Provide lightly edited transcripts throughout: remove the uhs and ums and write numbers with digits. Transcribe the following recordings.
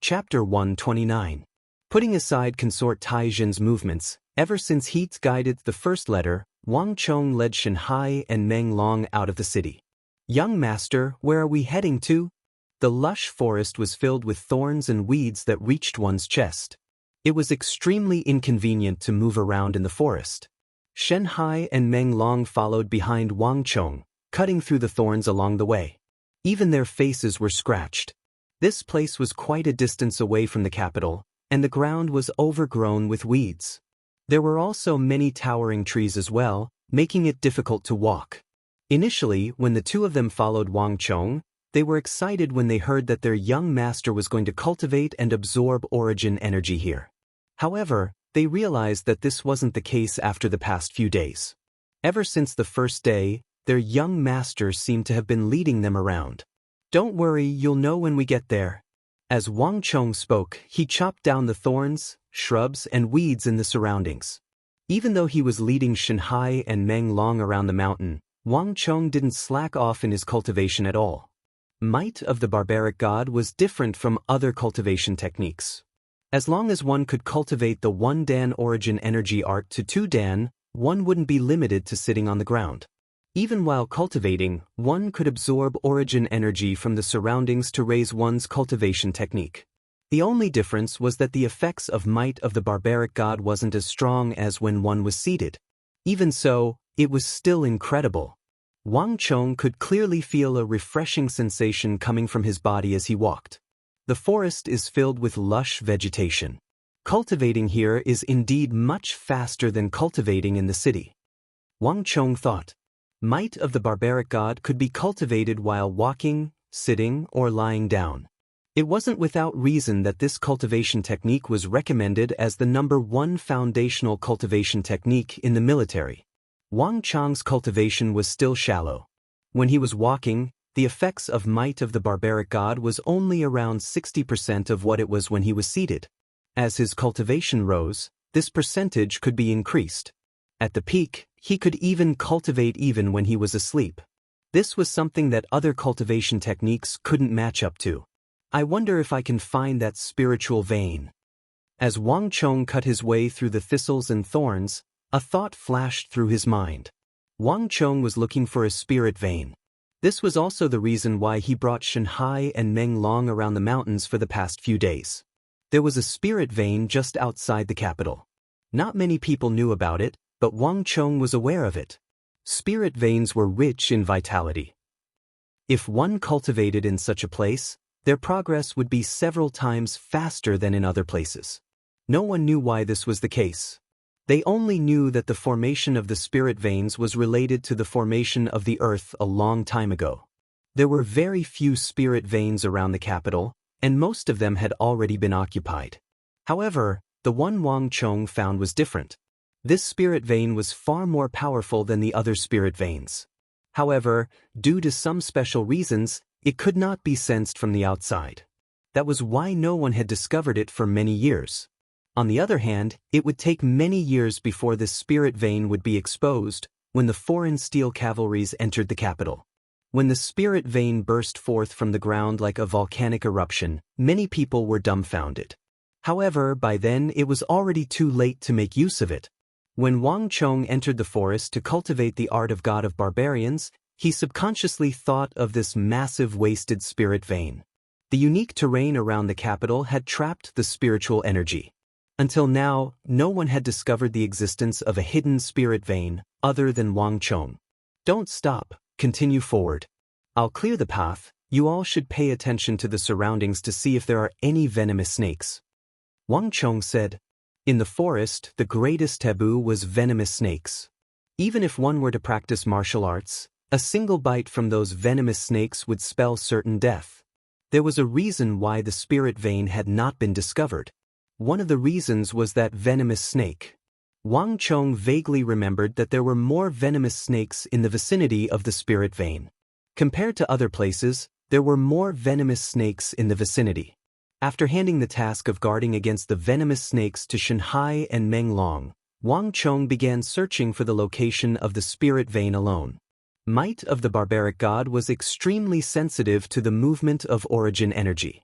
Chapter 129. Putting aside Consort Taijin's movements, ever since Heat guided the first letter, Wang Chong led Shanhai and Meng Long out of the city. "Young master, where are we heading to?" The lush forest was filled with thorns and weeds that reached one's chest. It was extremely inconvenient to move around in the forest. Shanhai and Meng Long followed behind Wang Chong, cutting through the thorns along the way. Even their faces were scratched. This place was quite a distance away from the capital, and the ground was overgrown with weeds. There were also many towering trees as well, making it difficult to walk. Initially, when the two of them followed Wang Chong, they were excited when they heard that their young master was going to cultivate and absorb origin energy here. However, they realized that this wasn't the case after the past few days. Ever since the first day, their young master seemed to have been leading them around. "Don't worry, you'll know when we get there." As Wang Chong spoke, he chopped down the thorns, shrubs, and weeds in the surroundings. Even though he was leading Shanhai and Meng Long around the mountain, Wang Chong didn't slack off in his cultivation at all. Might of the Barbaric God was different from other cultivation techniques. As long as one could cultivate the 1 Dan origin energy art to 2 Dan, one wouldn't be limited to sitting on the ground. Even while cultivating, one could absorb origin energy from the surroundings to raise one's cultivation technique. The only difference was that the effects of Might of the Barbaric God wasn't as strong as when one was seated. Even so, it was still incredible. Wang Chong could clearly feel a refreshing sensation coming from his body as he walked. The forest is filled with lush vegetation. Cultivating here is indeed much faster than cultivating in the city. Wang Chong thought. Might of the Barbaric God could be cultivated while walking, sitting, or lying down. It wasn't without reason that this cultivation technique was recommended as the #1 foundational cultivation technique in the military. Wang Chong's cultivation was still shallow. When he was walking, the effects of Might of the Barbaric God was only around 60% of what it was when he was seated. As his cultivation rose, this percentage could be increased. At the peak, he could even cultivate even when he was asleep. This was something that other cultivation techniques couldn't match up to. "I wonder if I can find that spiritual vein." As Wang Chong cut his way through the thistles and thorns, a thought flashed through his mind. Wang Chong was looking for a spirit vein. This was also the reason why he brought Shanhai and Meng Long around the mountains for the past few days. There was a spirit vein just outside the capital. Not many people knew about it, but Wang Chong was aware of it. Spirit veins were rich in vitality. If one cultivated in such a place, their progress would be several times faster than in other places. No one knew why this was the case. They only knew that the formation of the spirit veins was related to the formation of the earth a long time ago. There were very few spirit veins around the capital, and most of them had already been occupied. However, the one Wang Chong found was different. This spirit vein was far more powerful than the other spirit veins. However, due to some special reasons, it could not be sensed from the outside. That was why no one had discovered it for many years. On the other hand, it would take many years before this spirit vein would be exposed, when the foreign steel cavalries entered the capital. When the spirit vein burst forth from the ground like a volcanic eruption, many people were dumbfounded. However, by then it was already too late to make use of it. When Wang Chong entered the forest to cultivate the art of God of Barbarians, he subconsciously thought of this massive wasted spirit vein. The unique terrain around the capital had trapped the spiritual energy. Until now, no one had discovered the existence of a hidden spirit vein, other than Wang Chong. "Don't stop, continue forward. I'll clear the path. You all should pay attention to the surroundings to see if there are any venomous snakes," Wang Chong said. In the forest, the greatest taboo was venomous snakes. Even if one were to practice martial arts, a single bite from those venomous snakes would spell certain death. There was a reason why the spirit vein had not been discovered. One of the reasons was that venomous snake. Wang Chong vaguely remembered that there were more venomous snakes in the vicinity of the spirit vein. Compared to other places, there were more venomous snakes in the vicinity. After handing the task of guarding against the venomous snakes to Shanhai and Meng Long, Wang Chong began searching for the location of the spirit vein alone. Might of the Barbaric God was extremely sensitive to the movement of origin energy.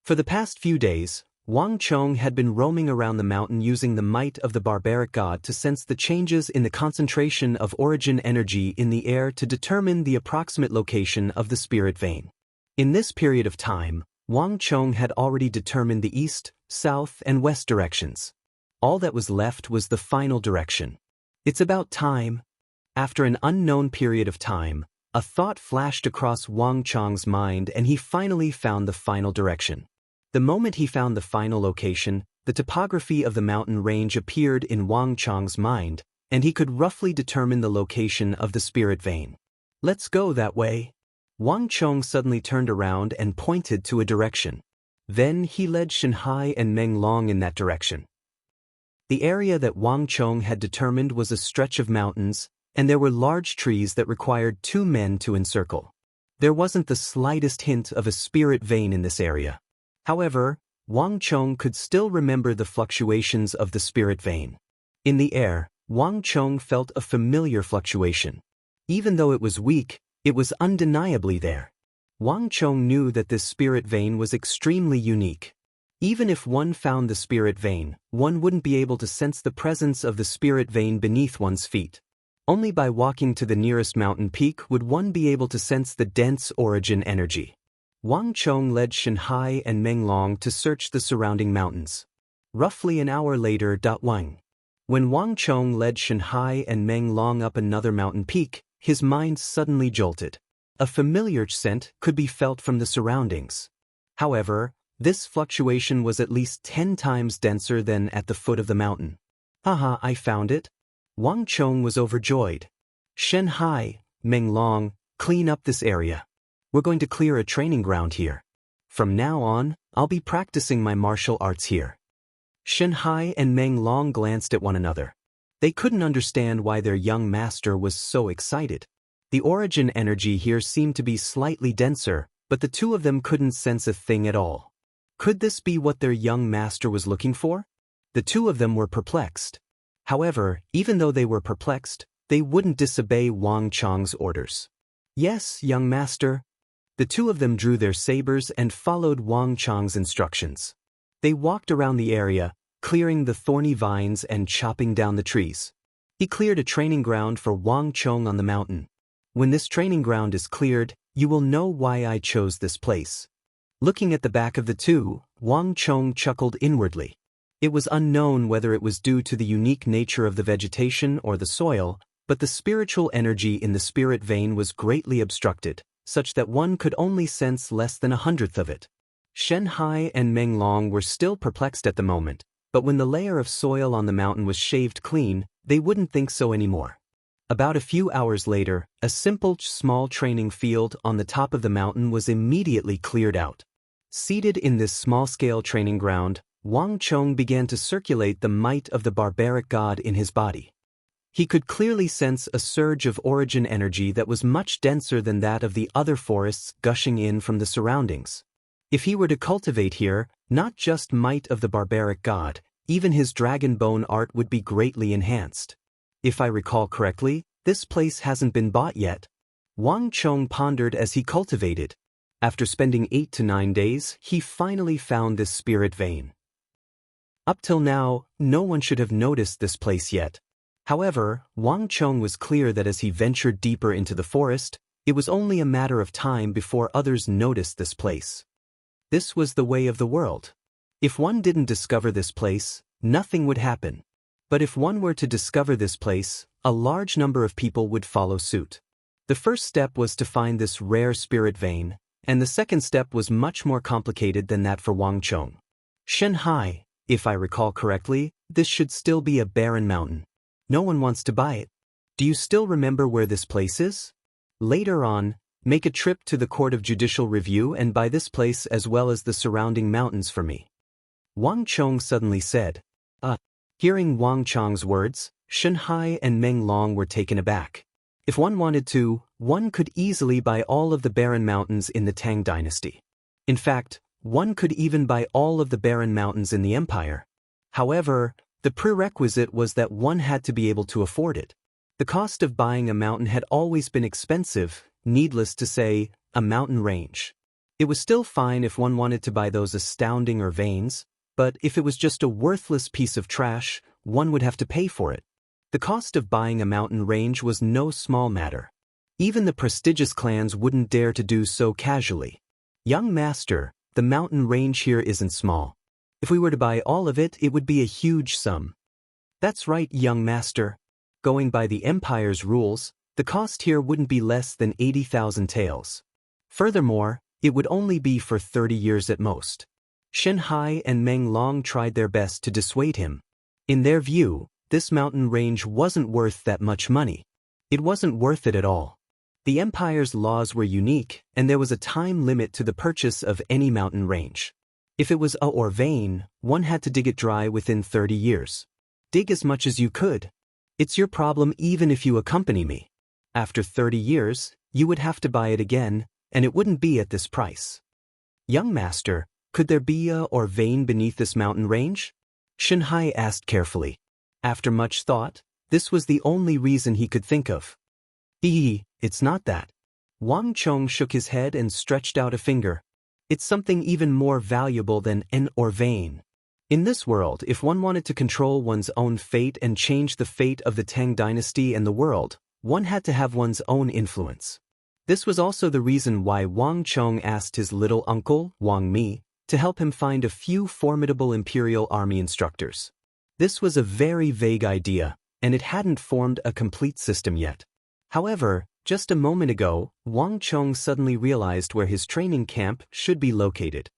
For the past few days, Wang Chong had been roaming around the mountain using the might of the barbaric god to sense the changes in the concentration of origin energy in the air to determine the approximate location of the spirit vein. In this period of time, Wang Chong had already determined the east, south, and west directions. All that was left was the final direction. It's about time. After an unknown period of time, a thought flashed across Wang Chong's mind and he finally found the final direction. The moment he found the final location, the topography of the mountain range appeared in Wang Chong's mind, and he could roughly determine the location of the spirit vein. Let's go that way. Wang Chong suddenly turned around and pointed to a direction. Then he led Shanhai and Meng Long in that direction. The area that Wang Chong had determined was a stretch of mountains, and there were large trees that required 2 men to encircle. There wasn't the slightest hint of a spirit vein in this area. However, Wang Chong could still remember the fluctuations of the spirit vein. In the air, Wang Chong felt a familiar fluctuation. Even though it was weak, it was undeniably there. Wang Chong knew that this spirit vein was extremely unique. Even if one found the spirit vein, one wouldn't be able to sense the presence of the spirit vein beneath one's feet. Only by walking to the nearest mountain peak would one be able to sense the dense origin energy. Wang Chong led Shanhai and Meng Long to search the surrounding mountains. Roughly an hour later. When Wang Chong led Shanhai and Meng Long up another mountain peak, his mind suddenly jolted. A familiar scent could be felt from the surroundings. However, this fluctuation was at least 10 times denser than at the foot of the mountain. Haha, I found it. Wang Chong was overjoyed. Shanhai, Meng Long, clean up this area. We're going to clear a training ground here. From now on, I'll be practicing my martial arts here. Shanhai and Meng Long glanced at one another. They couldn't understand why their young master was so excited. The origin energy here seemed to be slightly denser, but the two of them couldn't sense a thing at all. Could this be what their young master was looking for? The two of them were perplexed. However, even though they were perplexed, they wouldn't disobey Wang Chong's orders. Yes, young master. The two of them drew their sabers and followed Wang Chong's instructions. They walked around the area, clearing the thorny vines and chopping down the trees. He cleared a training ground for Wang Chong on the mountain. When this training ground is cleared, you will know why I chose this place. Looking at the back of the two, Wang Chong chuckled inwardly. It was unknown whether it was due to the unique nature of the vegetation or the soil, but the spiritual energy in the spirit vein was greatly obstructed, such that one could only sense less than 1/100th of it. Shanhai and Meng Long were still perplexed at the moment, but when the layer of soil on the mountain was shaved clean, they wouldn't think so anymore. About a few hours later, a simple small training field on the top of the mountain was immediately cleared out. Seated in this small-scale training ground, Wang Chong began to circulate the might of the barbaric god in his body. He could clearly sense a surge of origin energy that was much denser than that of the other forests gushing in from the surroundings. If he were to cultivate here, not just might of the barbaric god, even his dragon bone art would be greatly enhanced. If I recall correctly, this place hasn't been bought yet. Wang Chong pondered as he cultivated. After spending 8 to 9 days, he finally found this spirit vein. Up till now, no one should have noticed this place yet. However, Wang Chong was clear that as he ventured deeper into the forest, it was only a matter of time before others noticed this place. This was the way of the world. If one didn't discover this place, nothing would happen. But if one were to discover this place, a large number of people would follow suit. The first step was to find this rare spirit vein, and the second step was much more complicated than that for Wang Chong. Shanhai, if I recall correctly, this should still be a barren mountain. No one wants to buy it. Do you still remember where this place is? Later on, make a trip to the Court of Judicial Review and buy this place as well as the surrounding mountains for me. Wang Chong suddenly said. Hearing Wang Chong's words, Shanhai and Meng Long were taken aback. If one wanted to, one could easily buy all of the barren mountains in the Tang dynasty. In fact, one could even buy all of the barren mountains in the empire. However, the prerequisite was that one had to be able to afford it. The cost of buying a mountain had always been expensive, needless to say, a mountain range. It was still fine if one wanted to buy those astounding veins, but if it was just a worthless piece of trash, one would have to pay for it. The cost of buying a mountain range was no small matter. Even the prestigious clans wouldn't dare to do so casually. Young master, the mountain range here isn't small. If we were to buy all of it, it would be a huge sum. That's right, young master. Going by the Empire's rules, the cost here wouldn't be less than 80,000 taels. Furthermore, it would only be for 30 years at most. Shen Hai and Meng Long tried their best to dissuade him. In their view, this mountain range wasn't worth that much money. It wasn't worth it at all. The Empire's laws were unique, and there was a time limit to the purchase of any mountain range. If it was a vein, one had to dig it dry within 30 years. Dig as much as you could. It's your problem even if you accompany me. After 30 years, you would have to buy it again, and it wouldn't be at this price. Young master, could there be a vein beneath this mountain range? Shen Hai asked carefully. After much thought, this was the only reason he could think of. It's not that. Wang Chong shook his head and stretched out a finger. It's something even more valuable than an vein. In this world, if one wanted to control one's own fate and change the fate of the Tang dynasty and the world, one had to have one's own influence. This was also the reason why Wang Chong asked his little uncle, Wang Mi, to help him find a few formidable imperial army instructors. This was a very vague idea, and it hadn't formed a complete system yet. However, just a moment ago, Wang Chong suddenly realized where his training camp should be located.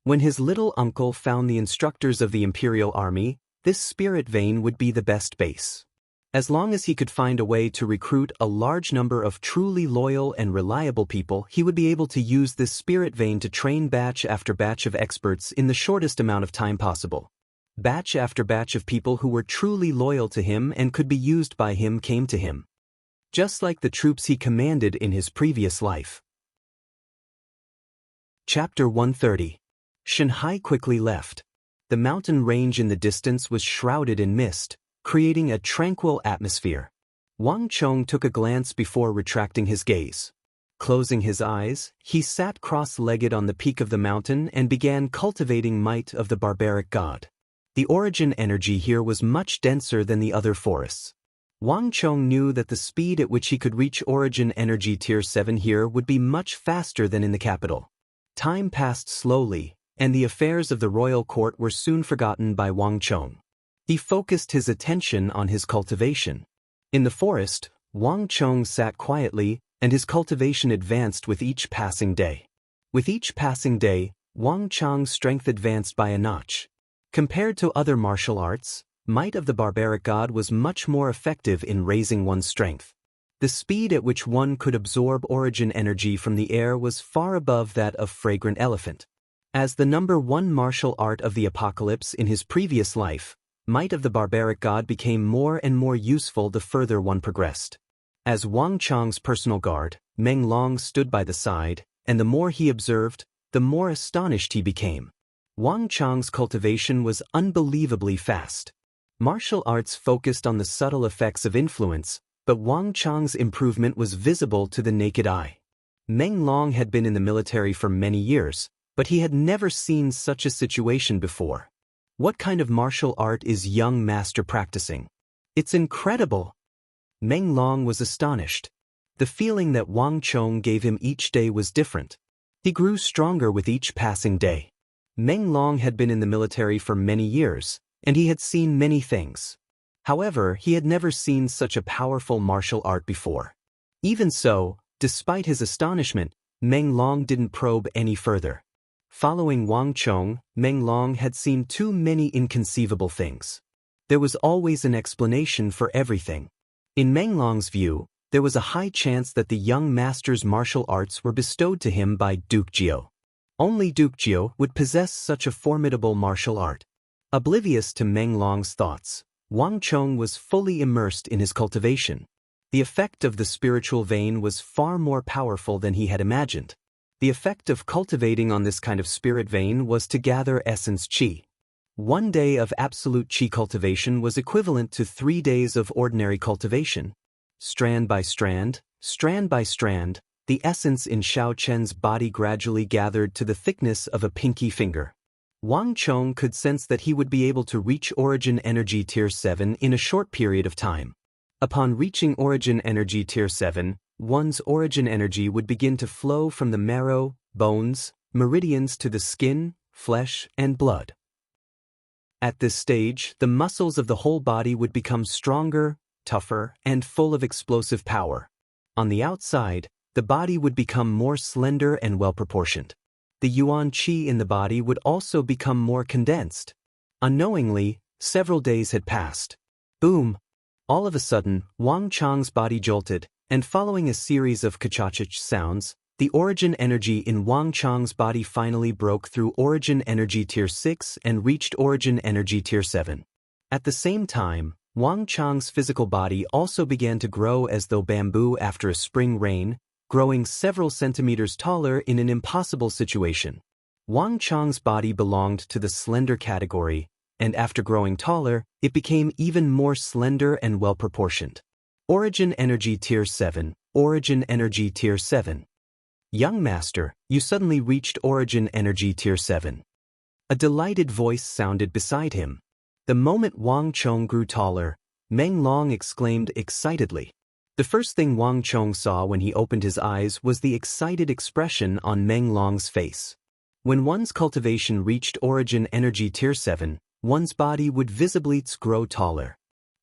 When his little uncle found the instructors of the Imperial Army, this spirit vein would be the best base. As long as he could find a way to recruit a large number of truly loyal and reliable people, he would be able to use this spirit vein to train batch after batch of experts in the shortest amount of time possible. Batch after batch of people who were truly loyal to him and could be used by him came to him. Just like the troops he commanded in his previous life. Chapter 130. Shen Hai quickly left. The mountain range in the distance was shrouded in mist, creating a tranquil atmosphere. Wang Chong took a glance before retracting his gaze. Closing his eyes, he sat cross-legged on the peak of the mountain and began cultivating might of the barbaric god. The origin energy here was much denser than the other forests. Wang Chong knew that the speed at which he could reach origin energy tier 7 here would be much faster than in the capital. Time passed slowly, and the affairs of the royal court were soon forgotten by Wang Chong. He focused his attention on his cultivation. In the forest, Wang Chong sat quietly, and his cultivation advanced with each passing day. With each passing day, Wang Chong's strength advanced by a notch. Compared to other martial arts, might of the barbaric god was much more effective in raising one's strength. The speed at which one could absorb origin energy from the air was far above that of fragrant elephant. As the number 1 martial art of the apocalypse in his previous life, might of the barbaric god became more and more useful the further one progressed. As Wang Chong's personal guard, Meng Long stood by the side, and the more he observed, the more astonished he became. Wang Chong's cultivation was unbelievably fast. Martial arts focused on the subtle effects of influence, but Wang Chong's improvement was visible to the naked eye. Meng Long had been in the military for many years, but he had never seen such a situation before. What kind of martial art is young master practicing? It's incredible! Meng Long was astonished. The feeling that Wang Chong gave him each day was different. He grew stronger with each passing day. Meng Long had been in the military for many years, and he had seen many things. However, he had never seen such a powerful martial art before. Even so, despite his astonishment, Meng Long didn't probe any further. Following Wang Chong, Meng Long had seen too many inconceivable things. There was always an explanation for everything. In Meng Long's view, there was a high chance that the young master's martial arts were bestowed to him by Duke Jiao. Only Duke Jiao would possess such a formidable martial art. Oblivious to Meng Long's thoughts, Wang Chong was fully immersed in his cultivation. The effect of the spiritual vein was far more powerful than he had imagined. The effect of cultivating on this kind of spirit vein was to gather essence qi. 1 day of absolute qi cultivation was equivalent to 3 days of ordinary cultivation. Strand by strand, the essence in Xiao Chen's body gradually gathered to the thickness of a pinky finger. Wang Chong could sense that he would be able to reach Origin Energy Tier 7 in a short period of time. Upon reaching Origin Energy Tier 7, one's origin energy would begin to flow from the marrow, bones, meridians to the skin, flesh, and blood. At this stage, the muscles of the whole body would become stronger, tougher, and full of explosive power. On the outside, the body would become more slender and well-proportioned. The yuan qi in the body would also become more condensed. Unknowingly, several days had passed. Boom! All of a sudden, Wang Chong's body jolted, and following a series of kachachich sounds, the origin energy in Wang Chong's body finally broke through Origin Energy Tier 6 and reached Origin Energy Tier 7. At the same time, Wang Chong's physical body also began to grow as though bamboo after a spring rain, growing several centimeters taller in an impossible situation. Wang Chong's body belonged to the slender category, and after growing taller, it became even more slender and well-proportioned. Origin Energy Tier 7, Origin Energy Tier 7. Young Master, you suddenly reached Origin Energy Tier 7. A delighted voice sounded beside him. The moment Wang Chong grew taller, Meng Long exclaimed excitedly. The first thing Wang Chong saw when he opened his eyes was the excited expression on Meng Long's face. When one's cultivation reached Origin Energy Tier 7, one's body would visibly grow taller.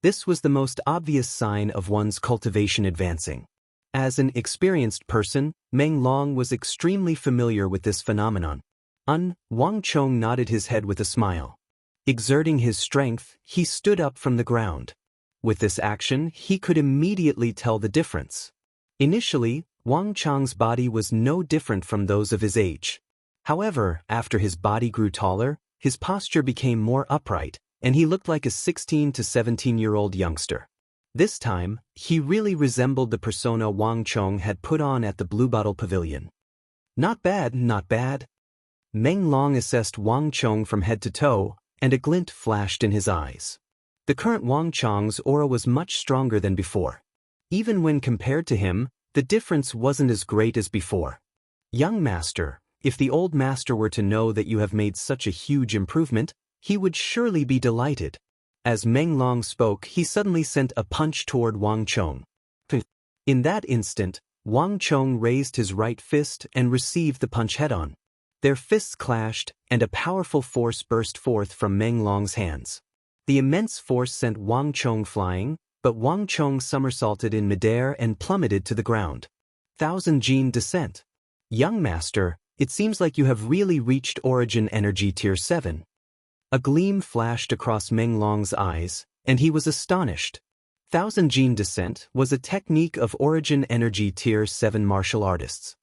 This was the most obvious sign of one's cultivation advancing. As an experienced person, Meng Long was extremely familiar with this phenomenon. Wang Chong nodded his head with a smile. Exerting his strength, he stood up from the ground. With this action, he could immediately tell the difference. Initially, Wang Chong's body was no different from those of his age. However, after his body grew taller, his posture became more upright, and he looked like a 16 to 17-year-old youngster. This time, he really resembled the persona Wang Chong had put on at the Bluebottle Pavilion. Not bad, not bad. Meng Long assessed Wang Chong from head to toe, and a glint flashed in his eyes. The current Wang Chong's aura was much stronger than before. Even when compared to him, the difference wasn't as great as before. Young Master, if the old master were to know that you have made such a huge improvement, he would surely be delighted. As Meng Long spoke, he suddenly sent a punch toward Wang Chong. In that instant, Wang Chong raised his right fist and received the punch head-on. Their fists clashed, and a powerful force burst forth from Meng Long's hands. The immense force sent Wang Chong flying, but Wang Chong somersaulted in midair and plummeted to the ground. Thousand Gene Descent. Young Master, it seems like you have really reached Origin Energy Tier 7. A gleam flashed across Meng Long's eyes, and he was astonished. Thousand Gene Descent was a technique of Origin Energy Tier 7 martial artists.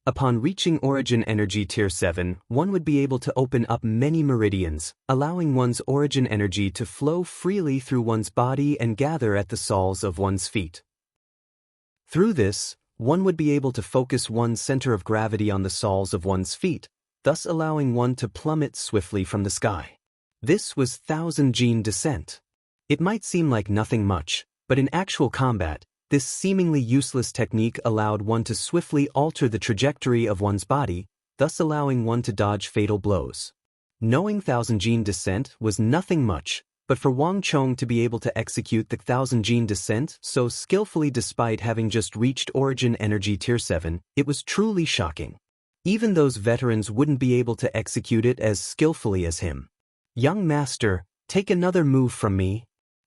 Upon reaching Origin Energy Tier 7, one would be able to open up many meridians, allowing one's origin energy to flow freely through one's body and gather at the soles of one's feet. Through this, one would be able to focus one's center of gravity on the soles of one's feet, thus allowing one to plummet swiftly from the sky. This was Thousand Gene Descent. It might seem like nothing much, but in actual combat, this seemingly useless technique allowed one to swiftly alter the trajectory of one's body, thus allowing one to dodge fatal blows. Knowing Thousand Gene Descent was nothing much, but for Wang Chong to be able to execute the Thousand Gene Descent so skillfully despite having just reached Origin Energy Tier 7, it was truly shocking. Even those veterans wouldn't be able to execute it as skillfully as him. Young Master, take another move from me.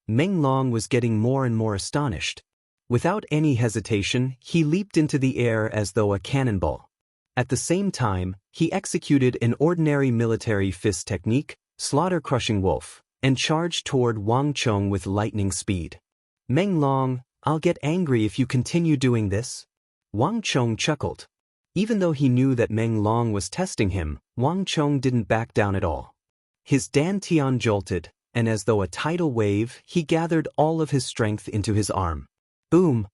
Meng Long was getting more and more astonished. Without any hesitation, he leaped into the air as though a cannonball. At the same time, he executed an ordinary military fist technique, Slaughter Crushing Wolf, and charged toward Wang Chong with lightning speed. Meng Long, I'll get angry if you continue doing this. Wang Chong chuckled. Even though he knew that Meng Long was testing him, Wang Chong didn't back down at all. His dantian jolted, and as though a tidal wave, he gathered all of his strength into his arm. Boom!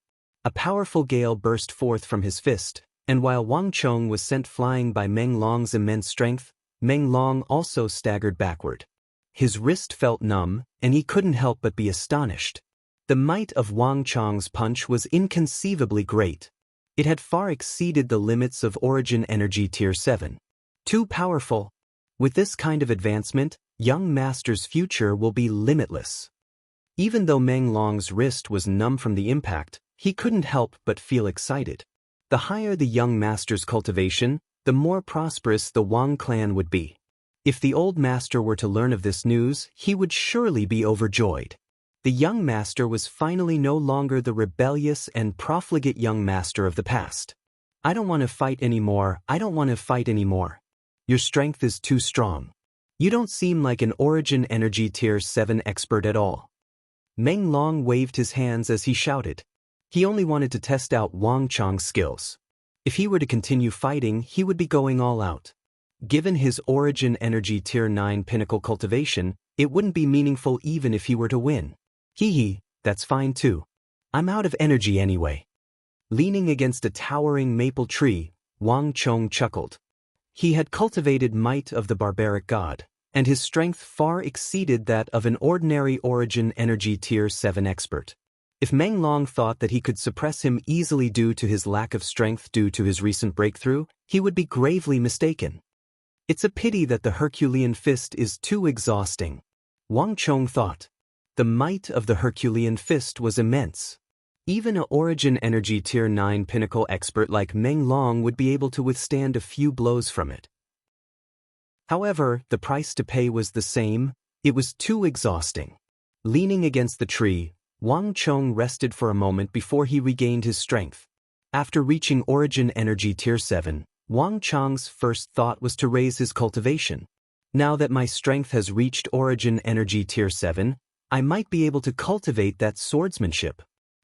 A powerful gale burst forth from his fist, and while Wang Chong was sent flying by Meng Long's immense strength, Meng Long also staggered backward. His wrist felt numb, and he couldn't help but be astonished. The might of Wang Chong's punch was inconceivably great. It had far exceeded the limits of Origin Energy Tier 7. Too powerful. With this kind of advancement, young master's future will be limitless. Even though Meng Long's wrist was numb from the impact, he couldn't help but feel excited. The higher the young master's cultivation, the more prosperous the Wang clan would be. If the old master were to learn of this news, he would surely be overjoyed. The young master was finally no longer the rebellious and profligate young master of the past. I don't want to fight anymore. I don't want to fight anymore. Your strength is too strong. You don't seem like an Origin Energy Tier 7 expert at all. Meng Long waved his hands as he shouted. He only wanted to test out Wang Chong's skills. If he were to continue fighting, he would be going all out. Given his Origin Energy Tier 9 pinnacle cultivation, it wouldn't be meaningful even if he were to win. Hee, that's fine too. I'm out of energy anyway. Leaning against a towering maple tree, Wang Chong chuckled. He had cultivated might of the barbaric god, and his strength far exceeded that of an ordinary Origin Energy Tier 7 expert. If Meng Long thought that he could suppress him easily due to his lack of strength due to his recent breakthrough, he would be gravely mistaken. It's a pity that the Herculean fist is too exhausting. Wang Chong thought. The might of the Herculean fist was immense. Even an Origin Energy Tier 9 pinnacle expert like Meng Long would be able to withstand a few blows from it. However, the price to pay was the same. It was too exhausting. Leaning against the tree, Wang Chong rested for a moment before he regained his strength. After reaching Origin Energy Tier 7, Wang Chong's first thought was to raise his cultivation. Now that my strength has reached Origin Energy Tier 7, I might be able to cultivate that swordsmanship.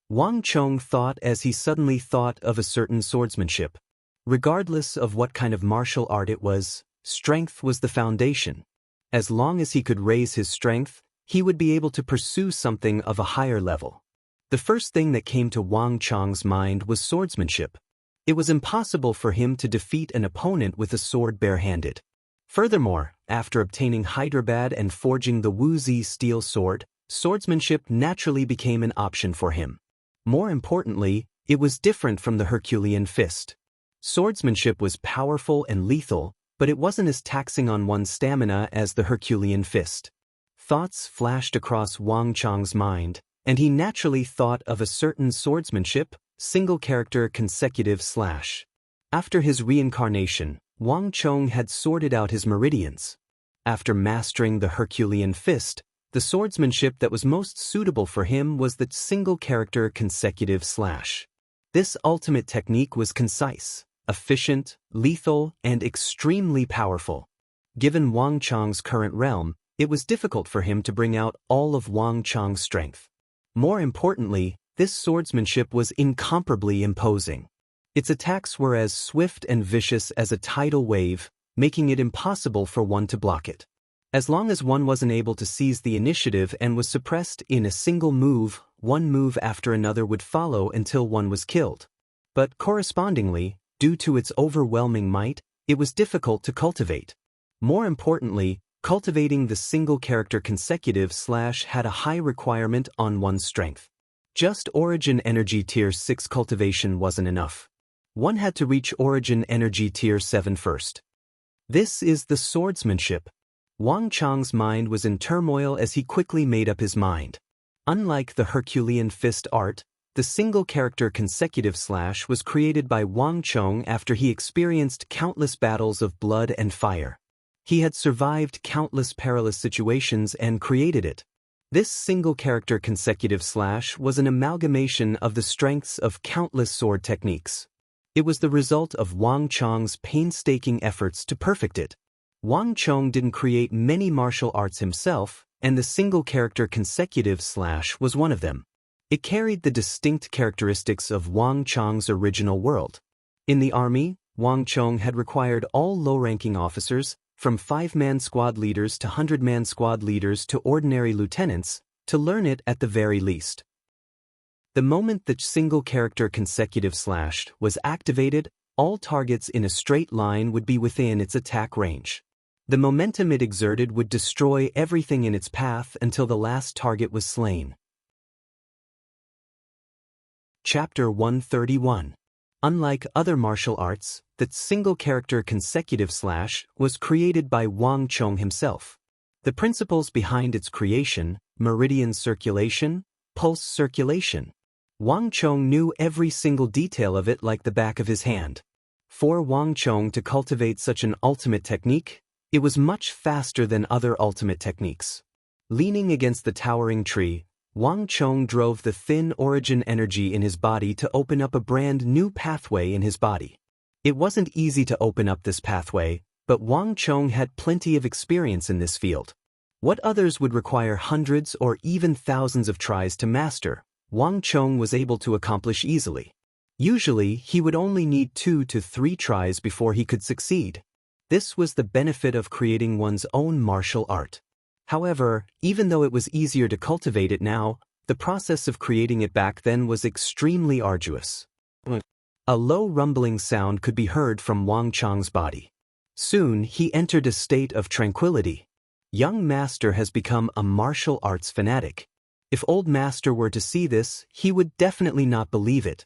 Wang Chong thought as he suddenly thought of a certain swordsmanship. Regardless of what kind of martial art it was, strength was the foundation. As long as he could raise his strength, he would be able to pursue something of a higher level. The first thing that came to Wang Chong's mind was swordsmanship. It was impossible for him to defeat an opponent with a sword barehanded. Furthermore, after obtaining Hyderabad and forging the Wuzi steel sword, swordsmanship naturally became an option for him. More importantly, it was different from the Herculean fist. Swordsmanship was powerful and lethal, but it wasn't as taxing on one's stamina as the Herculean fist. Thoughts flashed across Wang Chong's mind, and he naturally thought of a certain swordsmanship, single-character consecutive slash. After his reincarnation, Wang Chong had sorted out his meridians. After mastering the Herculean fist, the swordsmanship that was most suitable for him was the single-character consecutive slash. This ultimate technique was concise, efficient, lethal, and extremely powerful. Given Wang Chong's current realm, it was difficult for him to bring out all of Wang Chong's strength. More importantly, this swordsmanship was incomparably imposing. Its attacks were as swift and vicious as a tidal wave, making it impossible for one to block it. As long as one wasn't able to seize the initiative and was suppressed in a single move, one move after another would follow until one was killed. But correspondingly, due to its overwhelming might, it was difficult to cultivate. More importantly, cultivating the single-character consecutive slash had a high requirement on one's strength. Just Origin Energy Tier 6 cultivation wasn't enough. One had to reach Origin Energy Tier 7 first. This is the swordsmanship. Wang Chong's mind was in turmoil as he quickly made up his mind. Unlike the Herculean fist art, the single-character consecutive slash was created by Wang Chong after he experienced countless battles of blood and fire. He had survived countless perilous situations and created it. This single-character consecutive slash was an amalgamation of the strengths of countless sword techniques. It was the result of Wang Chong's painstaking efforts to perfect it. Wang Chong didn't create many martial arts himself, and the single-character consecutive slash was one of them. It carried the distinct characteristics of Wang Chong's original world. In the army, Wang Chong had required all low-ranking officers, from 5-man squad leaders to 100-man squad leaders to ordinary lieutenants, to learn it at the very least. The moment the single-character consecutive slash was activated, all targets in a straight line would be within its attack range. The momentum it exerted would destroy everything in its path until the last target was slain. Chapter 131. Unlike other martial arts, that single-character consecutive slash was created by Wang Chong himself. The principles behind its creation, meridian circulation, pulse circulation. Wang Chong knew every single detail of it like the back of his hand. For Wang Chong to cultivate such an ultimate technique, it was much faster than other ultimate techniques. Leaning against the towering tree, Wang Chong drove the thin origin energy in his body to open up a brand new pathway in his body. It wasn't easy to open up this pathway, but Wang Chong had plenty of experience in this field. What others would require hundreds or even thousands of tries to master, Wang Chong was able to accomplish easily. Usually, he would only need 2 to 3 tries before he could succeed. This was the benefit of creating one's own martial art. However, even though it was easier to cultivate it now, the process of creating it back then was extremely arduous. A low rumbling sound could be heard from Wang Chong's body. Soon, he entered a state of tranquility. Young master has become a martial arts fanatic. If old master were to see this, he would definitely not believe it.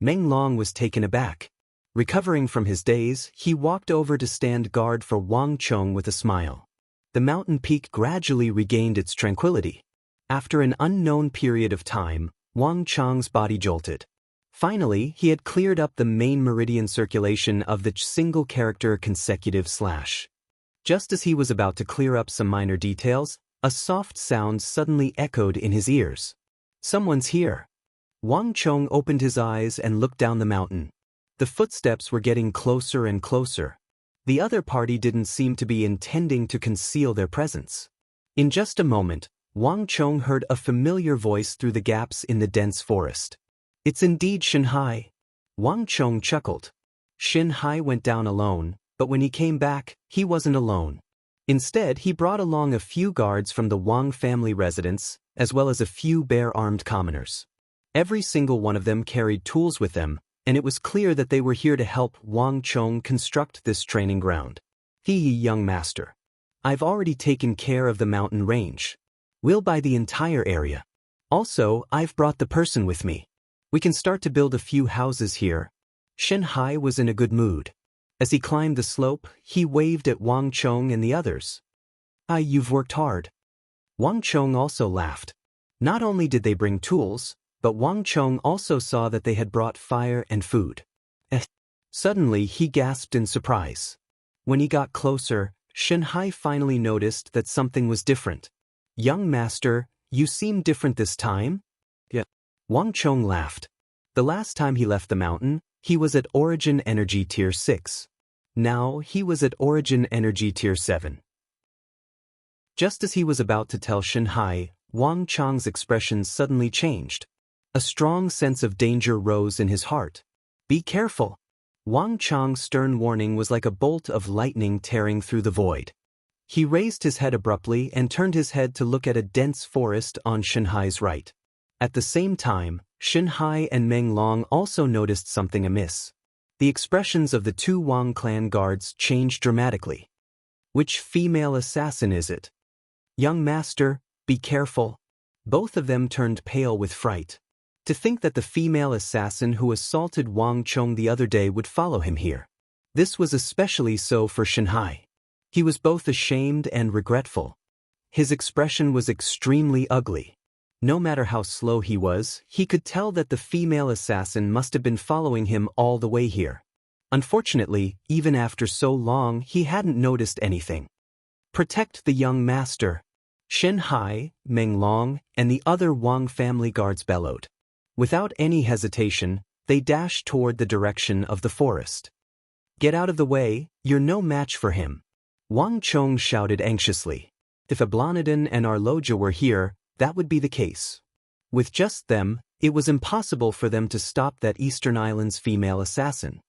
Meng Long was taken aback. Recovering from his daze, he walked over to stand guard for Wang Chong with a smile. The mountain peak gradually regained its tranquility. After an unknown period of time, Wang Chong's body jolted. Finally, he had cleared up the main meridian circulation of the single-character consecutive slash. Just as he was about to clear up some minor details, a soft sound suddenly echoed in his ears. Someone's here. Wang Chong opened his eyes and looked down the mountain. The footsteps were getting closer and closer. The other party didn't seem to be intending to conceal their presence. In just a moment, Wang Chong heard a familiar voice through the gaps in the dense forest. It's indeed Shen Hai. Wang Chong chuckled. Shen Hai went down alone, but when he came back, he wasn't alone. Instead, he brought along a few guards from the Wang family residence, as well as a few bare-armed commoners. Every single one of them carried tools with them, and it was clear that they were here to help Wang Chong construct this training ground. Young master. I've already taken care of the mountain range. We'll buy the entire area. Also, I've brought the person with me. We can start to build a few houses here. Shen Hai was in a good mood. As he climbed the slope, he waved at Wang Chong and the others. You've worked hard. Wang Chong also laughed. Not only did they bring tools, but Wang Chong also saw that they had brought fire and food. Suddenly, he gasped in surprise. When he got closer, Shen Hai finally noticed that something was different. Young master, you seem different this time? Yeah. Wang Chong laughed. The last time he left the mountain, he was at Origin Energy Tier 6. Now, he was at Origin Energy Tier 7. Just as he was about to tell Shen Hai, Wang Chong's expression suddenly changed. A strong sense of danger rose in his heart. Be careful. Wang Chong's stern warning was like a bolt of lightning tearing through the void. He raised his head abruptly and turned his head to look at a dense forest on Shen Hai's right. At the same time, Shen Hai and Meng Long also noticed something amiss. The expressions of the 2 Wang clan guards changed dramatically. Which female assassin is it? Young master, be careful. Both of them turned pale with fright. To think that the female assassin who assaulted Wang Chong the other day would follow him here. This was especially so for Shen Hai. He was both ashamed and regretful. His expression was extremely ugly. No matter how slow he was, he could tell that the female assassin must have been following him all the way here. Unfortunately, even after so long, he hadn't noticed anything. Protect the young master. Shen Hai, Meng Long, and the other Wang family guards bellowed. Without any hesitation, they dashed toward the direction of the forest. Get out of the way, you're no match for him. Wang Chong shouted anxiously. If Ablanadin and Arloja were here, that would be the case. With just them, it was impossible for them to stop that Eastern Island's female assassin.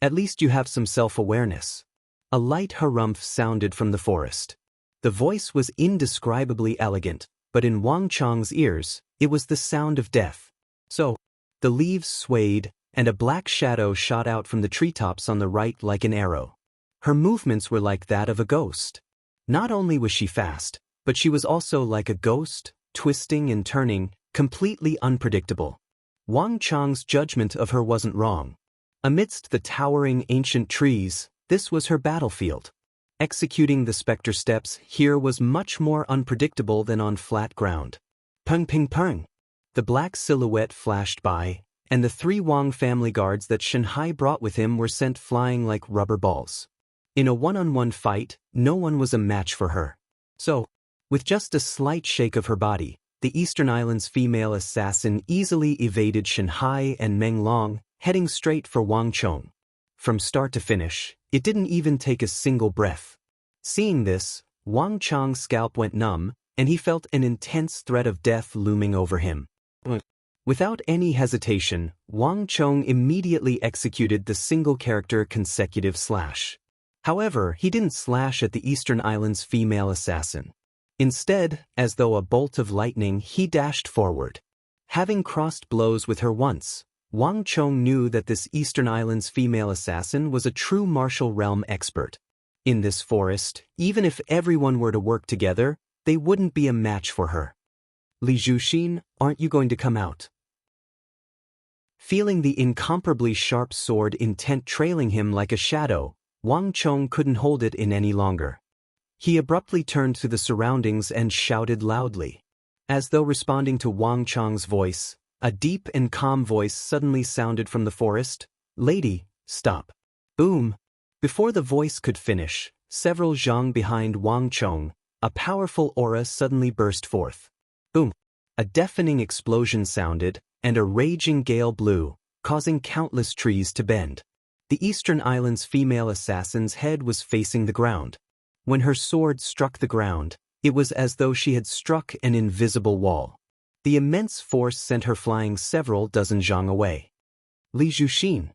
At least you have some self-awareness. A light harumph sounded from the forest. The voice was indescribably elegant, but in Wang Chong's ears, it was the sound of death. So, the leaves swayed, and a black shadow shot out from the treetops on the right like an arrow. Her movements were like that of a ghost. Not only was she fast, but she was also like a ghost, twisting and turning, completely unpredictable. Wang Chang's judgment of her wasn't wrong. Amidst the towering ancient trees, this was her battlefield. Executing the specter steps here was much more unpredictable than on flat ground. Peng ping peng. The black silhouette flashed by, and the 3 Wang family guards that Shanhai brought with him were sent flying like rubber balls. In a one-on-one fight, no one was a match for her. So, with just a slight shake of her body, the Eastern Islands female assassin easily evaded Shanhai and Meng Long, heading straight for Wang Chong. From start to finish, it didn't even take a single breath. Seeing this, Wang Chong's scalp went numb, and he felt an intense threat of death looming over him. Without any hesitation, Wang Chong immediately executed the single-character consecutive slash. However, he didn't slash at the Eastern Islands female assassin. Instead, as though a bolt of lightning, he dashed forward. Having crossed blows with her once, Wang Chong knew that this Eastern Islands female assassin was a true martial realm expert. In this forest, even if everyone were to work together, they wouldn't be a match for her. Li Zhuxin, aren't you going to come out? Feeling the incomparably sharp sword intent trailing him like a shadow, Wang Chong couldn't hold it in any longer. He abruptly turned to the surroundings and shouted loudly. As though responding to Wang Chong's voice, a deep and calm voice suddenly sounded from the forest. "Lady, stop." Boom! Before the voice could finish, several zhang behind Wang Chong, a powerful aura suddenly burst forth. Boom! A deafening explosion sounded, and a raging gale blew, causing countless trees to bend. The Eastern Islands female assassin's head was facing the ground. When her sword struck the ground, it was as though she had struck an invisible wall. The immense force sent her flying several dozen zhang away. Li Zhuxin.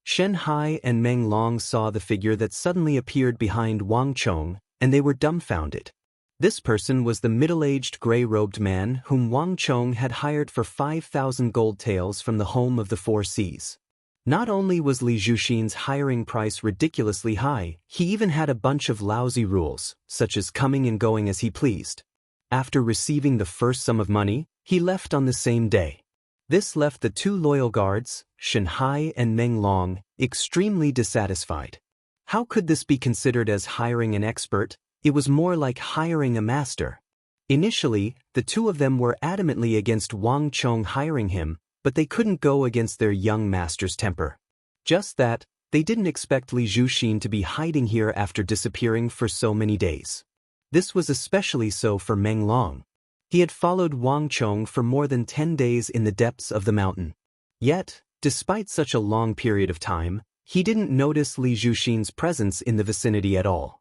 Shen Hai and Meng Long saw the figure that suddenly appeared behind Wang Chong, and they were dumbfounded. This person was the middle-aged gray-robed man whom Wang Chong had hired for 5,000 gold taels from the home of the 4 seas. Not only was Li Zhuxin's hiring price ridiculously high, he even had a bunch of lousy rules, such as coming and going as he pleased. After receiving the first sum of money, he left on the same day. This left the 2 loyal guards, Shen Hai and Meng Long, extremely dissatisfied. How could this be considered as hiring an expert? It was more like hiring a master. Initially, the 2 of them were adamantly against Wang Chong hiring him, but they couldn't go against their young master's temper. Just that, they didn't expect Li Zhuxin to be hiding here after disappearing for so many days. This was especially so for Meng Long. He had followed Wang Chong for more than 10 days in the depths of the mountain. Yet, despite such a long period of time, he didn't notice Li Zhuxin's presence in the vicinity at all.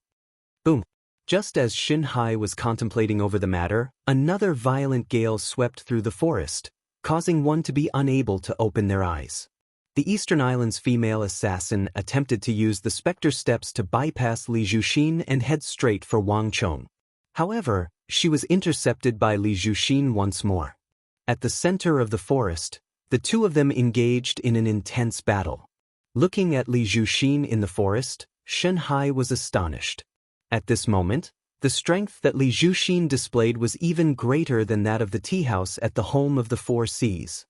Boom! Just as Shen Hai was contemplating over the matter, another violent gale swept through the forest, causing one to be unable to open their eyes. The Eastern Islands female assassin attempted to use the specter steps to bypass Li Zhuxin and head straight for Wang Chong. However, she was intercepted by Li Zhuxin once more. At the center of the forest, the 2 of them engaged in an intense battle. Looking at Li Zhuxin in the forest, Shen Hai was astonished. At this moment, the strength that Li Zhuxin displayed was even greater than that of the tea house at the home of the 4 seas.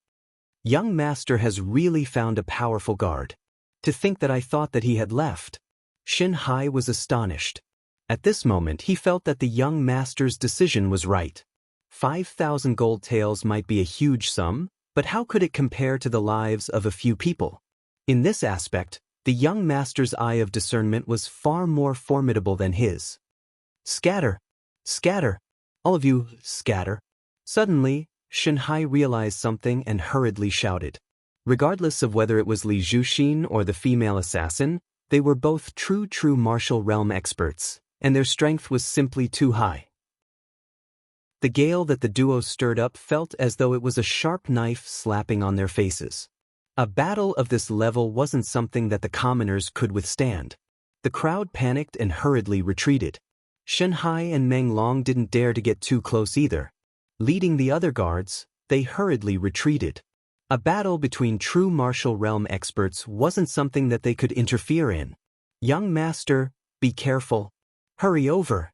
Young master has really found a powerful guard. To think that I thought that he had left. Shen Hai was astonished. At this moment he felt that the young master's decision was right. 5,000 gold taels might be a huge sum, but how could it compare to the lives of a few people? In this aspect, the young master's eye of discernment was far more formidable than his. Scatter! Scatter! All of you, scatter! Suddenly, Shen Hai realized something and hurriedly shouted. Regardless of whether it was Li Zhuxin or the female assassin, they were both true martial realm experts, and their strength was simply too high. The gale that the duo stirred up felt as though it was a sharp knife slapping on their faces. A battle of this level wasn't something that the commoners could withstand. The crowd panicked and hurriedly retreated. Shen Hai and Meng Long didn't dare to get too close either. Leading the other guards, they hurriedly retreated. A battle between true martial realm experts wasn't something that they could interfere in. Young master, be careful. Hurry over.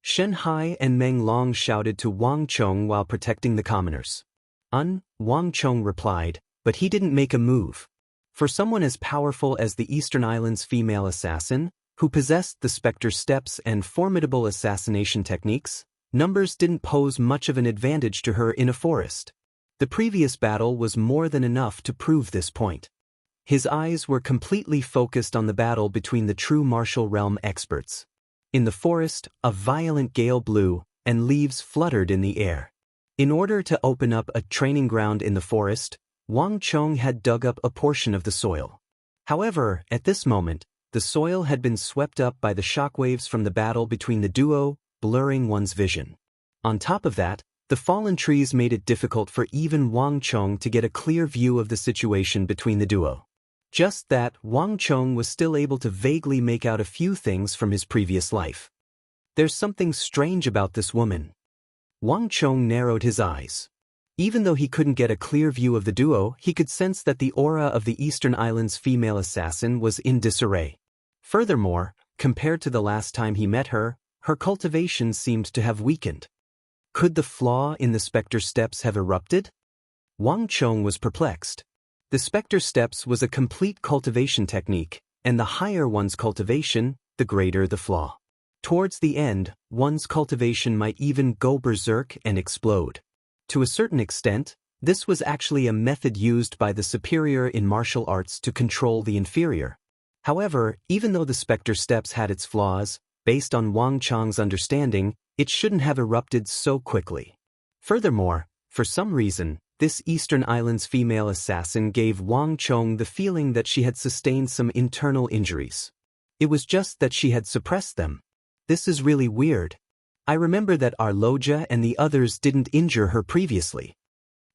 Shen Hai and Meng Long shouted to Wang Chong while protecting the commoners. Wang Chong replied, but he didn't make a move. For someone as powerful as the Eastern Islands' female assassin, who possessed the Spectre steps and formidable assassination techniques, numbers didn't pose much of an advantage to her in a forest. The previous battle was more than enough to prove this point. His eyes were completely focused on the battle between the true martial realm experts. In the forest, a violent gale blew, and leaves fluttered in the air. In order to open up a training ground in the forest, Wang Chong had dug up a portion of the soil. However, at this moment, the soil had been swept up by the shockwaves from the battle between the duo, blurring one's vision. On top of that, the fallen trees made it difficult for even Wang Chong to get a clear view of the situation between the duo. Just that, Wang Chong was still able to vaguely make out a few things from his previous life. There's something strange about this woman. Wang Chong narrowed his eyes. Even though he couldn't get a clear view of the duo, he could sense that the aura of the Eastern Islands' female assassin was in disarray. Furthermore, compared to the last time he met her, her cultivation seemed to have weakened. Could the flaw in the Spectre steps have erupted? Wang Chong was perplexed. The Spectre steps was a complete cultivation technique, and the higher one's cultivation, the greater the flaw. Towards the end, one's cultivation might even go berserk and explode. To a certain extent, this was actually a method used by the superior in martial arts to control the inferior. However, even though the Spectre steps had its flaws, based on Wang Chong's understanding, it shouldn't have erupted so quickly. Furthermore, for some reason, this Eastern Islands female assassin gave Wang Chong the feeling that she had sustained some internal injuries. It was just that she had suppressed them. This is really weird. I remember that our Loja and the others didn't injure her previously.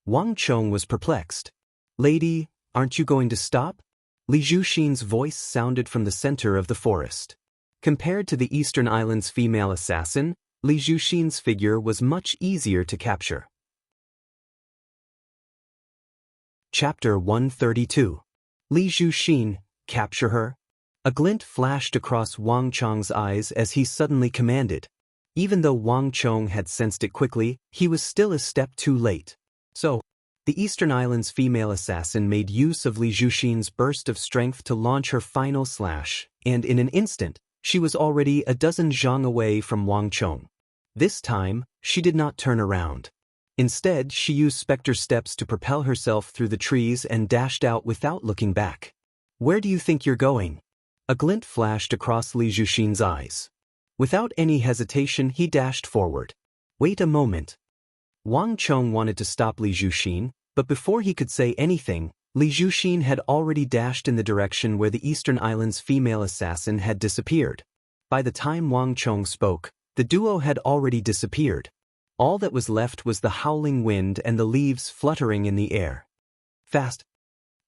Wang Chong was perplexed. Lady, aren't you going to stop? Li Zhuxin's voice sounded from the center of the forest. Compared to the Eastern Islands female assassin, Li Zhuxin's figure was much easier to capture. Chapter 132. Li Zhuxin, capture her? A glint flashed across Wang Chong's eyes as he suddenly commanded. Even though Wang Chong had sensed it quickly, he was still a step too late. So, the Eastern Islands female assassin made use of Li Zhuxin's burst of strength to launch her final slash, and in an instant, she was already a dozen zhang away from Wang Chong. This time, she did not turn around. Instead, she used Spectre steps to propel herself through the trees and dashed out without looking back. Where do you think you're going? A glint flashed across Li Zhuxin's eyes. Without any hesitation, he dashed forward. Wait a moment. Wang Chong wanted to stop Li Zhuxin, but before he could say anything, Li Zhuxin had already dashed in the direction where the Eastern Islands female assassin had disappeared. By the time Wang Chong spoke, the duo had already disappeared. All that was left was the howling wind and the leaves fluttering in the air. Fast.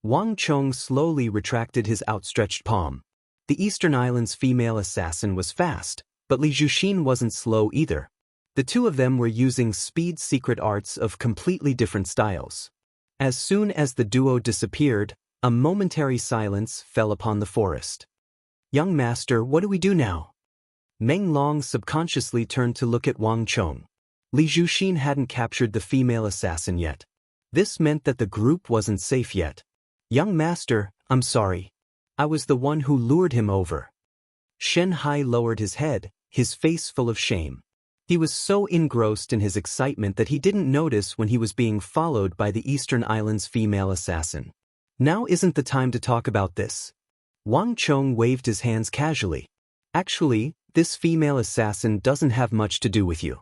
Wang Chong slowly retracted his outstretched palm. The Eastern Islands female assassin was fast, but Li Zhuxin wasn't slow either. The two of them were using speed secret arts of completely different styles. As soon as the duo disappeared, a momentary silence fell upon the forest. Young master, what do we do now? Meng Long subconsciously turned to look at Wang Chong. Li Zhuxin hadn't captured the female assassin yet. This meant that the group wasn't safe yet. Young master, I'm sorry. I was the one who lured him over. Shen Hai lowered his head, his face full of shame. He was so engrossed in his excitement that he didn't notice when he was being followed by the Eastern Islands female assassin. Now isn't the time to talk about this. Wang Chong waved his hands casually. Actually, this female assassin doesn't have much to do with you.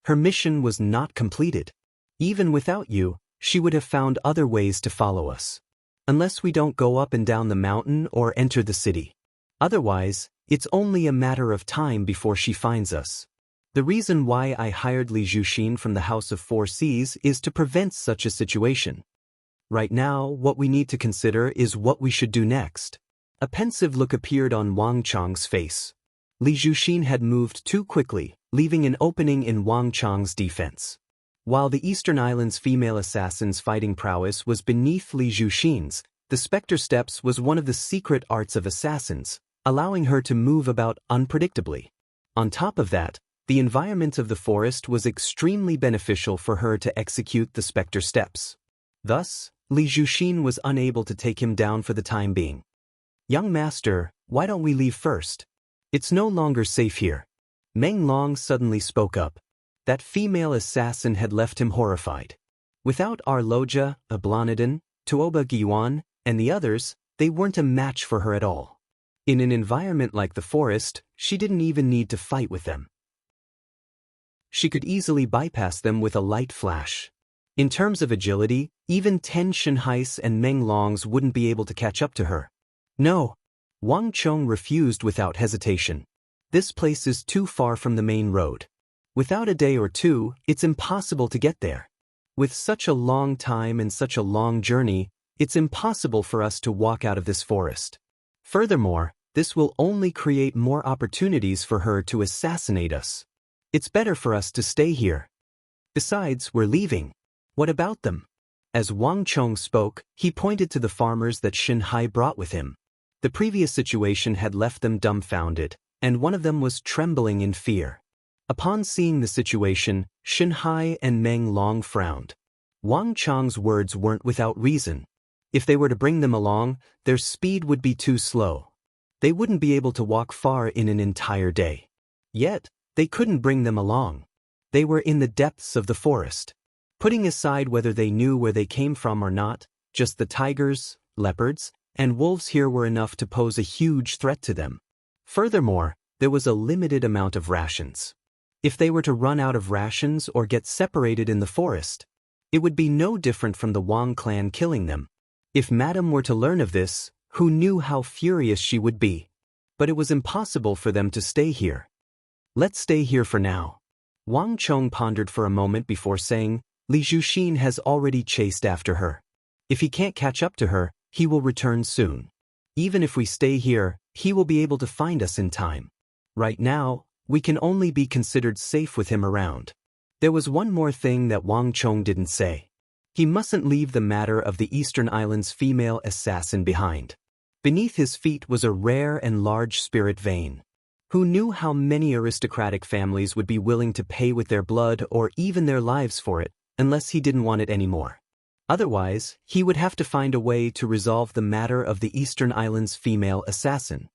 Her mission was not completed. Even without you, she would have found other ways to follow us. Unless we don't go up and down the mountain or enter the city. Otherwise, it's only a matter of time before she finds us. The reason why I hired Li Zhuxin from the House of Four Seas is to prevent such a situation. Right now, what we need to consider is what we should do next. A pensive look appeared on Wang Chong's face. Li Zhuxin had moved too quickly, leaving an opening in Wang Chong's defense. While the Eastern Islands female assassin's fighting prowess was beneath Li Zhuxin's, the Spectre Steps was one of the secret arts of assassins, allowing her to move about unpredictably. On top of that, The environment of the forest was extremely beneficial for her to execute the specter steps. Thus, Li Zhuxin was unable to take him down for the time being. "Young master, why don't we leave first? It's no longer safe here." Meng Long suddenly spoke up. That female assassin had left him horrified. Without Arloja, Ablanadin, Tuoba Gyuan, and the others, they weren't a match for her at all. In an environment like the forest, she didn't even need to fight with them. She could easily bypass them with a light flash. In terms of agility, even 10 Shenhais and Meng Longs wouldn't be able to catch up to her. "No." Wang Chong refused without hesitation. "This place is too far from the main road. Without a day or two, it's impossible to get there. With such a long time and such a long journey, it's impossible for us to walk out of this forest. Furthermore, this will only create more opportunities for her to assassinate us. It's better for us to stay here. Besides, we're leaving. What about them?" As Wang Chong spoke, he pointed to the farmers that Shenhai brought with him. The previous situation had left them dumbfounded, and one of them was trembling in fear. Upon seeing the situation, Shenhai and Meng Long frowned. Wang Chong's words weren't without reason. If they were to bring them along, their speed would be too slow. They wouldn't be able to walk far in an entire day. Yet, they couldn't bring them along. They were in the depths of the forest. Putting aside whether they knew where they came from or not, just the tigers, leopards, and wolves here were enough to pose a huge threat to them. Furthermore, there was a limited amount of rations. If they were to run out of rations or get separated in the forest, it would be no different from the Wang clan killing them. If Madame were to learn of this, who knew how furious she would be? But it was impossible for them to stay here. "Let's stay here for now." Wang Chong pondered for a moment before saying, "Li Zhuxin has already chased after her. If he can't catch up to her, he will return soon. Even if we stay here, he will be able to find us in time. Right now, we can only be considered safe with him around." There was one more thing that Wang Chong didn't say. He mustn't leave the matter of the Eastern Islands' female assassin behind. Beneath his feet was a rare and large spirit vein. Who knew how many aristocratic families would be willing to pay with their blood or even their lives for it, unless he didn't want it anymore. Otherwise, he would have to find a way to resolve the matter of the Eastern Islands' female assassin.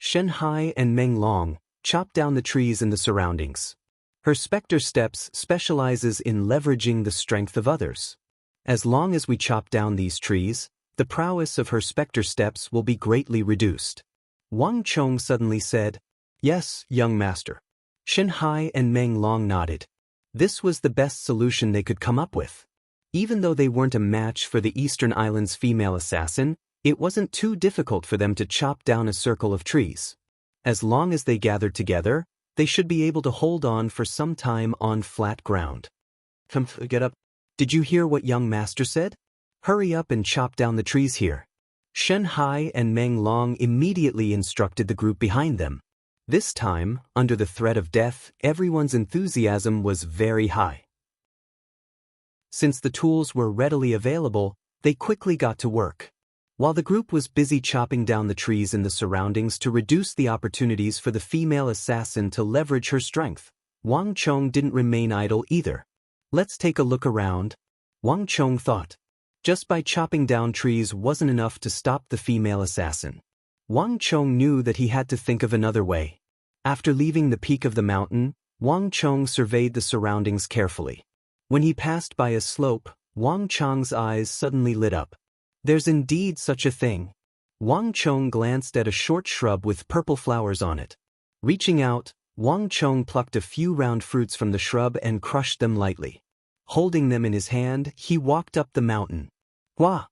Shenhai and Meng Long chopped down the trees in the surroundings. Her specter steps specializes in leveraging the strength of others. As long as we chop down these trees, the prowess of her specter steps will be greatly reduced. Wang Chong suddenly said, "Yes, young master." Shenhai and Meng Long nodded. This was the best solution they could come up with. Even though they weren't a match for the Eastern Islands' female assassin, it wasn't too difficult for them to chop down a circle of trees. As long as they gathered together, they should be able to hold on for some time on flat ground. "Come, get up. Did you hear what young master said? Hurry up and chop down the trees here." Shenhai and Meng Long immediately instructed the group behind them. This time, under the threat of death, everyone's enthusiasm was very high. Since the tools were readily available, they quickly got to work. While the group was busy chopping down the trees in the surroundings to reduce the opportunities for the female assassin to leverage her strength, Wang Chong didn't remain idle either. "Let's take a look around," Wang Chong thought. Just by chopping down trees wasn't enough to stop the female assassin. Wang Chong knew that he had to think of another way. After leaving the peak of the mountain, Wang Chong surveyed the surroundings carefully. When he passed by a slope, Wang Chong's eyes suddenly lit up. There's indeed such a thing. Wang Chong glanced at a short shrub with purple flowers on it. Reaching out, Wang Chong plucked a few round fruits from the shrub and crushed them lightly. Holding them in his hand, he walked up the mountain. Wah!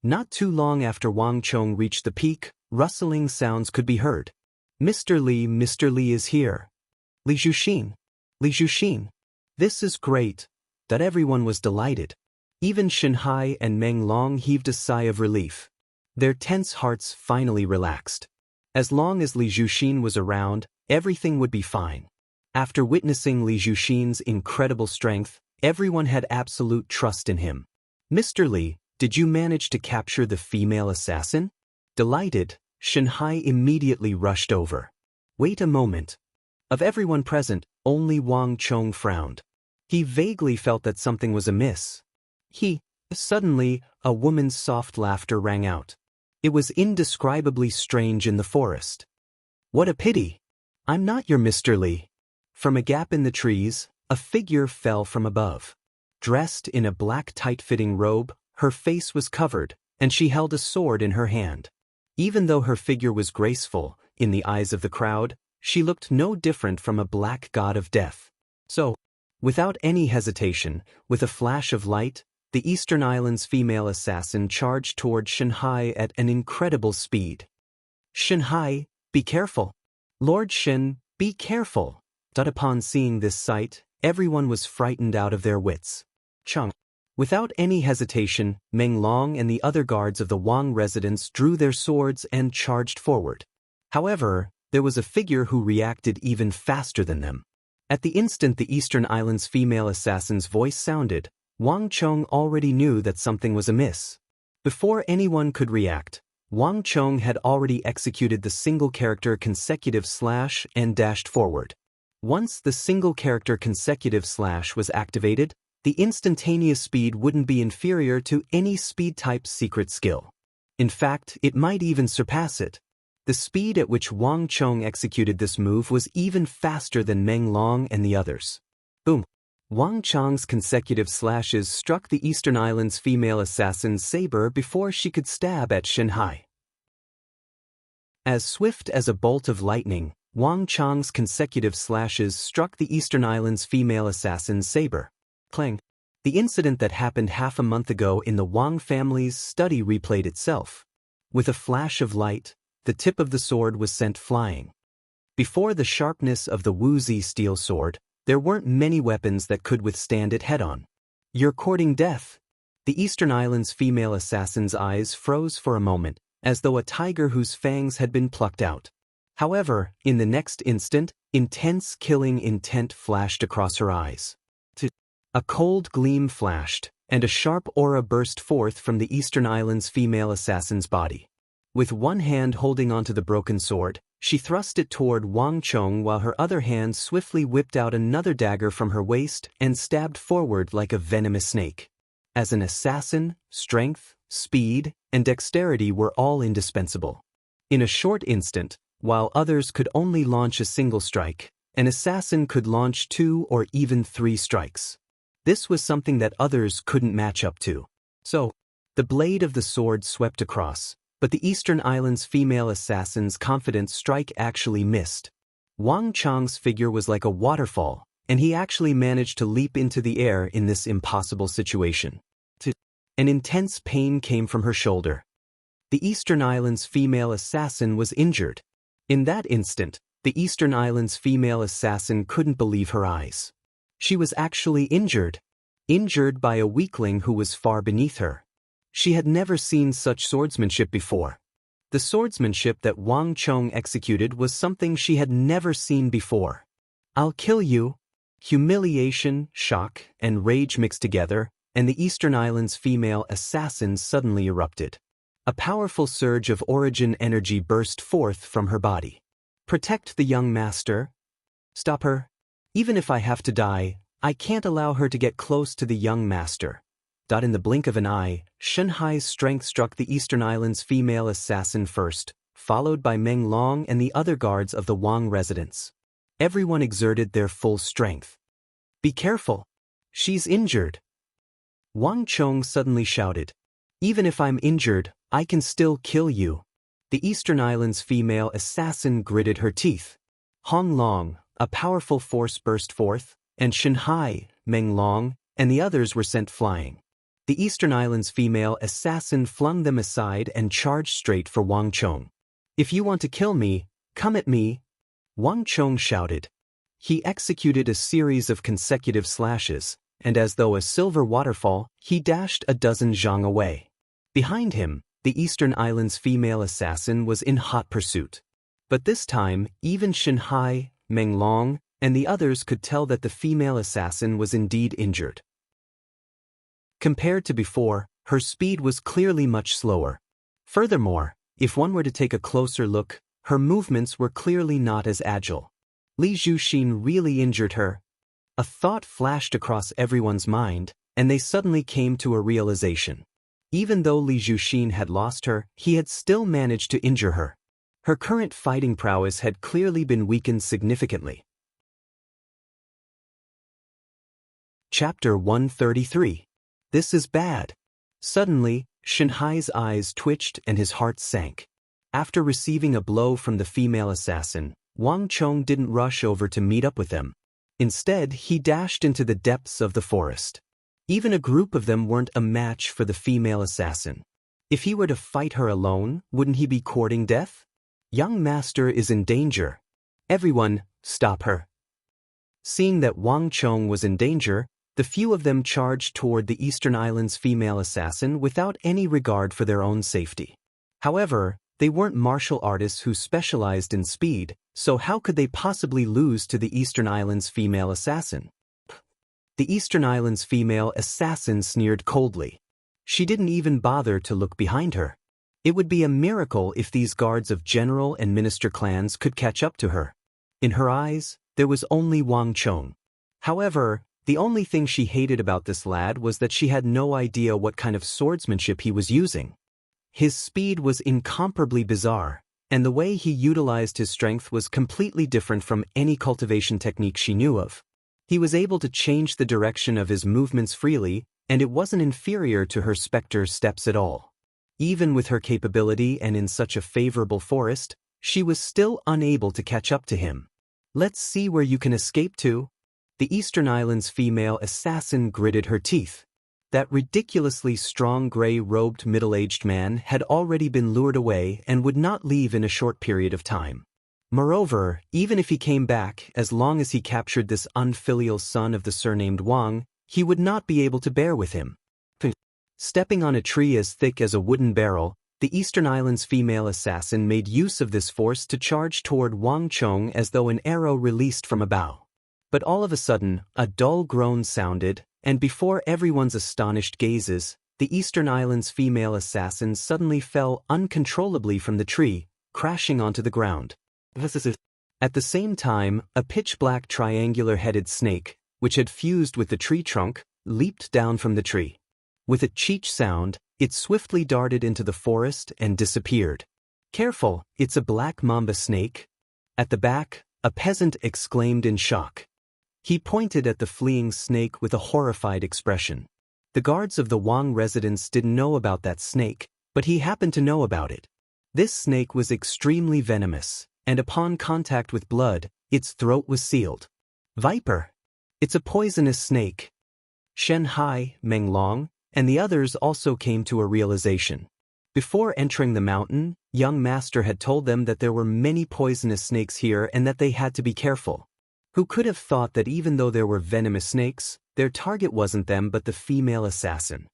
Not too long after Wang Chong reached the peak, rustling sounds could be heard. Mr. Li is here. Li Zhuxin. Li Zhuxin. This is great." That everyone was delighted. Even Shenhai and Meng Long heaved a sigh of relief. Their tense hearts finally relaxed. As long as Li Zhuxin was around, everything would be fine. After witnessing Li Zhuxin's incredible strength, everyone had absolute trust in him. "Mr. Li, did you manage to capture the female assassin?" Delighted, Shenhai immediately rushed over. "Wait a moment." Of everyone present, Only Wang Chong frowned. He vaguely felt that something was amiss. Suddenly, a woman's soft laughter rang out. It was indescribably strange in the forest. What a pity! I'm not your Mr. Li. From a gap in the trees, a figure fell from above. Dressed in a black tight-fitting robe, her face was covered, and she held a sword in her hand. Even though her figure was graceful, in the eyes of the crowd, she looked no different from a black god of death. So, without any hesitation, with a flash of light, the Eastern Islands female assassin charged toward Shanhai at an incredible speed. Shanhai, be careful. Lord Shen, be careful. Upon seeing this sight, everyone was frightened out of their wits. Without any hesitation, Meng Long and the other guards of the Wang residence drew their swords and charged forward. However, there was a figure who reacted even faster than them. At the instant the Eastern Islands female assassin's voice sounded, Wang Chong already knew that something was amiss. Before anyone could react, Wang Chong had already executed the single-character consecutive slash and dashed forward. Once the single-character consecutive slash was activated, the instantaneous speed wouldn't be inferior to any speed-type secret skill. In fact, it might even surpass it. The speed at which Wang Chong executed this move was even faster than Meng Long and the others. Boom! Wang Chong's consecutive slashes struck the Eastern Islands female assassin's saber before she could stab at Shanhai. As swift as a bolt of lightning, Wang Chong's consecutive slashes struck the Eastern Islands female assassin's saber. Clang! The incident that happened half a month ago in the Wang family's study replayed itself. With a flash of light, the tip of the sword was sent flying. Before the sharpness of the Wuzi steel sword, there weren't many weapons that could withstand it head-on. You're courting death. The Eastern Islands female assassin's eyes froze for a moment, as though a tiger whose fangs had been plucked out. However, in the next instant, intense killing intent flashed across her eyes. A cold gleam flashed, and a sharp aura burst forth from the Eastern Islands female assassin's body. With one hand holding onto the broken sword, she thrust it toward Wang Chong while her other hand swiftly whipped out another dagger from her waist and stabbed forward like a venomous snake. As an assassin, strength, speed, and dexterity were all indispensable. In a short instant, while others could only launch a single strike, an assassin could launch 2 or even 3 strikes. This was something that others couldn't match up to. So, the blade of the sword swept across, but the Eastern Islands female assassin's confident strike actually missed. Wang Chong's figure was like a waterfall, and he actually managed to leap into the air in this impossible situation. An intense pain came from her shoulder. The Eastern Islands female assassin was injured. In that instant, the Eastern Islands female assassin couldn't believe her eyes. She was actually injured. Injured by a weakling who was far beneath her. She had never seen such swordsmanship before. The swordsmanship that Wang Chong executed was something she had never seen before. I'll kill you. Humiliation, shock, and rage mixed together, and the Eastern Islands female assassin suddenly erupted. A powerful surge of origin energy burst forth from her body. Protect the young master. Stop her. Even if I have to die, I can't allow her to get close to the young master. In the blink of an eye, Shanhai's strength struck the Eastern Islands female assassin first, followed by Meng Long and the other guards of the Wang residence. Everyone exerted their full strength. Be careful. She's injured. Wang Chong suddenly shouted. Even if I'm injured, I can still kill you. The Eastern Islands female assassin gritted her teeth. Hong Long, a powerful force burst forth, and Shanhai, Meng Long, and the others were sent flying. The Eastern Islands female assassin flung them aside and charged straight for Wang Chong. If you want to kill me, come at me, Wang Chong shouted. He executed a series of consecutive slashes, and as though a silver waterfall, he dashed a dozen zhang away. Behind him, the Eastern Islands female assassin was in hot pursuit. But this time, even Shanhai, Meng Long, and the others could tell that the female assassin was indeed injured. Compared to before, her speed was clearly much slower. Furthermore, if one were to take a closer look, her movements were clearly not as agile. Li Zhuxin really injured her? A thought flashed across everyone's mind, and they suddenly came to a realization. Even though Li Zhuxin had lost her, he had still managed to injure her. Her current fighting prowess had clearly been weakened significantly. Chapter 133. This is bad. Suddenly, Shanhai's eyes twitched and his heart sank. After receiving a blow from the female assassin, Wang Chong didn't rush over to meet up with them. Instead, he dashed into the depths of the forest. Even a group of them weren't a match for the female assassin. If he were to fight her alone, wouldn't he be courting death? Young master is in danger. Everyone, stop her. Seeing that Wang Chong was in danger, the few of them charged toward the Eastern Islands' female assassin without any regard for their own safety. However, they weren't martial artists who specialized in speed, so how could they possibly lose to the Eastern Islands' female assassin? The Eastern Islands' female assassin sneered coldly. She didn't even bother to look behind her. It would be a miracle if these guards of general and minister clans could catch up to her. In her eyes, there was only Wang Chong. However, the only thing she hated about this lad was that she had no idea what kind of swordsmanship he was using. His speed was incomparably bizarre, and the way he utilized his strength was completely different from any cultivation technique she knew of. He was able to change the direction of his movements freely, and it wasn't inferior to her specter steps at all. Even with her capability and in such a favorable forest, she was still unable to catch up to him. Let's see where you can escape to. The Eastern Islands' female assassin gritted her teeth. That ridiculously strong gray-robed middle-aged man had already been lured away and would not leave in a short period of time. Moreover, even if he came back, as long as he captured this unfilial son of the surnamed Wang, he would not be able to bear with him. Stepping on a tree as thick as a wooden barrel, the Eastern Islands' female assassin made use of this force to charge toward Wang Chong as though an arrow released from a bow. But all of a sudden, a dull groan sounded, and before everyone's astonished gazes, the Eastern Islands' female assassin suddenly fell uncontrollably from the tree, crashing onto the ground. At the same time, a pitch-black triangular-headed snake, which had fused with the tree trunk, leaped down from the tree. With a cheech sound, it swiftly darted into the forest and disappeared. Careful, it's a black mamba snake. At the back, a peasant exclaimed in shock. He pointed at the fleeing snake with a horrified expression. The guards of the Wang residence didn't know about that snake, but he happened to know about it. This snake was extremely venomous, and upon contact with blood, its throat was sealed. Viper! It's a poisonous snake. Shen Hai, Meng Long, and the others also came to a realization. Before entering the mountain, young master had told them that there were many poisonous snakes here and that they had to be careful. Who could have thought that even though there were venomous snakes, their target wasn't them but the female assassin?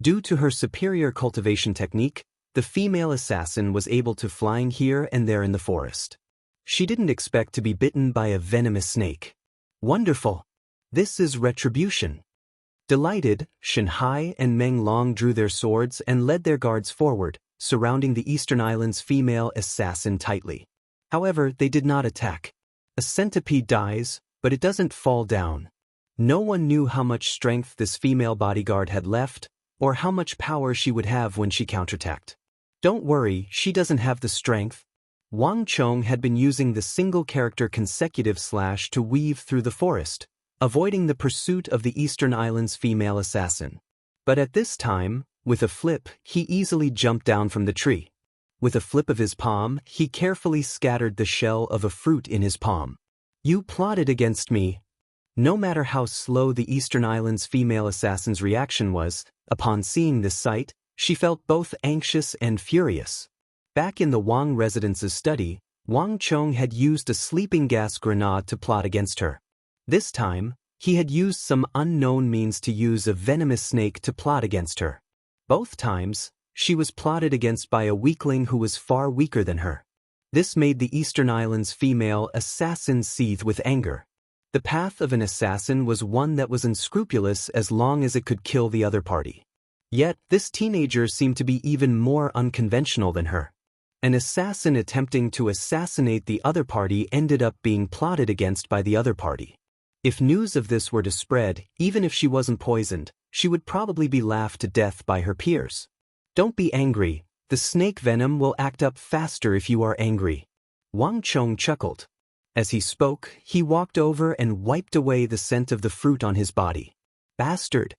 Due to her superior cultivation technique, the female assassin was able to flying here and there in the forest. She didn't expect to be bitten by a venomous snake. Wonderful! This is retribution. Delighted, Shanhai and Meng Long drew their swords and led their guards forward, surrounding the Eastern Islands' female assassin tightly. However, they did not attack. A centipede dies, but it doesn't fall down. No one knew how much strength this female bodyguard had left, or how much power she would have when she counterattacked. Don't worry, she doesn't have the strength. Wang Chong had been using the single-character consecutive slash to weave through the forest, avoiding the pursuit of the Eastern Islands' female assassin. But at this time, with a flip, he easily jumped down from the tree. With a flip of his palm, he carefully scattered the shell of a fruit in his palm. You plotted against me. No matter how slow the Eastern Islands' female assassin's reaction was, upon seeing this sight, she felt both anxious and furious. Back in the Wang residence's study, Wang Chong had used a sleeping gas grenade to plot against her. This time, he had used some unknown means to use a venomous snake to plot against her. Both times, she was plotted against by a weakling who was far weaker than her. This made the Eastern Islands' female assassin seethe with anger. The path of an assassin was one that was unscrupulous as long as it could kill the other party. Yet, this teenager seemed to be even more unconventional than her. An assassin attempting to assassinate the other party ended up being plotted against by the other party. If news of this were to spread, even if she wasn't poisoned, she would probably be laughed to death by her peers. Don't be angry, the snake venom will act up faster if you are angry. Wang Chong chuckled. As he spoke, he walked over and wiped away the scent of the fruit on his body. Bastard!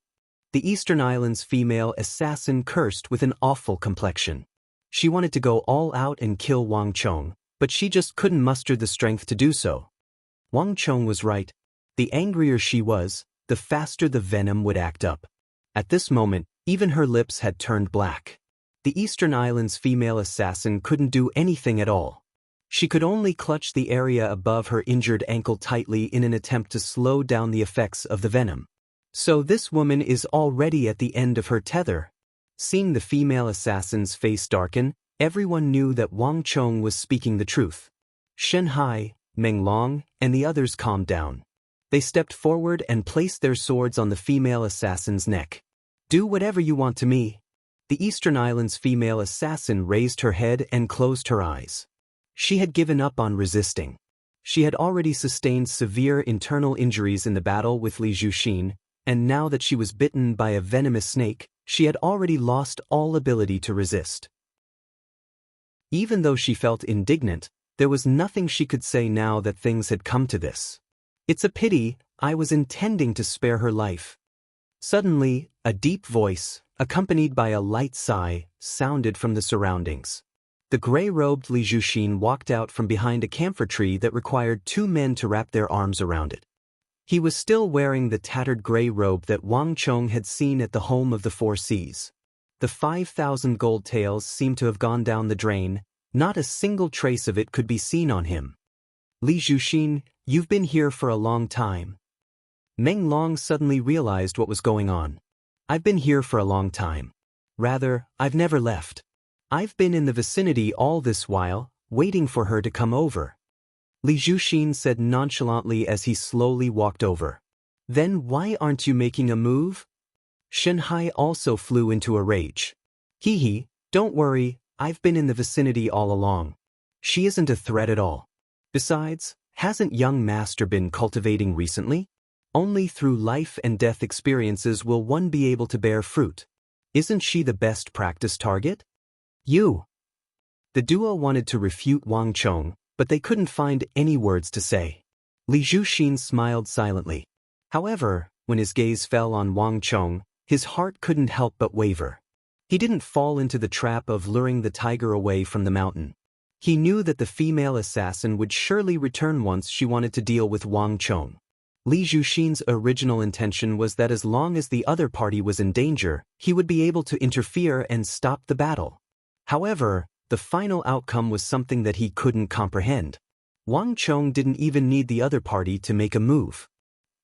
The Eastern Islands female assassin cursed with an awful complexion. She wanted to go all out and kill Wang Chong, but she just couldn't muster the strength to do so. Wang Chong was right. The angrier she was, the faster the venom would act up. At this moment, even her lips had turned black. The Eastern Islands female assassin couldn't do anything at all. She could only clutch the area above her injured ankle tightly in an attempt to slow down the effects of the venom. So this woman is already at the end of her tether. Seeing the female assassin's face darken, everyone knew that Wang Chong was speaking the truth. Shen Hai, Meng Long, and the others calmed down. They stepped forward and placed their swords on the female assassin's neck. Do whatever you want to me. The Eastern Islands female assassin raised her head and closed her eyes. She had given up on resisting. She had already sustained severe internal injuries in the battle with Li Zhuxin, and now that she was bitten by a venomous snake, she had already lost all ability to resist. Even though she felt indignant, there was nothing she could say now that things had come to this. It's a pity, I was intending to spare her life. Suddenly, a deep voice, accompanied by a light sigh, sounded from the surroundings. The gray-robed Li Zhuxin walked out from behind a camphor tree that required 2 men to wrap their arms around it. He was still wearing the tattered gray robe that Wang Chong had seen at the home of the 4 Seas. The 5,000 gold taels seemed to have gone down the drain, not a single trace of it could be seen on him. Li Zhuxin, you've been here for a long time. Meng Long suddenly realized what was going on. I've been here for a long time. Rather, I've never left. I've been in the vicinity all this while, waiting for her to come over. Li Zhuxin said nonchalantly as he slowly walked over. Then why aren't you making a move? Shen Hai also flew into a rage. Hee, don't worry, I've been in the vicinity all along. She isn't a threat at all. Besides, hasn't young master been cultivating recently? Only through life and death experiences will one be able to bear fruit. Isn't she the best practice target? You. The duo wanted to refute Wang Chong, but they couldn't find any words to say. Li Zhuxin smiled silently. However, when his gaze fell on Wang Chong, his heart couldn't help but waver. He didn't fall into the trap of luring the tiger away from the mountain. He knew that the female assassin would surely return once she wanted to deal with Wang Chong. Li Zhuxin's original intention was that as long as the other party was in danger, he would be able to interfere and stop the battle. However, the final outcome was something that he couldn't comprehend. Wang Chong didn't even need the other party to make a move.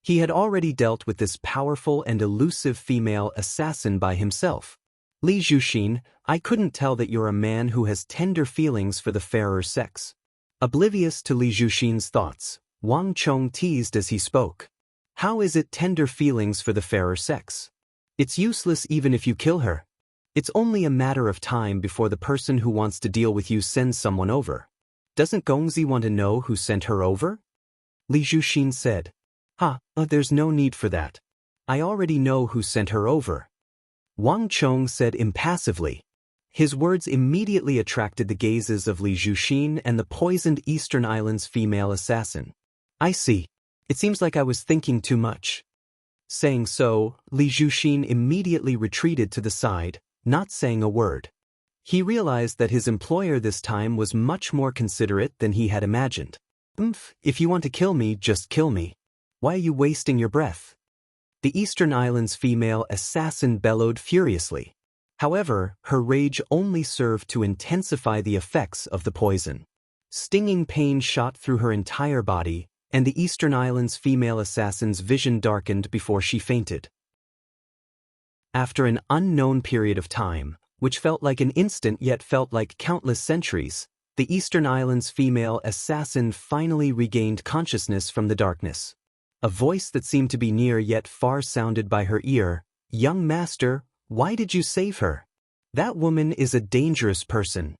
He had already dealt with this powerful and elusive female assassin by himself. Li Zhuxin, I couldn't tell that you're a man who has tender feelings for the fairer sex. Oblivious to Li Zhuxin's thoughts, Wang Chong teased as he spoke. How is it tender feelings for the fairer sex? It's useless even if you kill her. It's only a matter of time before the person who wants to deal with you sends someone over. Doesn't Gongzi want to know who sent her over? Li Zhuxin said. There's no need for that. I already know who sent her over. Wang Chong said impassively. His words immediately attracted the gazes of Li Zhuxin and the poisoned Eastern Islands female assassin. I see. It seems like I was thinking too much. Saying so, Li Zhuxin immediately retreated to the side, not saying a word. He realized that his employer this time was much more considerate than he had imagined. If you want to kill me, just kill me. Why are you wasting your breath? The Eastern Islands female assassin bellowed furiously. However, her rage only served to intensify the effects of the poison. Stinging pain shot through her entire body, and the Eastern Islands female assassin's vision darkened before she fainted. After an unknown period of time, which felt like an instant yet felt like countless centuries, the Eastern Islands female assassin finally regained consciousness from the darkness. A voice that seemed to be near yet far sounded by her ear. Young master, why did you save her? That woman is a dangerous person.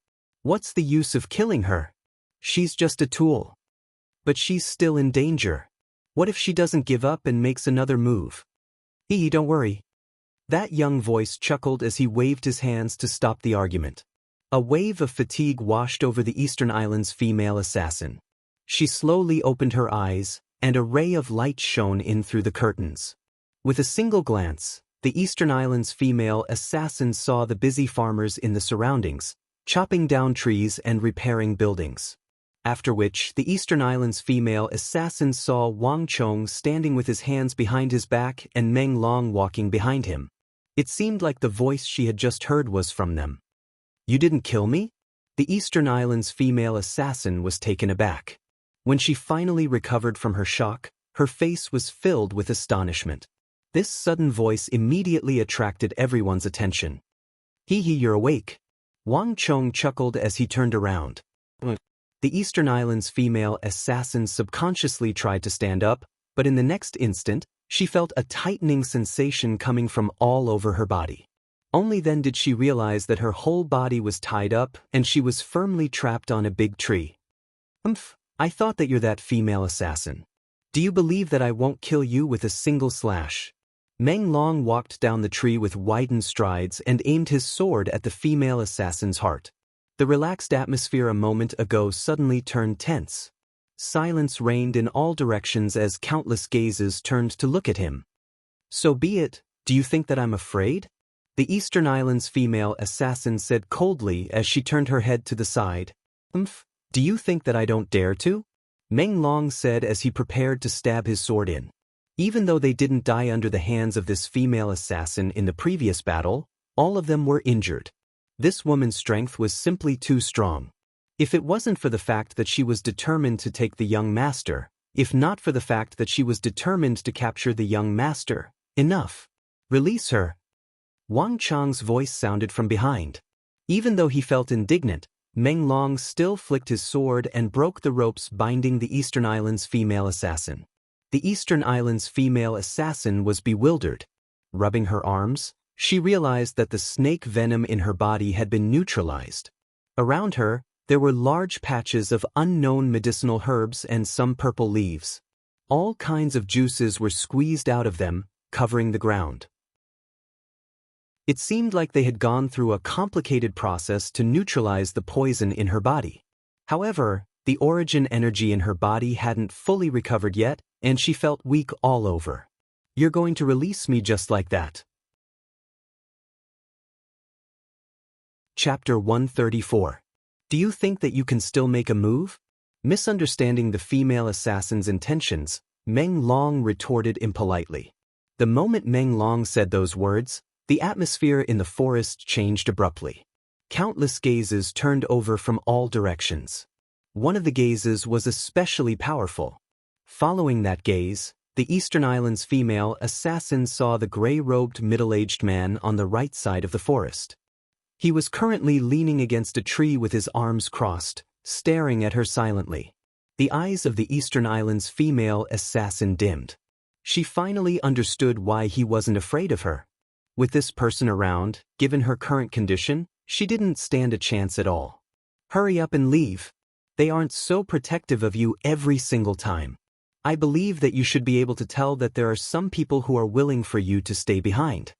What's the use of killing her? She's just a tool. But she's still in danger. What if she doesn't give up and makes another move? Don't worry. That young voice chuckled as he waved his hands to stop the argument. A wave of fatigue washed over the Eastern Islands' female assassin. She slowly opened her eyes, and a ray of light shone in through the curtains. With a single glance, the Eastern Islands' female assassin saw the busy farmers in the surroundings, chopping down trees and repairing buildings. After which, the Eastern Islands' female assassin saw Wang Chong standing with his hands behind his back and Meng Long walking behind him. It seemed like the voice she had just heard was from them. You didn't kill me? The Eastern Islands' female assassin was taken aback. When she finally recovered from her shock, her face was filled with astonishment. This sudden voice immediately attracted everyone's attention. You're awake. Wang Chong chuckled as he turned around. The Eastern Islands' female assassin subconsciously tried to stand up, but in the next instant, she felt a tightening sensation coming from all over her body. Only then did she realize that her whole body was tied up and she was firmly trapped on a big tree. I thought that you're that female assassin. Do you believe that I won't kill you with a single slash? Meng Long walked down the tree with widened strides and aimed his sword at the female assassin's heart. The relaxed atmosphere a moment ago suddenly turned tense. Silence reigned in all directions as countless gazes turned to look at him. So be it, do you think that I'm afraid? The Eastern Islands' female assassin said coldly as she turned her head to the side. Do you think that I don't dare to? Meng Long said as he prepared to stab his sword in. Even though they didn't die under the hands of this female assassin in the previous battle, all of them were injured. This woman's strength was simply too strong. If it wasn't for the fact that she was determined to take the young master, if not for the fact that she was determined to capture the young master, enough. Release her. Wang Chong's voice sounded from behind. Even though he felt indignant, Meng Long still flicked his sword and broke the ropes binding the Eastern Islands' female assassin. The Eastern Islands' female assassin was bewildered. Rubbing her arms, she realized that the snake venom in her body had been neutralized. Around her, there were large patches of unknown medicinal herbs and some purple leaves. All kinds of juices were squeezed out of them, covering the ground. It seemed like they had gone through a complicated process to neutralize the poison in her body. However, the origin energy in her body hadn't fully recovered yet, and she felt weak all over. You're going to release me just like that. Chapter 134. Do you think that you can still make a move? Misunderstanding the female assassin's intentions, Meng Long retorted impolitely. The moment Meng Long said those words, the atmosphere in the forest changed abruptly. Countless gazes turned over from all directions. One of the gazes was especially powerful. Following that gaze, the Eastern Islands' female assassin saw the gray-robed middle-aged man on the right side of the forest. He was currently leaning against a tree with his arms crossed, staring at her silently. The eyes of the Eastern Islands' female assassin dimmed. She finally understood why he wasn't afraid of her. With this person around, given her current condition, she didn't stand a chance at all. Hurry up and leave. They aren't so protective of you every single time. I believe that you should be able to tell that there are some people who are willing for you to stay behind.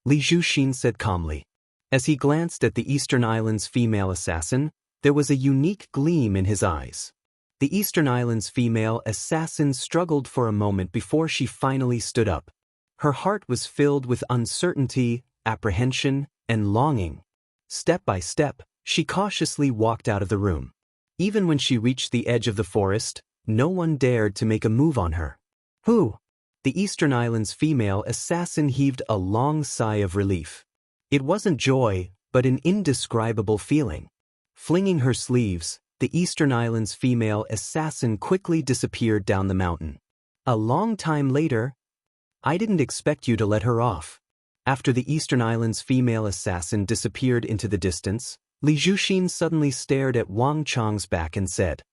Li Zhuxin said calmly. As he glanced at the Eastern Islands' female assassin, there was a unique gleam in his eyes. The Eastern Islands' female assassin struggled for a moment before she finally stood up. Her heart was filled with uncertainty, apprehension, and longing. Step by step, she cautiously walked out of the room. Even when she reached the edge of the forest, no one dared to make a move on her. Who? The Eastern Islands' female assassin heaved a long sigh of relief. It wasn't joy, but an indescribable feeling. Flinging her sleeves, the Eastern Islands' female assassin quickly disappeared down the mountain. A long time later, I didn't expect you to let her off. After the Eastern Islands' female assassin disappeared into the distance, Li Zhuxin suddenly stared at Wang Chong's back and said,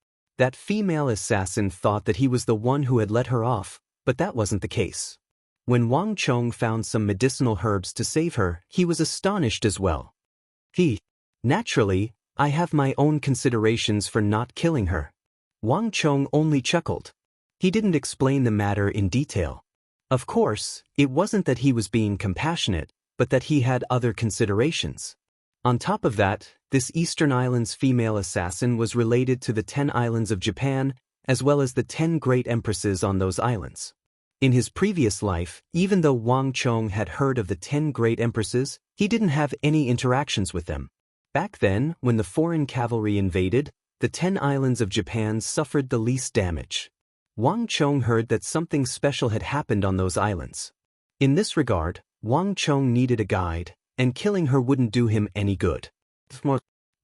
that female assassin thought that he was the one who had let her off, but that wasn't the case. When Wang Chong found some medicinal herbs to save her, he was astonished as well. Naturally, I have my own considerations for not killing her. Wang Chong only chuckled. He didn't explain the matter in detail. Of course, it wasn't that he was being compassionate, but that he had other considerations. On top of that, this Eastern Islands female assassin was related to the 10 islands of Japan, as well as the 10 great empresses on those islands. In his previous life, even though Wang Chong had heard of the 10 great empresses, he didn't have any interactions with them. Back then, when the foreign cavalry invaded, the 10 islands of Japan suffered the least damage. Wang Chong heard that something special had happened on those islands. In this regard, Wang Chong needed a guide, and killing her wouldn't do him any good.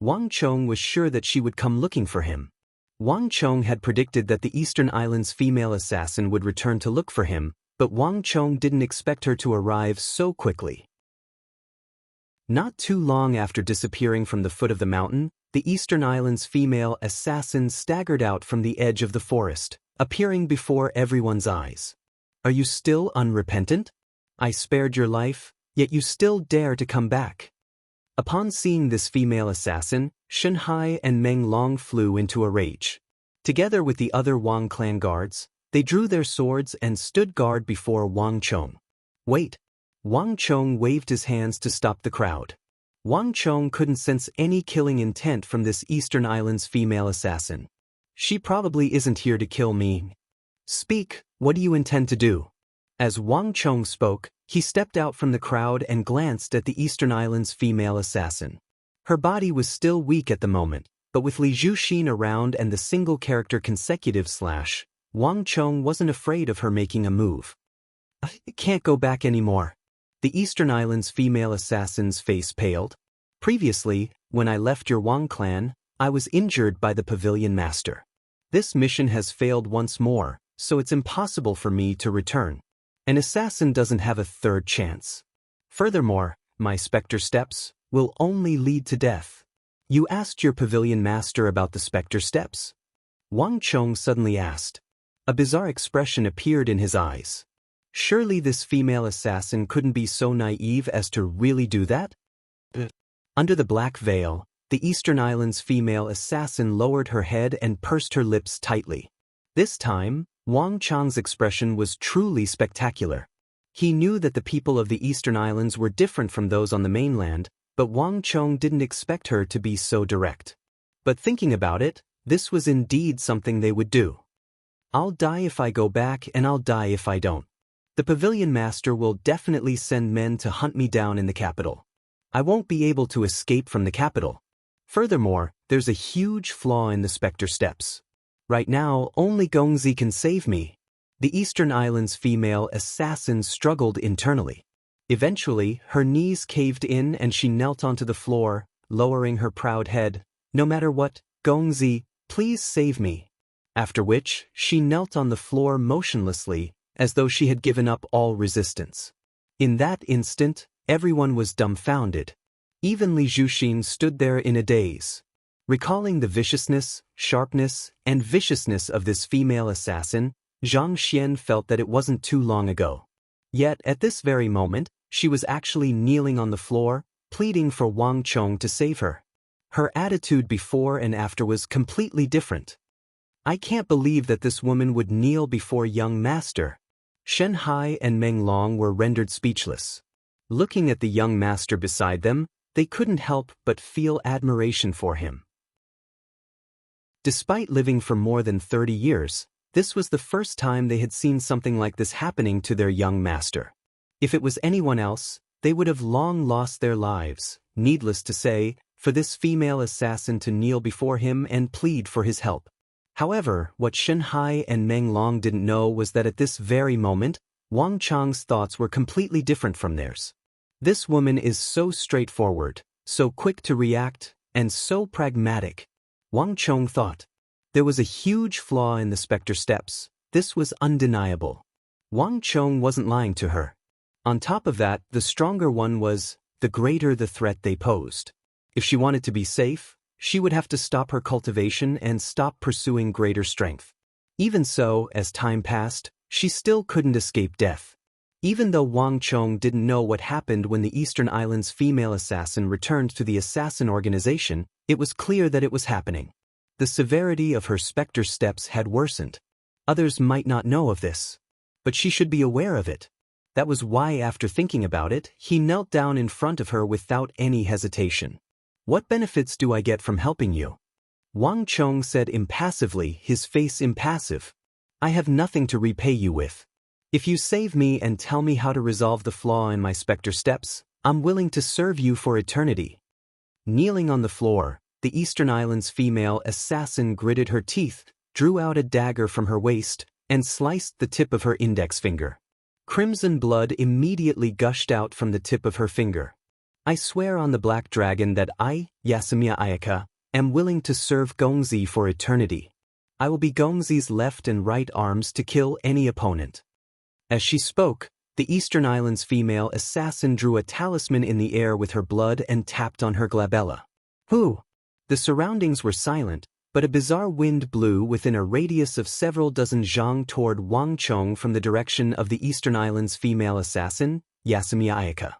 Wang Chong was sure that she would come looking for him. Wang Chong had predicted that the Eastern Islands female assassin would return to look for him, but Wang Chong didn't expect her to arrive so quickly. Not too long after disappearing from the foot of the mountain, the Eastern Islands female assassin staggered out from the edge of the forest, appearing before everyone's eyes. Are you still unrepentant? I spared your life, yet you still dare to come back. Upon seeing this female assassin, Shen Hai and Meng Long flew into a rage. Together with the other Wang clan guards, they drew their swords and stood guard before Wang Chong. Wait! Wang Chong waved his hands to stop the crowd. Wang Chong couldn't sense any killing intent from this Eastern Islands female assassin. She probably isn't here to kill me. Speak, what do you intend to do? As Wang Chong spoke, he stepped out from the crowd and glanced at the Eastern Islands female assassin. Her body was still weak at the moment, but with Li Zhuxin around and the single-character consecutive slash, Wang Chong wasn't afraid of her making a move. I can't go back anymore. The Eastern Islands female assassin's face paled. Previously, when I left your Wang clan, I was injured by the pavilion master. This mission has failed once more, so it's impossible for me to return. An assassin doesn't have a third chance. Furthermore, my specter steps will only lead to death. You asked your pavilion master about the specter steps? Wang Chong suddenly asked. A bizarre expression appeared in his eyes. Surely this female assassin couldn't be so naive as to really do that? Under the black veil, the Eastern Islands female assassin lowered her head and pursed her lips tightly. This time, Wang Chong's expression was truly spectacular. He knew that the people of the Eastern Islands were different from those on the mainland, but Wang Chong didn't expect her to be so direct. But thinking about it, this was indeed something they would do. I'll die if I go back and I'll die if I don't. The pavilion master will definitely send men to hunt me down in the capital. I won't be able to escape from the capital. Furthermore, there's a huge flaw in the specter steps. Right now, only Gongzi can save me. The Eastern Islands female assassin struggled internally. Eventually, her knees caved in and she knelt onto the floor, lowering her proud head. No matter what, Gongzi, please save me. After which, she knelt on the floor motionlessly, as though she had given up all resistance. In that instant, everyone was dumbfounded. Even Li Zhuxin stood there in a daze. Recalling the viciousness, sharpness, and viciousness of this female assassin, Zhang Xian felt that it wasn't too long ago. Yet, at this very moment, she was actually kneeling on the floor, pleading for Wang Chong to save her. Her attitude before and after was completely different. I can't believe that this woman would kneel before young master. Shen Hai and Meng Long were rendered speechless. Looking at the young master beside them, they couldn't help but feel admiration for him. Despite living for more than 30 years, this was the first time they had seen something like this happening to their young master. If it was anyone else, they would have long lost their lives, needless to say, for this female assassin to kneel before him and plead for his help. However, what Shen Hai and Meng Long didn't know was that at this very moment, Wang Chong's thoughts were completely different from theirs. This woman is so straightforward, so quick to react, and so pragmatic. Wang Chong thought. There was a huge flaw in the specter steps. This was undeniable. Wang Chong wasn't lying to her. On top of that, the stronger one was, the greater the threat they posed. If she wanted to be safe, she would have to stop her cultivation and stop pursuing greater strength. Even so, as time passed, she still couldn't escape death. Even though Wang Chong didn't know what happened when the Eastern Islands female assassin returned to the assassin organization, It was clear that it was happening. The severity of her specter steps had worsened. Others might not know of this, but she should be aware of it. That was why, after thinking about it, he knelt down in front of her without any hesitation. "What benefits do I get from helping you?" Wang Chong said impassively, his face impassive. "I have nothing to repay you with. If you save me and tell me how to resolve the flaw in my specter steps, I'm willing to serve you for eternity." Kneeling on the floor, the Eastern Islands female assassin gritted her teeth, drew out a dagger from her waist, and sliced the tip of her index finger. Crimson blood immediately gushed out from the tip of her finger. "I swear on the Black Dragon that I, Yasumiya Ayaka, am willing to serve Gongzi for eternity. I will be Gongzi's left and right arms to kill any opponent." As she spoke, the Eastern Islands female assassin drew a talisman in the air with her blood and tapped on her glabella. "Who?" The surroundings were silent, but a bizarre wind blew within a radius of several dozen zhang toward Wang Chong from the direction of the Eastern Islands female assassin, Yasumiya Ayaka.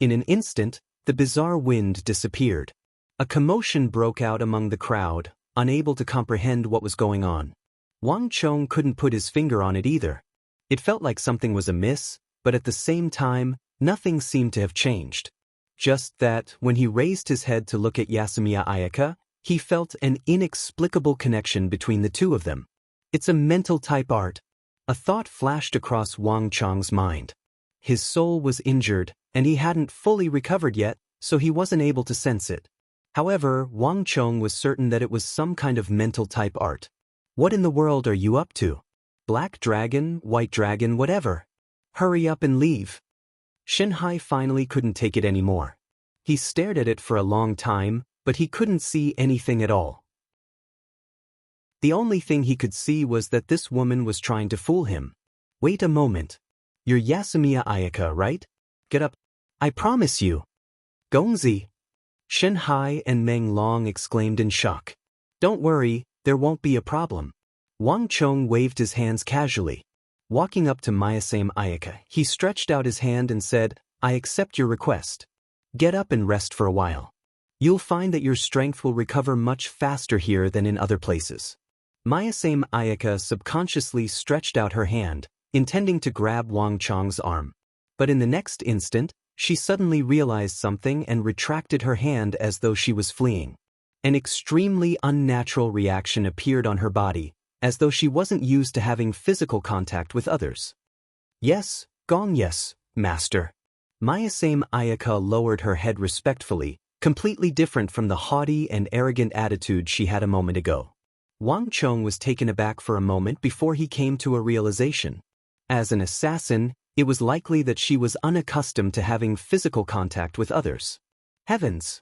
In an instant, the bizarre wind disappeared. A commotion broke out among the crowd, unable to comprehend what was going on. Wang Chong couldn't put his finger on it either. It felt like something was amiss, but at the same time, nothing seemed to have changed. Just that, when he raised his head to look at Yasumiya Ayaka, he felt an inexplicable connection between the two of them. "It's a mental-type art." A thought flashed across Wang Chong's mind. His soul was injured, and he hadn't fully recovered yet, so he wasn't able to sense it. However, Wang Chong was certain that it was some kind of mental-type art. "What in the world are you up to? Black dragon, white dragon, whatever. Hurry up and leave." Shinhai finally couldn't take it anymore. He stared at it for a long time, but he couldn't see anything at all. The only thing he could see was that this woman was trying to fool him. "Wait a moment. You're Yasumiya Ayaka, right? Get up. I promise you." "Gongzi!" Shinhai and Meng Long exclaimed in shock. "Don't worry, there won't be a problem." Wang Chong waved his hands casually. Walking up to Mayasame Ayaka, he stretched out his hand and said, "I accept your request. Get up and rest for a while. You'll find that your strength will recover much faster here than in other places." Mayasame Ayaka subconsciously stretched out her hand, intending to grab Wang Chong's arm. But in the next instant, she suddenly realized something and retracted her hand as though she was fleeing. An extremely unnatural reaction appeared on her body, as though she wasn't used to having physical contact with others. "Yes, Gong, yes, master." Mayasame Ayaka lowered her head respectfully, completely different from the haughty and arrogant attitude she had a moment ago. Wang Chong was taken aback for a moment before he came to a realization. As an assassin, it was likely that she was unaccustomed to having physical contact with others. Heavens!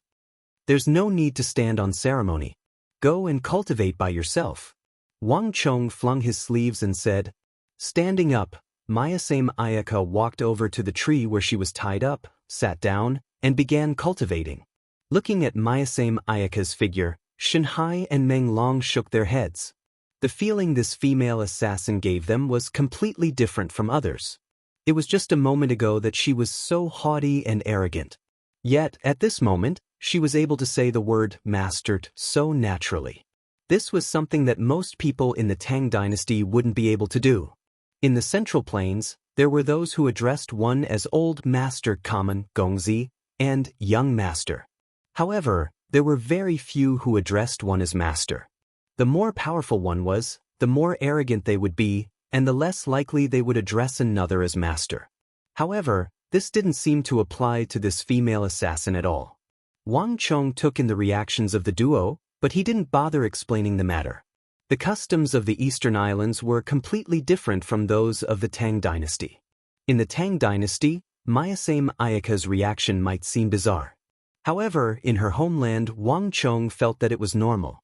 There's no need to stand on ceremony. Go and cultivate by yourself. Wang Chong flung his sleeves and said. Standing up, Mayasame Ayaka walked over to the tree where she was tied up, sat down, and began cultivating. Looking at Mayasame Ayaka's figure, Shinhai and Meng Long shook their heads. The feeling this female assassin gave them was completely different from others. It was just a moment ago that she was so haughty and arrogant. Yet, at this moment, she was able to say the word mastered so naturally. This was something that most people in the Tang dynasty wouldn't be able to do. In the Central Plains, there were those who addressed one as Old Master Common Gongzi and Young Master. However, there were very few who addressed one as Master. The more powerful one was, the more arrogant they would be, and the less likely they would address another as Master. However, this didn't seem to apply to this female assassin at all. Wang Chong took in the reactions of the duo, but he didn't bother explaining the matter. The customs of the Eastern Islands were completely different from those of the Tang dynasty. In the Tang dynasty, Mayasame Ayaka's reaction might seem bizarre. However, in her homeland, Wang Chong felt that it was normal.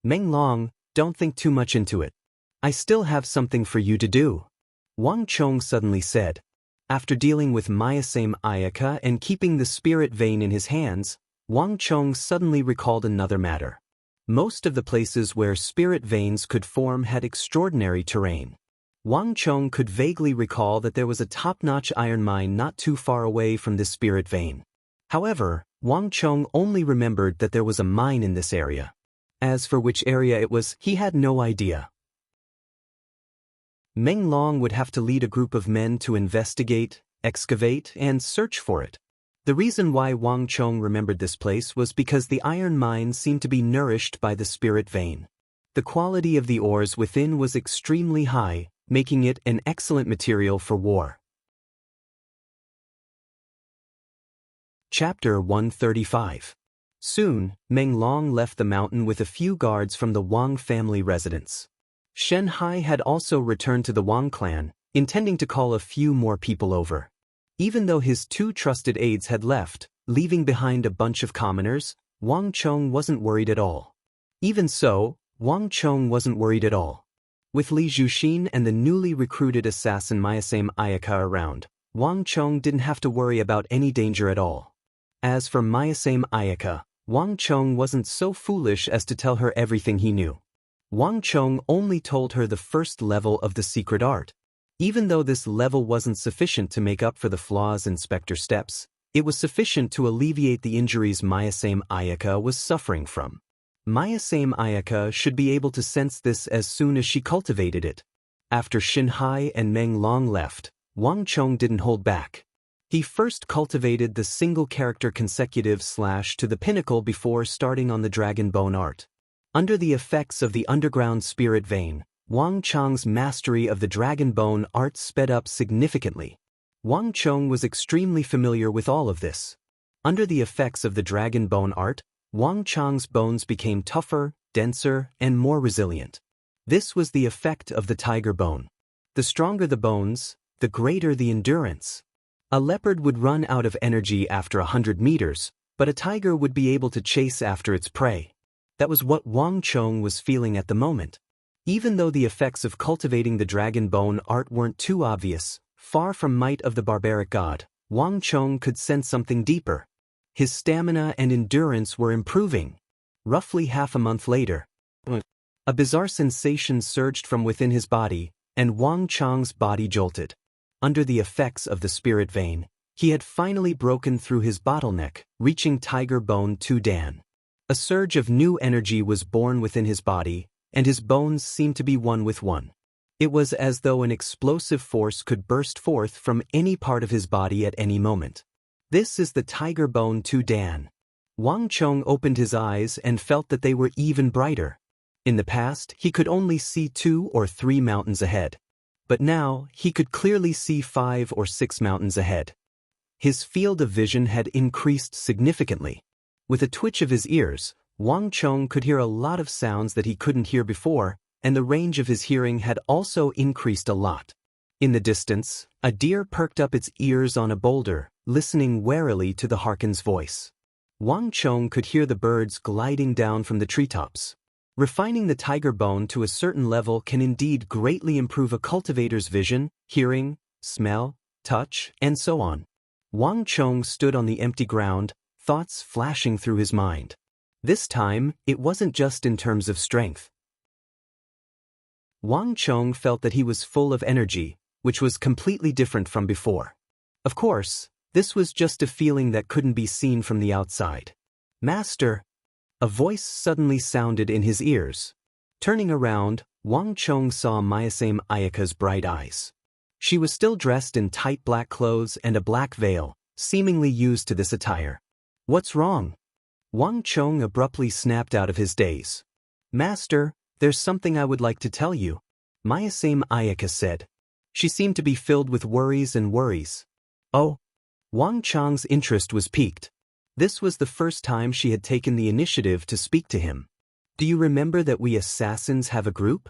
Meng Long, don't think too much into it. I still have something for you to do, Wang Chong suddenly said. After dealing with Mayasame Ayaka and keeping the spirit vein in his hands, Wang Chong suddenly recalled another matter. Most of the places where spirit veins could form had extraordinary terrain. Wang Chong could vaguely recall that there was a top-notch iron mine not too far away from this spirit vein. However, Wang Chong only remembered that there was a mine in this area. As for which area it was, he had no idea. Meng Long would have to lead a group of men to investigate, excavate, and search for it. The reason why Wang Chong remembered this place was because the iron mine seemed to be nourished by the spirit vein. The quality of the ores within was extremely high, making it an excellent material for war. Chapter 135. Soon, Meng Long left the mountain with a few guards from the Wang family residence. Shen Hai had also returned to the Wang clan, intending to call a few more people over. Even though his 2 trusted aides had left, leaving behind a bunch of commoners, Wang Chong wasn't worried at all. Even so, Wang Chong wasn't worried at all. With Li Zhuxin and the newly recruited assassin Myasame Ayaka around, Wang Chong didn't have to worry about any danger at all. As for Myasame Ayaka, Wang Chong wasn't so foolish as to tell her everything he knew. Wang Chong only told her the first level of the secret art. Even though this level wasn't sufficient to make up for the flaws in Spectre Steps, it was sufficient to alleviate the injuries Myasame Ayaka was suffering from. Myasame Ayaka should be able to sense this as soon as she cultivated it. After Shin Hai and Meng Long left, Wang Chong didn't hold back. He first cultivated the single-character consecutive slash to the pinnacle before starting on the Dragon Bone art. Under the effects of the underground spirit vein, Wang Chong's mastery of the Dragon Bone art sped up significantly. Wang Chong was extremely familiar with all of this. Under the effects of the Dragon Bone art, Wang Chong's bones became tougher, denser, and more resilient. This was the effect of the tiger bone. The stronger the bones, the greater the endurance. A leopard would run out of energy after 100 meters, but a tiger would be able to chase after its prey. That was what Wang Chong was feeling at the moment. Even though the effects of cultivating the Dragon Bone art weren't too obvious, far from might of the barbaric god, Wang Chong could sense something deeper. His stamina and endurance were improving. Roughly half a month later, a bizarre sensation surged from within his body, and Wang Chong's body jolted. Under the effects of the spirit vein, he had finally broken through his bottleneck, reaching Tiger Bone 2 Dan. A surge of new energy was born within his body, and his bones seemed to be one with one. It was as though an explosive force could burst forth from any part of his body at any moment. This is the Tiger Bone 2 Dan. Wang Chong opened his eyes and felt that they were even brighter. In the past, he could only see 2 or 3 mountains ahead. But now, he could clearly see 5 or 6 mountains ahead. His field of vision had increased significantly. With a twitch of his ears, Wang Chong could hear a lot of sounds that he couldn't hear before, and the range of his hearing had also increased a lot. In the distance, a deer perked up its ears on a boulder, listening warily to the Harken's voice. Wang Chong could hear the birds gliding down from the treetops. Refining the tiger bone to a certain level can indeed greatly improve a cultivator's vision, hearing, smell, touch, and so on. Wang Chong stood on the empty ground, thoughts flashing through his mind. This time, it wasn't just in terms of strength. Wang Chong felt that he was full of energy, which was completely different from before. Of course, this was just a feeling that couldn't be seen from the outside. "Master!" A voice suddenly sounded in his ears. Turning around, Wang Chong saw Myasame Ayaka's bright eyes. She was still dressed in tight black clothes and a black veil, seemingly used to this attire. "What's wrong?" Wang Chong abruptly snapped out of his daze. "Master, there's something I would like to tell you," Myasame Ayaka said. She seemed to be filled with worries and worries. "Oh?" Wang Chong's interest was piqued. This was the first time she had taken the initiative to speak to him. "Do you remember that we assassins have a group?"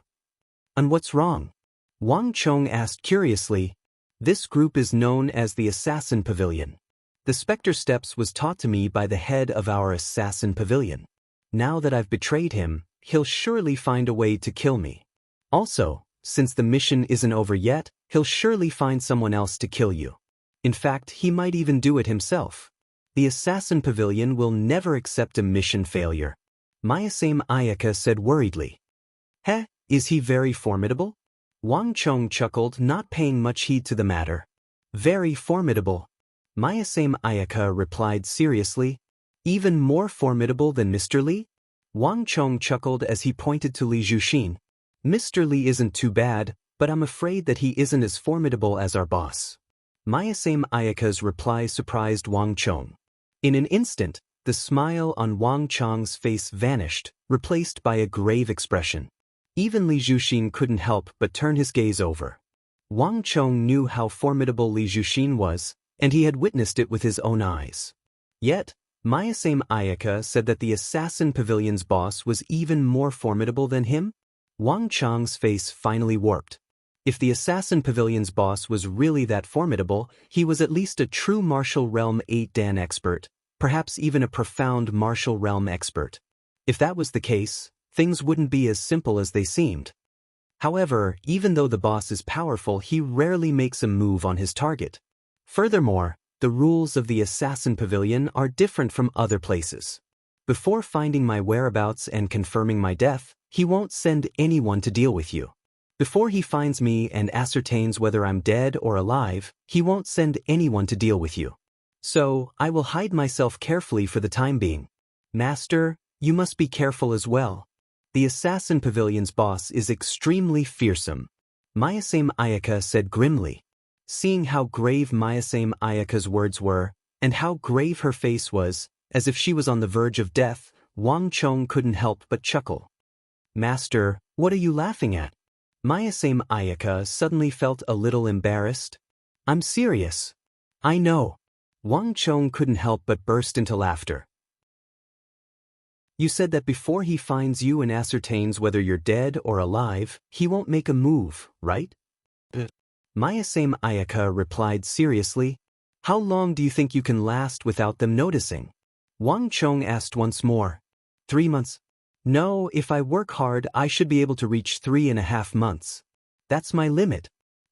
"And what's wrong?" Wang Chong asked curiously. "This group is known as the Assassin Pavilion. The Spectre Steps was taught to me by the head of our Assassin Pavilion. Now that I've betrayed him, he'll surely find a way to kill me. Also, since the mission isn't over yet, he'll surely find someone else to kill you. In fact, he might even do it himself. The Assassin Pavilion will never accept a mission failure," Myasame Ayaka said worriedly. "Heh, is he very formidable?" Wang Chong chuckled, not paying much heed to the matter. "Very formidable," Myasame Ayaka replied seriously. Even more formidable than Mr. Li? Wang Chong chuckled as he pointed to Li Zhuxin. Mr. Li isn't too bad, but I'm afraid that he isn't as formidable as our boss. Mayasame Ayaka's reply surprised Wang Chong. In an instant, the smile on Wang Chong's face vanished, replaced by a grave expression. Even Li Zhuxin couldn't help but turn his gaze over. Wang Chong knew how formidable Li Zhuxin was, and he had witnessed it with his own eyes. Yet, Mayasame Ayaka said that the Assassin Pavilion's boss was even more formidable than him? Wang Chong's face finally warped. If the Assassin Pavilion's boss was really that formidable, he was at least a true Martial Realm 8 Dan expert, perhaps even a profound Martial Realm expert. If that was the case, things wouldn't be as simple as they seemed. However, even though the boss is powerful, he rarely makes a move on his target. Furthermore, the rules of the Assassin Pavilion are different from other places. Before finding my whereabouts and confirming my death, he won't send anyone to deal with you. Before he finds me and ascertains whether I'm dead or alive, he won't send anyone to deal with you. So, I will hide myself carefully for the time being. Master, you must be careful as well. The Assassin Pavilion's boss is extremely fearsome. Mayasame Ayaka said grimly. Seeing how grave Mayasame Ayaka's words were, and how grave her face was, as if she was on the verge of death, Wang Chong couldn't help but chuckle. Master, what are you laughing at? Mayasame Ayaka suddenly felt a little embarrassed. I'm serious. I know. Wang Chong couldn't help but burst into laughter. You said that before he finds you and ascertains whether you're dead or alive, he won't make a move, right? Mayasame Ayaka replied seriously. How long do you think you can last without them noticing? Wang Chong asked once more. 3 months? No, if I work hard I should be able to reach 3.5 months. That's my limit.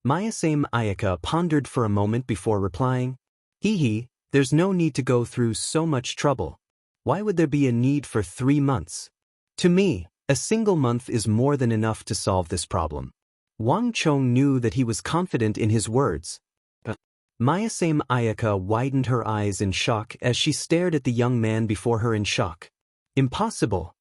Mayasame Ayaka pondered for a moment before replying. There's no need to go through so much trouble. Why would there be a need for 3 months? To me, a single month is more than enough to solve this problem. Wang Chong knew that he was confident in his words. Mayasame Ayaka widened her eyes in shock as she stared at the young man before her in shock. Impossible.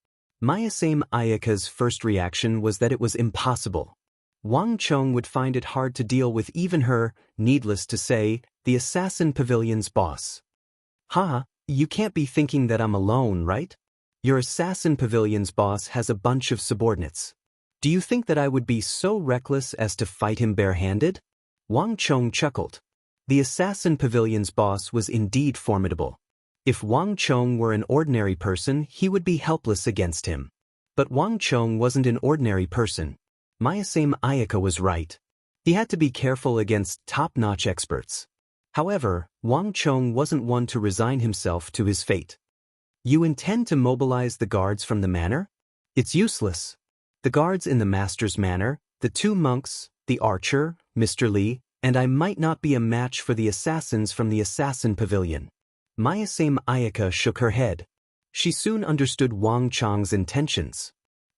Mayasame Ayaka's first reaction was that it was impossible. Wang Chong would find it hard to deal with even her, needless to say, the Assassin Pavilion's boss. You can't be thinking that I'm alone, right? Your Assassin Pavilion's boss has a bunch of subordinates. Do you think that I would be so reckless as to fight him barehanded? Wang Chong chuckled. The Assassin Pavilion's boss was indeed formidable. If Wang Chong were an ordinary person, he would be helpless against him. But Wang Chong wasn't an ordinary person. Mayasame Ayaka was right. He had to be careful against top-notch experts. However, Wang Chong wasn't one to resign himself to his fate. You intend to mobilize the guards from the manor? It's useless. The guards in the master's manor, the 2 monks, the archer, Mr. Li, and I might not be a match for the assassins from the Assassin Pavilion. Mayasame Ayaka shook her head. She soon understood Wang Chong's intentions.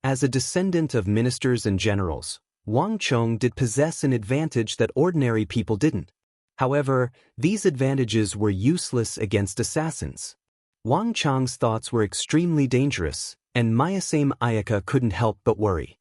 As a descendant of ministers and generals, Wang Chong did possess an advantage that ordinary people didn't. However, these advantages were useless against assassins. Wang Chong's thoughts were extremely dangerous, and Mayasame Ayaka couldn't help but worry.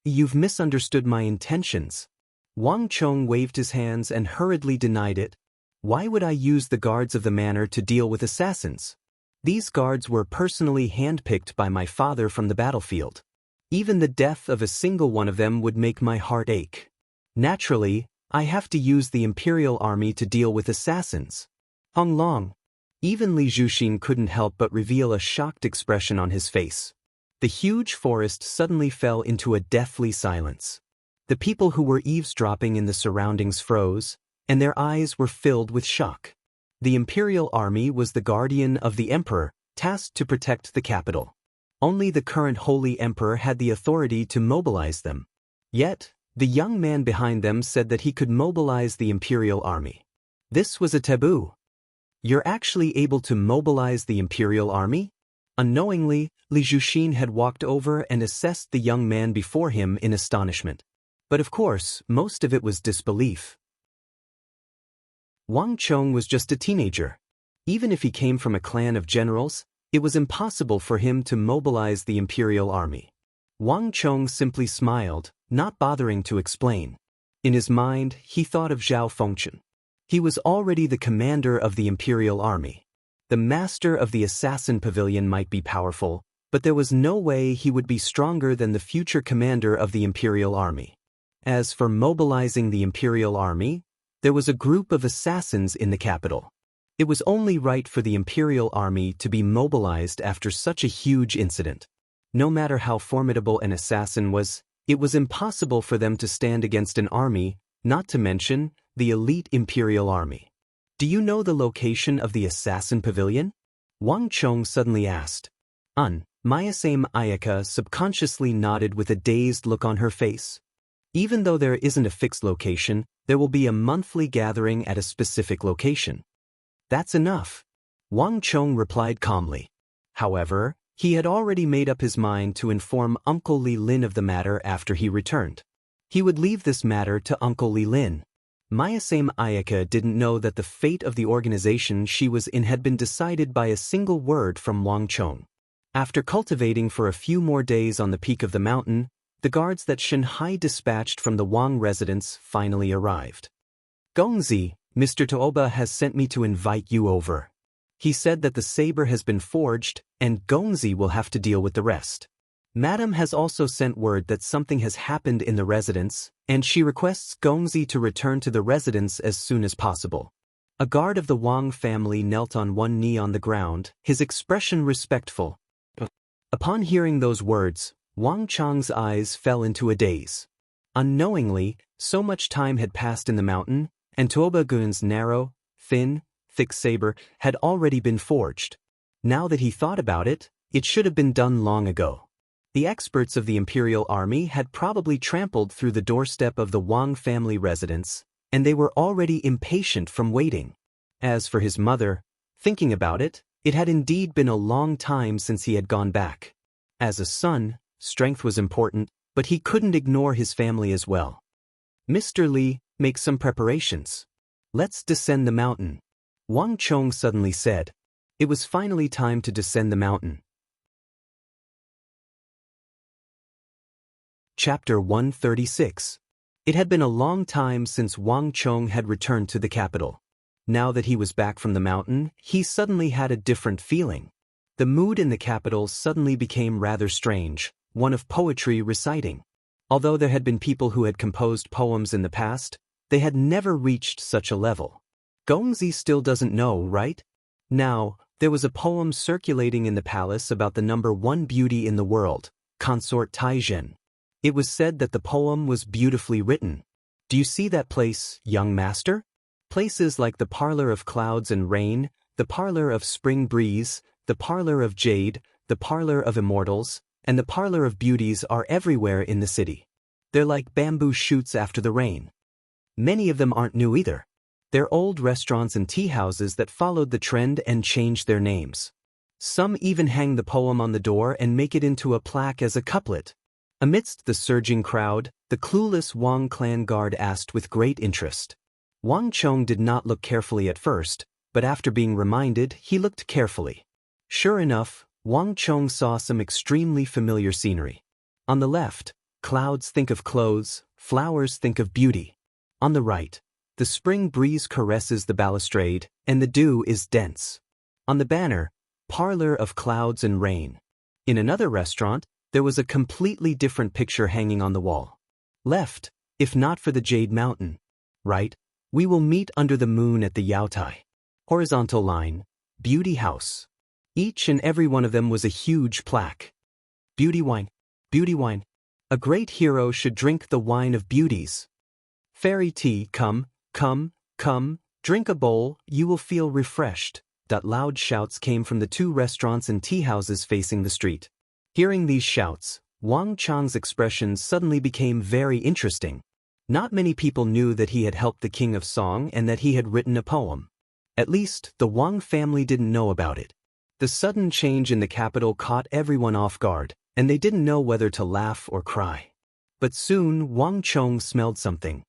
You've misunderstood my intentions. Wang Chong waved his hands and hurriedly denied it. Why would I use the guards of the manor to deal with assassins? These guards were personally handpicked by my father from the battlefield. Even the death of a single one of them would make my heart ache. Naturally, I have to use the Imperial Army to deal with assassins. Hong Long. Even Li Zhuxin couldn't help but reveal a shocked expression on his face. The huge forest suddenly fell into a deathly silence. The people who were eavesdropping in the surroundings froze, and their eyes were filled with shock. The Imperial Army was the guardian of the Emperor, tasked to protect the capital. Only the current Holy Emperor had the authority to mobilize them. Yet, the young man behind them said that he could mobilize the Imperial Army. This was a taboo. You're actually able to mobilize the Imperial Army? Unknowingly, Li Zhuxin had walked over and assessed the young man before him in astonishment. But of course, most of it was disbelief. Wang Chong was just a teenager. Even if he came from a clan of generals, it was impossible for him to mobilize the imperial army. Wang Chong simply smiled, not bothering to explain. In his mind, he thought of Zhao Fengchen. He was already the commander of the imperial army. The master of the assassin pavilion might be powerful, but there was no way he would be stronger than the future commander of the imperial army. As for mobilizing the imperial army, there was a group of assassins in the capital. It was only right for the imperial army to be mobilized after such a huge incident. No matter how formidable an assassin was, it was impossible for them to stand against an army, not to mention the elite imperial army. Do you know the location of the assassin pavilion? Wang Chong suddenly asked. Mayasame Ayaka subconsciously nodded with a dazed look on her face. Even though there isn't a fixed location, there will be a monthly gathering at a specific location. That's enough, Wang Chong replied calmly. However, he had already made up his mind to inform Uncle Li Lin of the matter after he returned. He would leave this matter to Uncle Li Lin. Mayasame Ayaka didn't know that the fate of the organization she was in had been decided by a single word from Wang Chong. After cultivating for a few more days on the peak of the mountain, the guards that Shanhai dispatched from the Wang residence finally arrived. Gongzi, Mr. Tooba has sent me to invite you over. He said that the saber has been forged, and Gongzi will have to deal with the rest. Madam has also sent word that something has happened in the residence, and she requests Gongzi to return to the residence as soon as possible. A guard of the Wang family knelt on one knee on the ground, his expression respectful. Upon hearing those words, Wang Chong's eyes fell into a daze. Unknowingly, so much time had passed in the mountain, and Tooba Gun's narrow, thin, thick saber had already been forged. Now that he thought about it, it should have been done long ago. The experts of the imperial army had probably trampled through the doorstep of the Wang family residence, and they were already impatient from waiting. As for his mother, thinking about it, it had indeed been a long time since he had gone back. As a son, strength was important, but he couldn't ignore his family as well. Mr. Li, make some preparations. Let's descend the mountain, Wang Chong suddenly said. It was finally time to descend the mountain. Chapter 136. It had been a long time since Wang Chong had returned to the capital. Now that he was back from the mountain, he suddenly had a different feeling. The mood in the capital suddenly became rather strange, one of poetry reciting. Although there had been people who had composed poems in the past, they had never reached such a level. Gongzi still doesn't know, right? Now, there was a poem circulating in the palace about the number one beauty in the world, Consort Taizhen. It was said that the poem was beautifully written. Do you see that place, young master? Places like the parlor of clouds and rain, the parlor of spring breeze, the parlor of jade, the parlor of immortals, and the parlor of beauties are everywhere in the city. They're like bamboo shoots after the rain. Many of them aren't new either. They're old restaurants and tea houses that followed the trend and changed their names. Some even hang the poem on the door and make it into a plaque as a couplet. Amidst the surging crowd, the clueless Wang clan guard asked with great interest. Wang Chong did not look carefully at first, but after being reminded, he looked carefully. Sure enough, Wang Chong saw some extremely familiar scenery. On the left, clouds think of clothes, flowers think of beauty. On the right, the spring breeze caresses the balustrade, and the dew is dense. On the banner, parlor of clouds and rain. In another restaurant, there was a completely different picture hanging on the wall. Left, if not for the Jade Mountain. Right, we will meet under the moon at the Yaotai. Horizontal line, Beauty House. Each and every one of them was a huge plaque. Beauty wine, beauty wine. A great hero should drink the wine of beauties. Fairy tea, come, come, come, drink a bowl, you will feel refreshed. Loud shouts came from the two restaurants and tea houses facing the street. Hearing these shouts, Wang Chong's expression suddenly became very interesting. Not many people knew that he had helped the King of Song and that he had written a poem. At least, the Wang family didn't know about it. The sudden change in the capital caught everyone off guard, and they didn't know whether to laugh or cry. But soon, Wang Chong smelled something.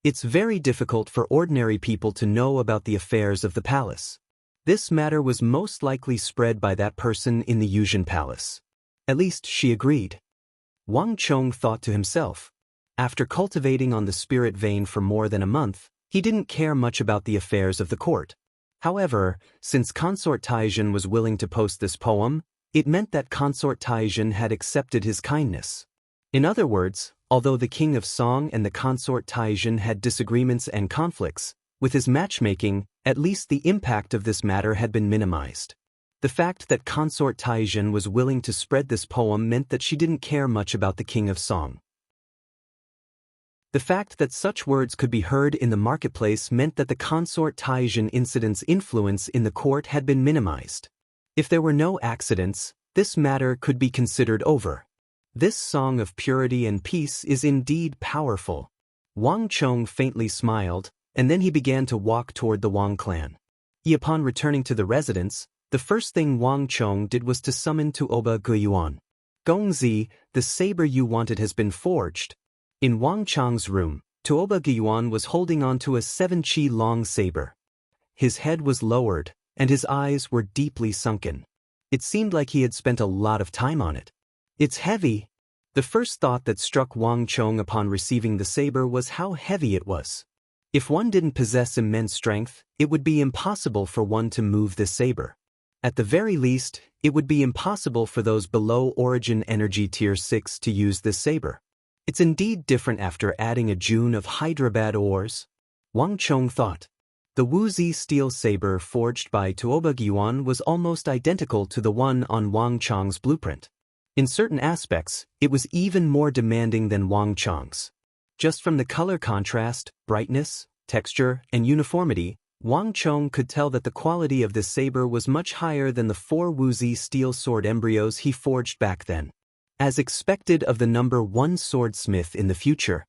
It's very difficult for ordinary people to know about the affairs of the palace. This matter was most likely spread by that person in the Yuzhen Palace. At least she agreed. Wang Chong thought to himself. After cultivating on the spirit vein for more than a month, he didn't care much about the affairs of the court. However, since Consort Taizhen was willing to post this poem, it meant that Consort Taizhen had accepted his kindness. In other words, although the King of Song and the Consort Taizhen had disagreements and conflicts, with his matchmaking, at least the impact of this matter had been minimized. The fact that Consort Taizhen was willing to spread this poem meant that she didn't care much about the King of Song. The fact that such words could be heard in the marketplace meant that the Consort Taizhen incident's influence in the court had been minimized. If there were no accidents, this matter could be considered over. This song of purity and peace is indeed powerful. Wang Chong faintly smiled, and then he began to walk toward the Wang clan. Upon returning to the residence, the first thing Wang Chong did was to summon Tuoba Guyuan. Gongzi, the saber you wanted has been forged. In Wang Chong's room, Tuoba Guyuan was holding onto a 7-chi long saber. His head was lowered, and his eyes were deeply sunken. It seemed like he had spent a lot of time on it. It's heavy. The first thought that struck Wang Chong upon receiving the saber was how heavy it was. If one didn't possess immense strength, it would be impossible for one to move this saber. At the very least, it would be impossible for those below Origin Energy Tier 6 to use this saber. It's indeed different after adding a June of Hyderabad ores. Wang Chong thought. The Wuzi steel saber forged by Tuoba Guyuan was almost identical to the one on Wang Chong's blueprint. In certain aspects, it was even more demanding than Wang Chong's. Just from the color contrast, brightness, texture, and uniformity, Wang Chong could tell that the quality of this saber was much higher than the 4 Wuzi steel sword embryos he forged back then. As expected of the number 1 swordsmith in the future,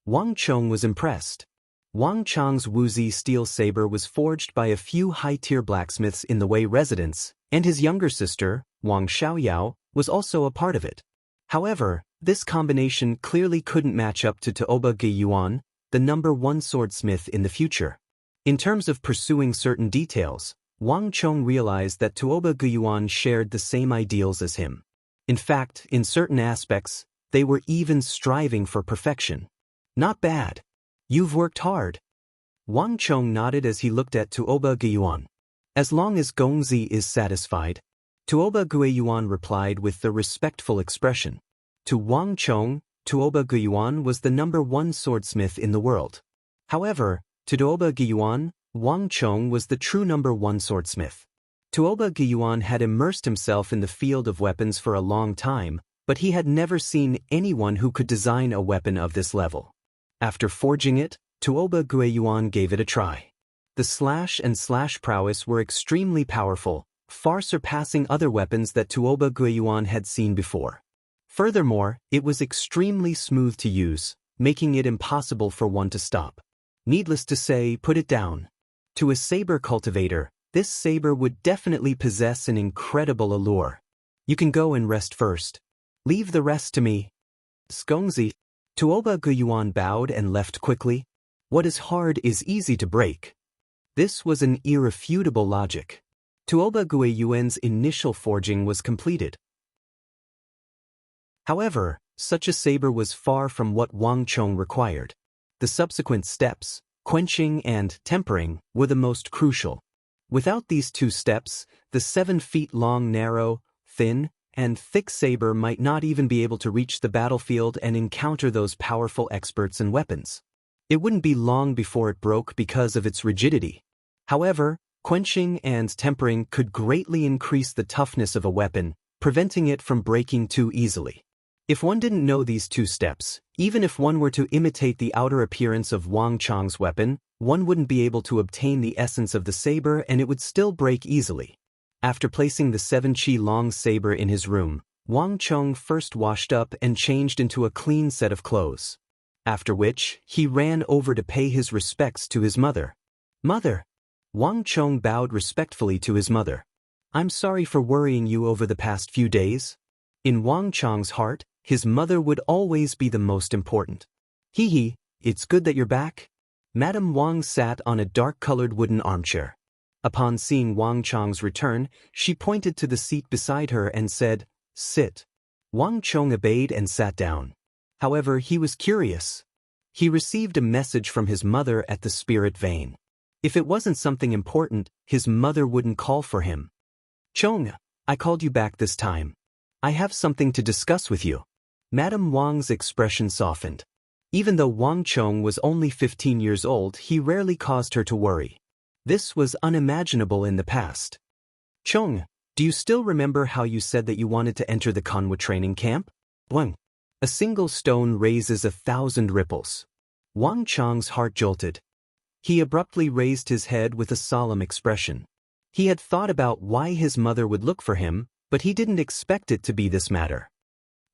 Wang Chong was impressed. Wang Chong's Wuzi steel saber was forged by a few high-tier blacksmiths in the Wei residence, and his younger sister, Wang Xiaoyao, was also a part of it. However, this combination clearly couldn't match up to Tuoba Guyuan, the number 1 swordsmith in the future. In terms of pursuing certain details, Wang Chong realized that Tuoba Guyuan shared the same ideals as him. In fact, in certain aspects, they were even striving for perfection. Not bad. You've worked hard. Wang Chong nodded as he looked at Tuoba Guyuan. As long as Gongzi is satisfied, Tuoba Guyuan replied with the respectful expression. To Wang Chong, Tuoba Guyuan was the number 1 swordsmith in the world. However, to Tuoba Guyuan, Wang Chong was the true number 1 swordsmith. Tuoba Guyuan had immersed himself in the field of weapons for a long time, but he had never seen anyone who could design a weapon of this level. After forging it, Tuoba Guyuan gave it a try. The slash and slash prowess were extremely powerful, far surpassing other weapons that Tuoba Guyuan had seen before. Furthermore, it was extremely smooth to use, making it impossible for one to stop. Needless to say, put it down. To a saber cultivator, this saber would definitely possess an incredible allure. You can go and rest first. Leave the rest to me. Gongzi. Tuoba Guyuan bowed and left quickly. What is hard is easy to break. This was an irrefutable logic. Tuoba Guyuan's initial forging was completed. However, such a saber was far from what Wang Chong required. The subsequent steps, quenching and tempering, were the most crucial. Without these 2 steps, the 7 feet long narrow, thin, and thick saber might not even be able to reach the battlefield and encounter those powerful experts and weapons. It wouldn't be long before it broke because of its rigidity. However, quenching and tempering could greatly increase the toughness of a weapon, preventing it from breaking too easily. If one didn't know these 2 steps, even if one were to imitate the outer appearance of Wang Chong's weapon, one wouldn't be able to obtain the essence of the saber and it would still break easily. After placing the 7-chi long saber in his room, Wang Chong first washed up and changed into a clean set of clothes. After which, he ran over to pay his respects to his mother. Mother! Wang Chong bowed respectfully to his mother. I'm sorry for worrying you over the past few days. In Wang Chong's heart, his mother would always be the most important. Hee, it's good that you're back. Madame Wang sat on a dark-colored wooden armchair. Upon seeing Wang Chong's return, she pointed to the seat beside her and said, "Sit." Wang Chong obeyed and sat down. However, he was curious. He received a message from his mother at the spirit vein. If it wasn't something important, his mother wouldn't call for him. "Chong, I called you back this time. I have something to discuss with you." Madame Wang's expression softened. Even though Wang Chong was only 15 years old, he rarely caused her to worry. This was unimaginable in the past. "Chong, do you still remember how you said that you wanted to enter the Kanwa training camp?" Wang. A single stone raises 1,000 ripples. Wang Chong's heart jolted. He abruptly raised his head with a solemn expression. He had thought about why his mother would look for him, but he didn't expect it to be this matter.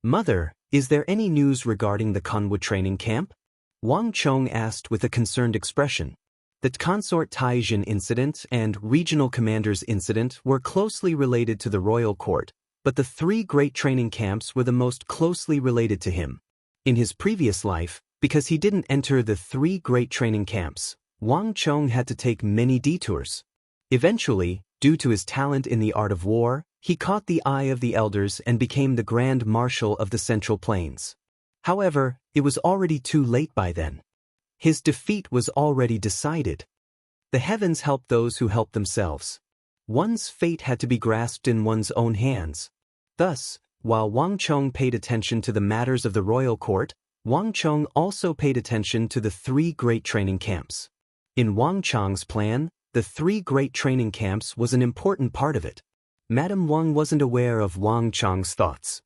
"Mother, is there any news regarding the Kanwa training camp?" Wang Chong asked with a concerned expression. The consort Taijin incident and regional commanders incident were closely related to the royal court, but the three great training camps were the most closely related to him. In his previous life, because he didn't enter the three great training camps, Wang Chong had to take many detours. Eventually, due to his talent in the art of war, he caught the eye of the elders and became the Grand Marshal of the Central Plains. However, it was already too late by then. His defeat was already decided. The heavens help those who help themselves. One's fate had to be grasped in one's own hands. Thus, while Wang Chong paid attention to the matters of the royal court, Wang Chong also paid attention to the three great training camps. In Wang Chong's plan, the three great training camps was an important part of it. Madame Wang wasn't aware of Wang Chong's thoughts.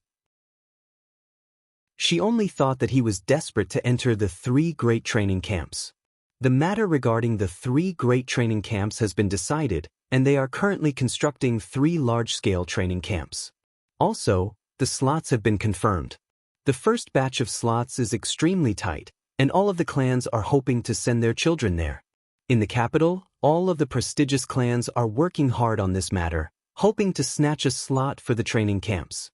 She only thought that he was desperate to enter the three great training camps. The matter regarding the three great training camps has been decided, and they are currently constructing 3 large-scale training camps. Also, the slots have been confirmed. The first batch of slots is extremely tight, and all of the clans are hoping to send their children there. In the capital, all of the prestigious clans are working hard on this matter, hoping to snatch a slot for the training camps.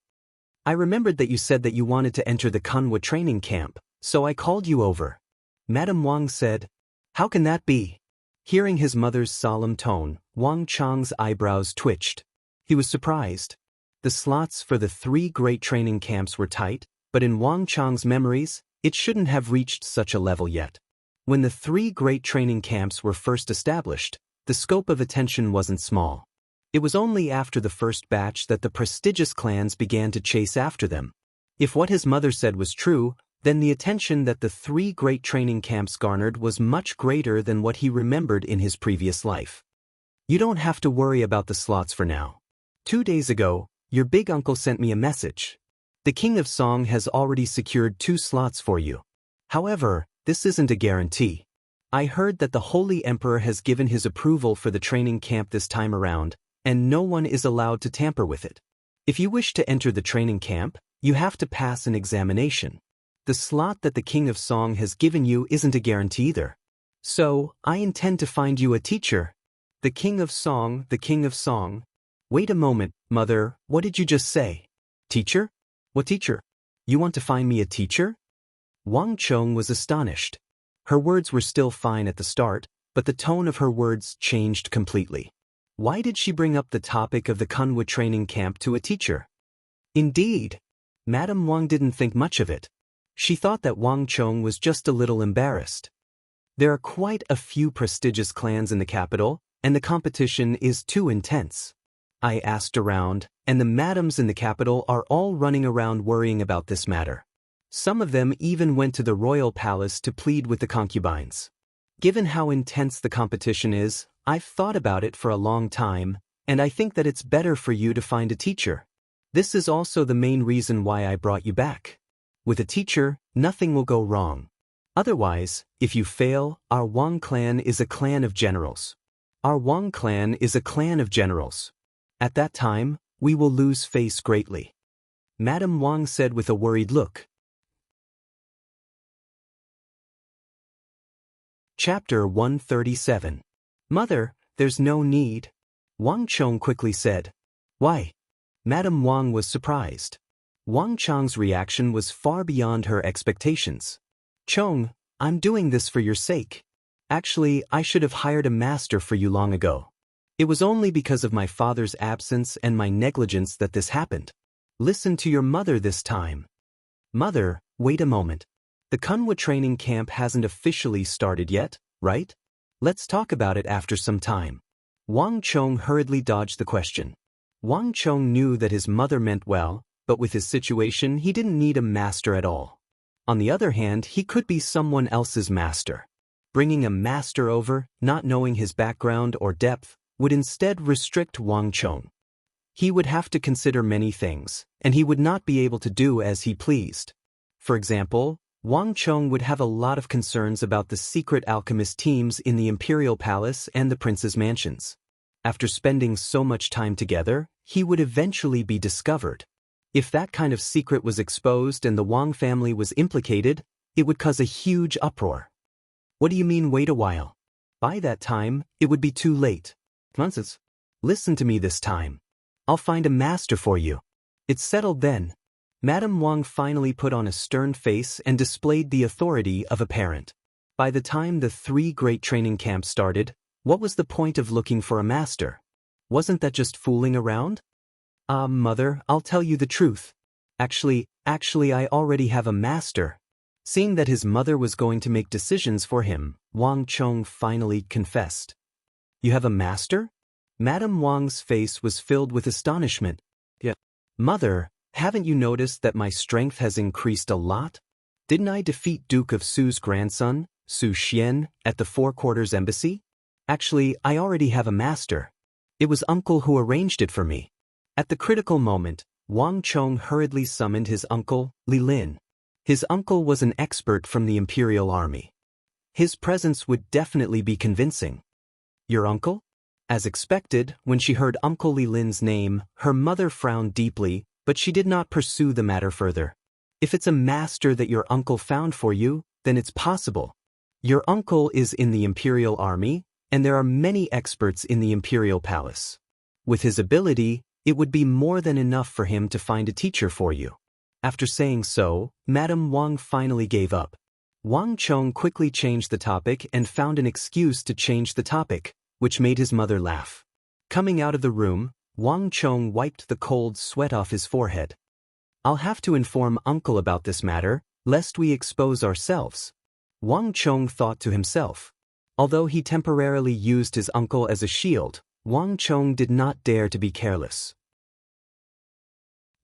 "I remembered that you said that you wanted to enter the Kanwa training camp, so I called you over." Madame Wang said. "How can that be?" Hearing his mother's solemn tone, Wang Chong's eyebrows twitched. He was surprised. The slots for the 3 great training camps were tight, but in Wang Chong's memories, it shouldn't have reached such a level yet. When the 3 great training camps were first established, the scope of attention wasn't small. It was only after the first batch that the prestigious clans began to chase after them. If what his mother said was true, then the attention that the 3 great training camps garnered was much greater than what he remembered in his previous life. "You don't have to worry about the slots for now. 2 days ago, your big uncle sent me a message. The King of Song has already secured 2 slots for you. However, this isn't a guarantee. I heard that the Holy Emperor has given his approval for the training camp this time around, and no one is allowed to tamper with it. If you wish to enter the training camp, you have to pass an examination. The slot that the King of Song has given you isn't a guarantee either. So, I intend to find you a teacher." The King of Song, the King of Song. Wait a moment, Mother, what did you just say? Teacher? What teacher? You want to find me a teacher? Wang Chong was astonished. Her words were still fine at the start, but the tone of her words changed completely. Why did she bring up the topic of the Kanwa training camp to a teacher? Indeed, Madame Wang didn't think much of it. She thought that Wang Chong was just a little embarrassed. There are quite a few prestigious clans in the capital, and the competition is too intense. I asked around, and the madams in the capital are all running around worrying about this matter. Some of them even went to the royal palace to plead with the concubines. Given how intense the competition is, I've thought about it for a long time, and I think that it's better for you to find a teacher. This is also the main reason why I brought you back. With a teacher, nothing will go wrong. Otherwise, if you fail, our Wang clan is a clan of generals. Our Wang clan is a clan of generals. At that time, we will lose face greatly. Madame Wang said with a worried look. Chapter 137. Mother, there's no need. Wang Chong quickly said. Why? Madame Wang was surprised. Wang Chong's reaction was far beyond her expectations. Chong, I'm doing this for your sake. Actually, I should have hired a master for you long ago. It was only because of my father's absence and my negligence that this happened. Listen to your mother this time. Mother, wait a moment. The Kunwa training camp hasn't officially started yet, right? Let's talk about it after some time. Wang Chong hurriedly dodged the question. Wang Chong knew that his mother meant well, but with his situation he didn't need a master at all. On the other hand, he could be someone else's master. Bringing a master over, not knowing his background or depth, would instead restrict Wang Chong. He would have to consider many things, and he would not be able to do as he pleased. For example, Wang Chong would have a lot of concerns about the secret alchemist teams in the Imperial Palace and the Prince's mansions. After spending so much time together, he would eventually be discovered. If that kind of secret was exposed and the Wang family was implicated, it would cause a huge uproar. What do you mean wait a while? By that time, it would be too late. Nonsense. Listen to me this time. I'll find a master for you. It's settled then. Madame Wang finally put on a stern face and displayed the authority of a parent. By the time the 3 great training camps started, what was the point of looking for a master? Wasn't that just fooling around? Mother, I'll tell you the truth. Actually, I already have a master. Seeing that his mother was going to make decisions for him, Wang Chong finally confessed. You have a master? Madame Wang's face was filled with astonishment. Yeah. Mother, haven't you noticed that my strength has increased a lot? Didn't I defeat Duke of Su's grandson, Su Xian, at the Four Quarters Embassy? Actually, I already have a master. It was uncle who arranged it for me. At the critical moment, Wang Chong hurriedly summoned his uncle, Li Lin. His uncle was an expert from the Imperial Army. His presence would definitely be convincing. Your uncle? As expected, when she heard Uncle Li Lin's name, her mother frowned deeply, but she did not pursue the matter further. If it's a master that your uncle found for you, then it's possible. Your uncle is in the Imperial Army, and there are many experts in the Imperial Palace. With his ability, it would be more than enough for him to find a teacher for you. After saying so, Madame Wang finally gave up. Wang Chong quickly changed the topic and found an excuse to change the topic, which made his mother laugh. Coming out of the room, Wang Chong wiped the cold sweat off his forehead. I'll have to inform Uncle about this matter, lest we expose ourselves. Wang Chong thought to himself. Although he temporarily used his uncle as a shield, Wang Chong did not dare to be careless.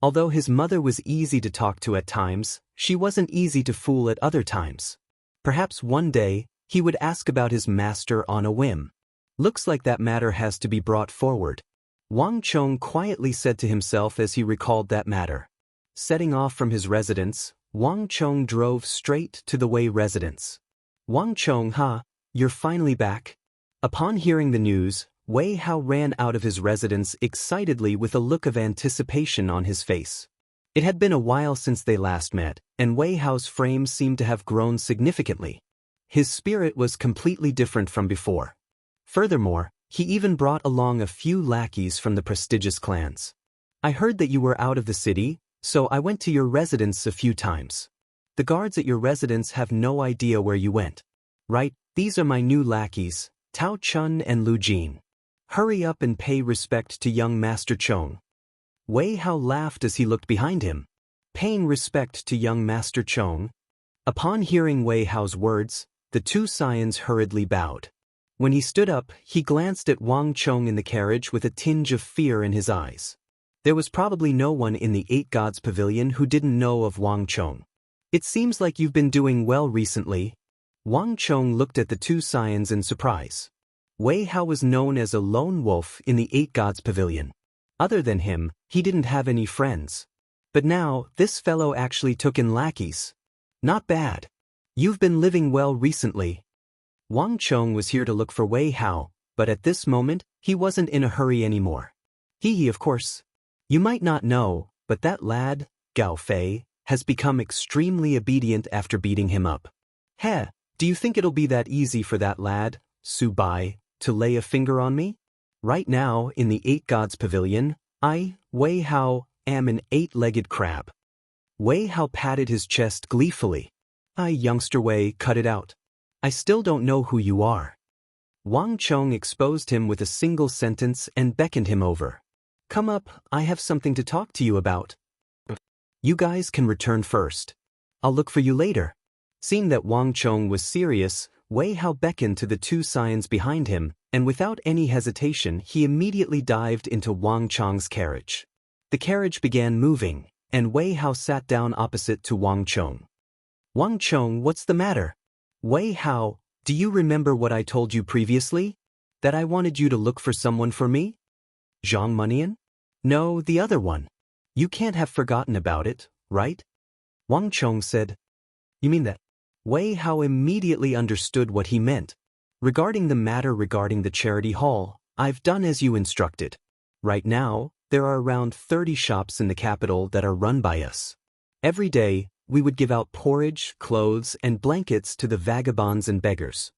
Although his mother was easy to talk to at times, she wasn't easy to fool at other times. Perhaps one day, he would ask about his master on a whim. Looks like that matter has to be brought forward. Wang Chong quietly said to himself as he recalled that matter. Setting off from his residence, Wang Chong drove straight to the Wei residence. Wang Chong, you're finally back? Upon hearing the news, Wei Hao ran out of his residence excitedly with a look of anticipation on his face. It had been a while since they last met, and Wei Hao's frame seemed to have grown significantly. His spirit was completely different from before. Furthermore, he even brought along a few lackeys from the prestigious clans. I heard that you were out of the city, so I went to your residence a few times. The guards at your residence have no idea where you went. Right, these are my new lackeys, Tao Chun and Lu Jin. Hurry up and pay respect to young Master Chong. Wei Hao laughed as he looked behind him. Paying respect to young Master Chong? Upon hearing Wei Hao's words, the 2 scions hurriedly bowed. When he stood up, he glanced at Wang Chong in the carriage with a tinge of fear in his eyes. There was probably no one in the 8 Gods Pavilion who didn't know of Wang Chong. It seems like you've been doing well recently. Wang Chong looked at the 2 scions in surprise. Wei Hao was known as a lone wolf in the 8 Gods Pavilion. Other than him, he didn't have any friends. But now, this fellow actually took in lackeys. Not bad. You've been living well recently. Wang Chong was here to look for Wei Hao, but at this moment, he wasn't in a hurry anymore. He, of course. You might not know, but that lad, Gao Fei, has become extremely obedient after beating him up. Do you think it'll be that easy for that lad, Su Bai, to lay a finger on me? Right now, in the 8 Gods Pavilion, I, Wei Hao, am an 8-legged crab. Wei Hao patted his chest gleefully. Youngster Wei, cut it out. I still don't know who you are. Wang Chong exposed him with a single sentence and beckoned him over. "Come up, I have something to talk to you about. You guys can return first. I'll look for you later." Seeing that Wang Chong was serious, Wei Hao beckoned to the two scions behind him, and without any hesitation he immediately dived into Wang Chong's carriage. The carriage began moving, and Wei Hao sat down opposite to Wang Chong. "Wang Chong, what's the matter?" "Wei Hao, do you remember what I told you previously? That I wanted you to look for someone for me?" "Zhang Munian?" "No, the other one. You can't have forgotten about it, right?" Wang Chong said. "You mean that?" Wei Hao immediately understood what he meant. "Regarding the matter regarding the charity hall, I've done as you instructed. Right now, there are around 30 shops in the capital that are run by us. Every day, we would give out porridge, clothes, and blankets to the vagabonds and beggars.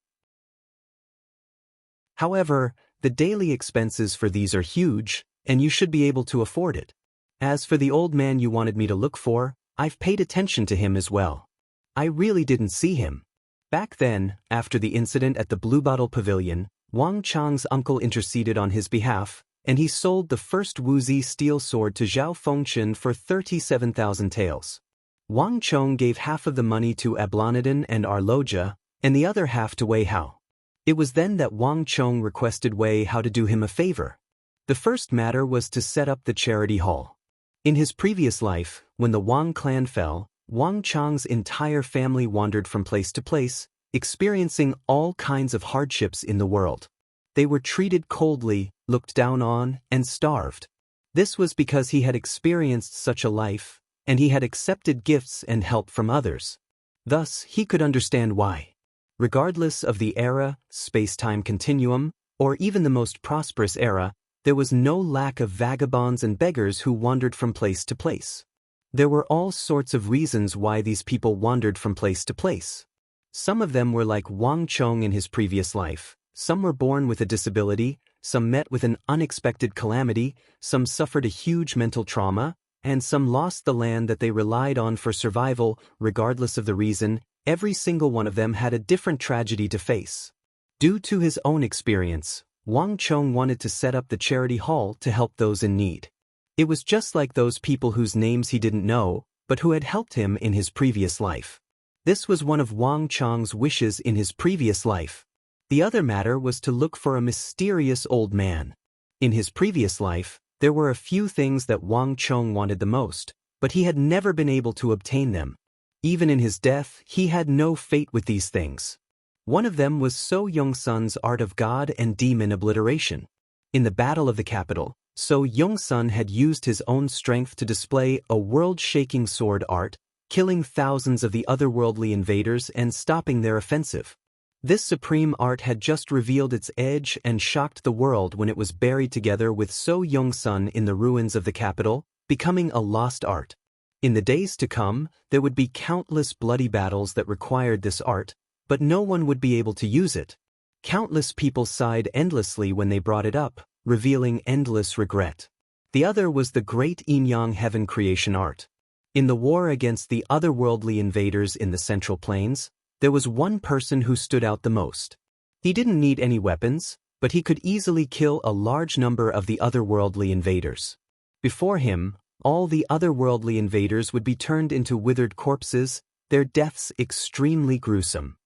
However, the daily expenses for these are huge, and you should be able to afford it. As for the old man you wanted me to look for, I've paid attention to him as well. I really didn't see him." Back then, after the incident at the Blue Bottle Pavilion, Wang Chong's uncle interceded on his behalf, and he sold the first Wuzi steel sword to Zhao Fengchen for 37,000 taels. Wang Chong gave half of the money to Ablonidon and Arloja, and the other half to Wei Hao. It was then that Wang Chong requested Wei Hao to do him a favor. The first matter was to set up the charity hall. In his previous life, when the Wang clan fell, Wang Chong's entire family wandered from place to place, experiencing all kinds of hardships in the world. They were treated coldly, looked down on, and starved. This was because he had experienced such a life, and he had accepted gifts and help from others. Thus, he could understand why. Regardless of the era, space-time continuum, or even the most prosperous era, there was no lack of vagabonds and beggars who wandered from place to place. There were all sorts of reasons why these people wandered from place to place. Some of them were like Wang Chong in his previous life, some were born with a disability, some met with an unexpected calamity, some suffered a huge mental trauma, and some lost the land that they relied on for survival. Regardless of the reason, every single one of them had a different tragedy to face. Due to his own experience, Wang Chong wanted to set up the charity hall to help those in need. It was just like those people whose names he didn't know, but who had helped him in his previous life. This was one of Wang Chong's wishes in his previous life. The other matter was to look for a mysterious old man. In his previous life, there were a few things that Wang Chong wanted the most, but he had never been able to obtain them. Even in his death, he had no fate with these things. One of them was So Yong-sun's art of god and demon obliteration. In the Battle of the Capital, So Yong-sun had used his own strength to display a world-shaking sword art, killing thousands of the otherworldly invaders and stopping their offensive. This supreme art had just revealed its edge and shocked the world when it was buried together with So Yong-sun in the ruins of the capital, becoming a lost art. In the days to come, there would be countless bloody battles that required this art, but no one would be able to use it. Countless people sighed endlessly when they brought it up, revealing endless regret. The other was the great Yin-Yang heaven creation art. In the war against the otherworldly invaders in the Central Plains, there was one person who stood out the most. He didn't need any weapons, but he could easily kill a large number of the otherworldly invaders. Before him, all the otherworldly invaders would be turned into withered corpses, their deaths extremely gruesome.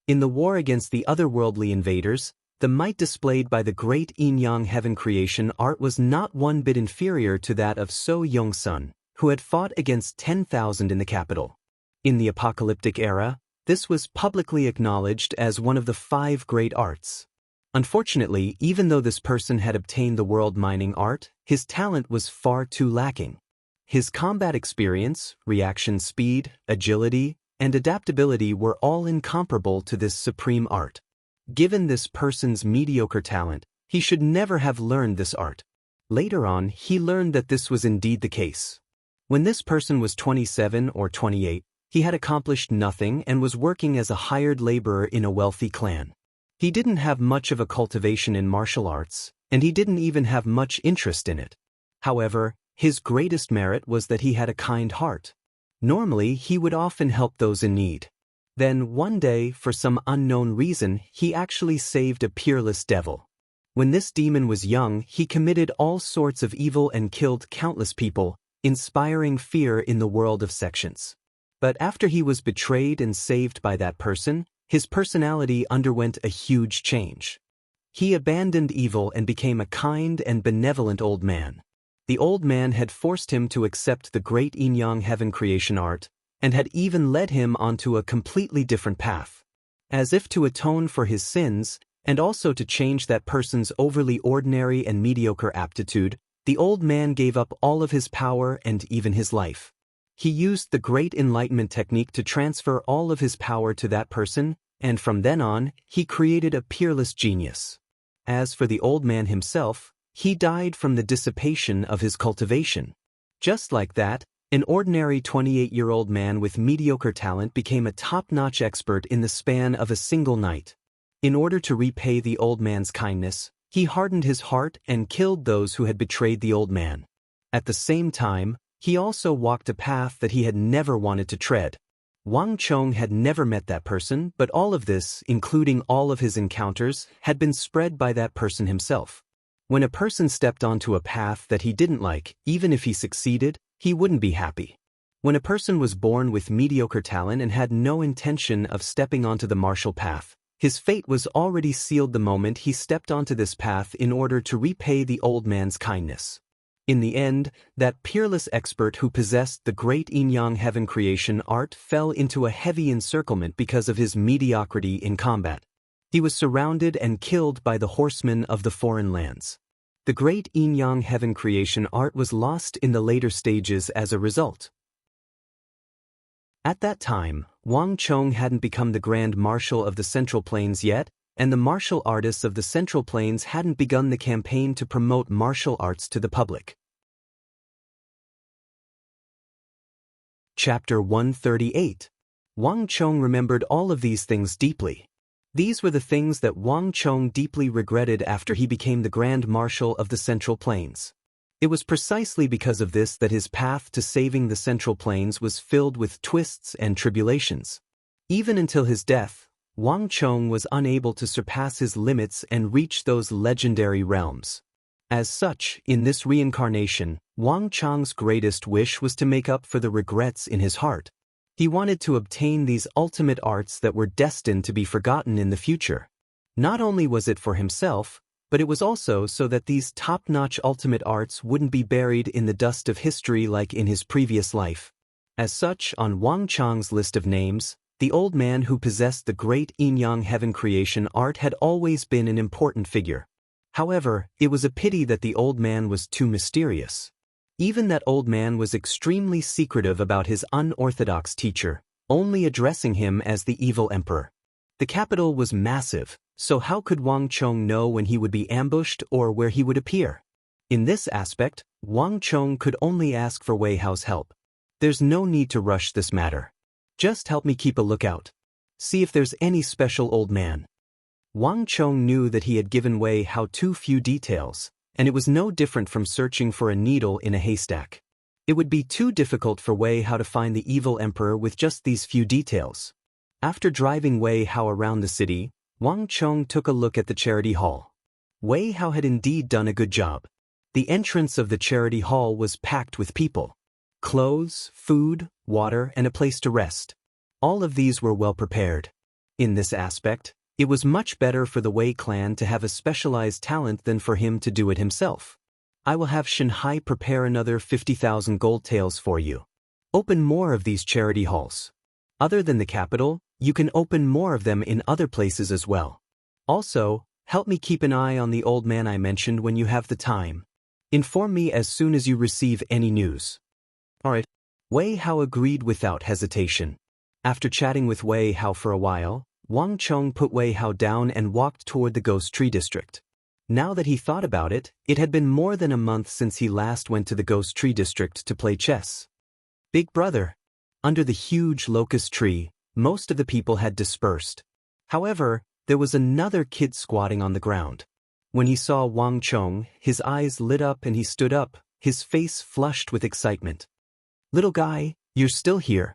In the war against the otherworldly invaders, the might displayed by the great Yin-Yang heaven creation art was not one bit inferior to that of So Yong-sun, who had fought against 10,000 in the capital. In the apocalyptic era, this was publicly acknowledged as one of the 5 great arts. Unfortunately, even though this person had obtained the world mining art, his talent was far too lacking. His combat experience, reaction speed, agility, and adaptability were all incomparable to this supreme art. Given this person's mediocre talent, he should never have learned this art. Later on, he learned that this was indeed the case. When this person was 27 or 28, he had accomplished nothing and was working as a hired laborer in a wealthy clan. He didn't have much of a cultivation in martial arts, and he didn't even have much interest in it. However, his greatest merit was that he had a kind heart. Normally, he would often help those in need. Then one day, for some unknown reason, he actually saved a peerless devil. When this demon was young, he committed all sorts of evil and killed countless people, inspiring fear in the world of sections. But after he was betrayed and saved by that person, his personality underwent a huge change. He abandoned evil and became a kind and benevolent old man. The old man had forced him to accept the great yin-yang heaven creation art, and had even led him onto a completely different path. As if to atone for his sins, and also to change that person's overly ordinary and mediocre aptitude, the old man gave up all of his power and even his life. He used the Great Enlightenment technique to transfer all of his power to that person, and from then on, he created a peerless genius. As for the old man himself, he died from the dissipation of his cultivation. Just like that, an ordinary 28-year-old man with mediocre talent became a top-notch expert in the span of a single night. In order to repay the old man's kindness, he hardened his heart and killed those who had betrayed the old man. At the same time, he also walked a path that he had never wanted to tread. Wang Chong had never met that person, but all of this, including all of his encounters, had been spread by that person himself. When a person stepped onto a path that he didn't like, even if he succeeded, he wouldn't be happy. When a person was born with mediocre talent and had no intention of stepping onto the martial path, his fate was already sealed the moment he stepped onto this path in order to repay the old man's kindness. In the end, that peerless expert who possessed the great yin-yang heaven creation art fell into a heavy encirclement because of his mediocrity in combat. He was surrounded and killed by the horsemen of the foreign lands. The great yin-yang heaven creation art was lost in the later stages as a result. At that time, Wang Chong hadn't become the Grand Marshal of the Central Plains yet, and the martial artists of the Central Plains hadn't begun the campaign to promote martial arts to the public. Chapter 138. Wang Chong remembered all of these things deeply. These were the things that Wang Chong deeply regretted after he became the Grand Marshal of the Central Plains. It was precisely because of this that his path to saving the Central Plains was filled with twists and tribulations. Even until his death, Wang Chong was unable to surpass his limits and reach those legendary realms. As such, in this reincarnation, Wang Chong's greatest wish was to make up for the regrets in his heart. He wanted to obtain these ultimate arts that were destined to be forgotten in the future. Not only was it for himself, but it was also so that these top-notch ultimate arts wouldn't be buried in the dust of history like in his previous life. As such, on Wang Chong's list of names, the old man who possessed the great yin-yang heaven creation art had always been an important figure. However, it was a pity that the old man was too mysterious. Even that old man was extremely secretive about his unorthodox teacher, only addressing him as the evil emperor. The capital was massive, so how could Wang Chong know when he would be ambushed or where he would appear? In this aspect, Wang Chong could only ask for Wei Hao's help. There's no need to rush this matter. Just help me keep a lookout. See if there's any special old man. Wang Chong knew that he had given Wei Hao too few details, and it was no different from searching for a needle in a haystack. It would be too difficult for Wei Hao to find the evil emperor with just these few details. After driving Wei Hao around the city, Wang Chong took a look at the charity hall. Wei Hao had indeed done a good job. The entrance of the charity hall was packed with people. Clothes, food, water, and a place to rest. All of these were well prepared. In this aspect, it was much better for the Wei clan to have a specialized talent than for him to do it himself. I will have Shanghai prepare another 50,000 gold taels for you. Open more of these charity halls. Other than the capital, you can open more of them in other places as well. Also, help me keep an eye on the old man I mentioned when you have the time. Inform me as soon as you receive any news. Alright. Wei Hao agreed without hesitation. After chatting with Wei Hao for a while, Wang Chong put Wei Hao down and walked toward the Ghost Tree District. Now that he thought about it, it had been more than a month since he last went to the Ghost Tree District to play chess. Big brother. Under the huge locust tree, most of the people had dispersed. However, there was another kid squatting on the ground. When he saw Wang Chong, his eyes lit up and he stood up, his face flushed with excitement. Little guy, you're still here.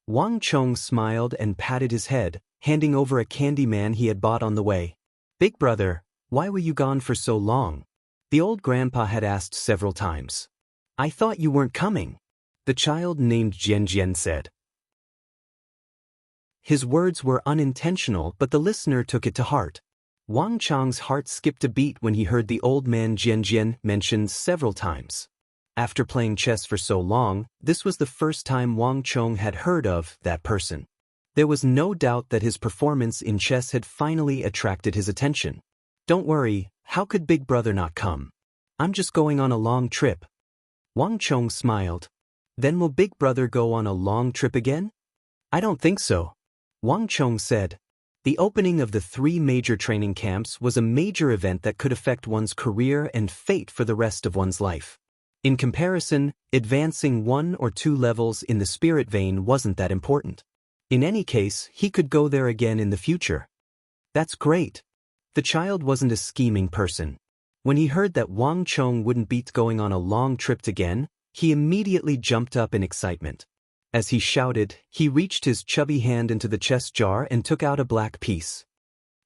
Wang Chong smiled and patted his head, handing over a candy man he had bought on the way. Big brother, why were you gone for so long? The old grandpa had asked several times. I thought you weren't coming, the child named Jian Jian said. His words were unintentional, but the listener took it to heart. Wang Chong's heart skipped a beat when he heard the old man Jian Jian mentioned several times. After playing chess for so long, this was the first time Wang Chong had heard of that person. There was no doubt that his performance in chess had finally attracted his attention. Don't worry, how could Big Brother not come? I'm just going on a long trip. Wang Chong smiled. Then will Big Brother go on a long trip again? I don't think so, Wang Chong said. The opening of the 3 major training camps was a major event that could affect one's career and fate for the rest of one's life. In comparison, advancing 1 or 2 levels in the spirit vein wasn't that important. In any case, he could go there again in the future. That's great. The child wasn't a scheming person. When he heard that Wang Chong wouldn't beat going on a long trip again, he immediately jumped up in excitement. As he shouted, he reached his chubby hand into the chess jar and took out a black piece.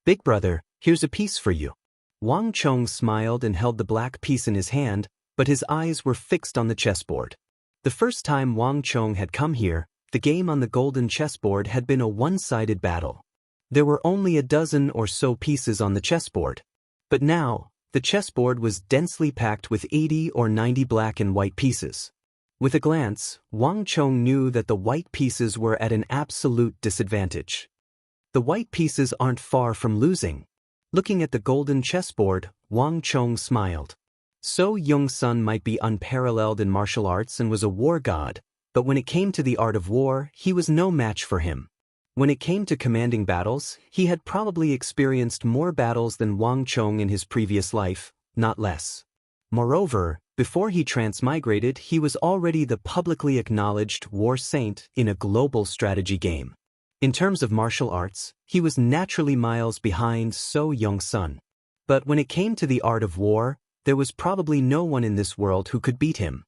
Big brother, here's a piece for you. Wang Chong smiled and held the black piece in his hand, but his eyes were fixed on the chessboard. The first time Wang Chong had come here, the game on the golden chessboard had been a one-sided battle. There were only a dozen or so pieces on the chessboard. But now, the chessboard was densely packed with 80 or 90 black and white pieces. With a glance, Wang Chong knew that the white pieces were at an absolute disadvantage. The white pieces aren't far from losing. Looking at the golden chessboard, Wang Chong smiled. So Young-sun might be unparalleled in martial arts and was a war god, but when it came to the art of war, he was no match for him. When it came to commanding battles, he had probably experienced more battles than Wang Chong in his previous life, not less. Moreover, before he transmigrated, he was already the publicly acknowledged war saint in a global strategy game. In terms of martial arts, he was naturally miles behind So Young-sun. But when it came to the art of war, there was probably no one in this world who could beat him.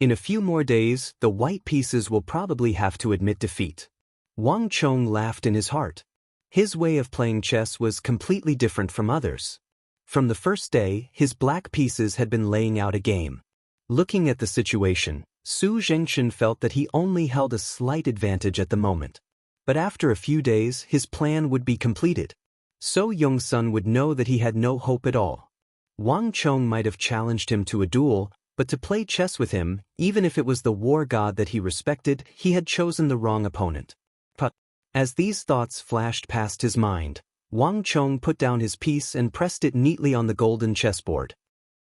In a few more days, the white pieces will probably have to admit defeat. Wang Chong laughed in his heart. His way of playing chess was completely different from others. From the first day, his black pieces had been laying out a game. Looking at the situation, Su Zhengshan felt that he only held a slight advantage at the moment. But after a few days, his plan would be completed. So Young-sun would know that he had no hope at all. Wang Chong might have challenged him to a duel, but to play chess with him, even if it was the war god that he respected, he had chosen the wrong opponent. But as these thoughts flashed past his mind, Wang Chong put down his piece and pressed it neatly on the golden chessboard.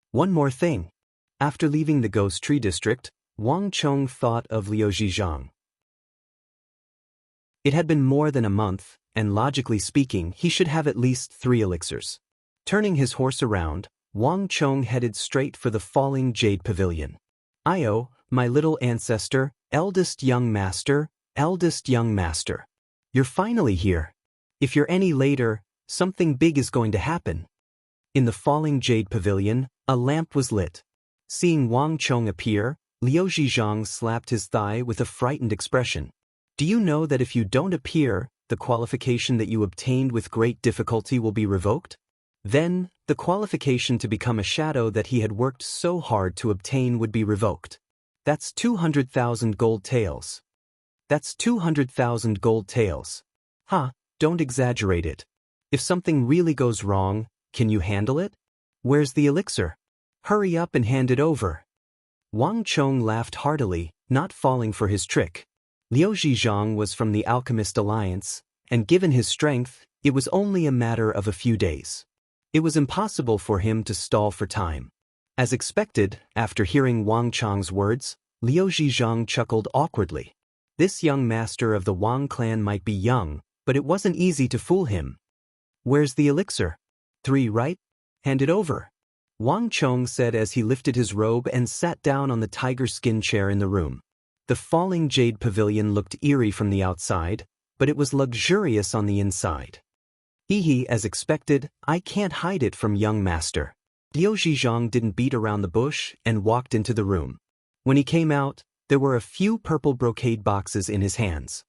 One more thing. After leaving the Ghost Tree District, Wang Chong thought of Liu Zhizhang. It had been more than a month, and logically speaking, he should have at least 3 elixirs. Turning his horse around, Wang Chong headed straight for the falling jade pavilion. Io, my little ancestor, eldest young master, you're finally here. If you're any later, something big is going to happen. In the falling jade pavilion, a lamp was lit. Seeing Wang Chong appear, Liu Zhizhang slapped his thigh with a frightened expression. Do you know that if you don't appear, the qualification that you obtained with great difficulty will be revoked? Then, the qualification to become a shadow that he had worked so hard to obtain would be revoked. That's 200,000 gold taels. That's 200,000 gold taels. Ha, don't exaggerate it. If something really goes wrong, can you handle it? Where's the elixir? Hurry up and hand it over. Wang Chong laughed heartily, not falling for his trick. Liu Zhizhang was from the Alchemist Alliance, and given his strength, it was only a matter of a few days. It was impossible for him to stall for time. As expected, after hearing Wang Chong's words, Liu Zhizhang chuckled awkwardly. This young master of the Wang clan might be young, but it wasn't easy to fool him. Where's the elixir? 3, right? Hand it over. Wang Chong said as he lifted his robe and sat down on the tiger skin chair in the room. The falling jade pavilion looked eerie from the outside, but it was luxurious on the inside. As expected, I can't hide it from young master. Liu Zhizhang didn't beat around the bush and walked into the room. When he came out, there were a few purple brocade boxes in his hands.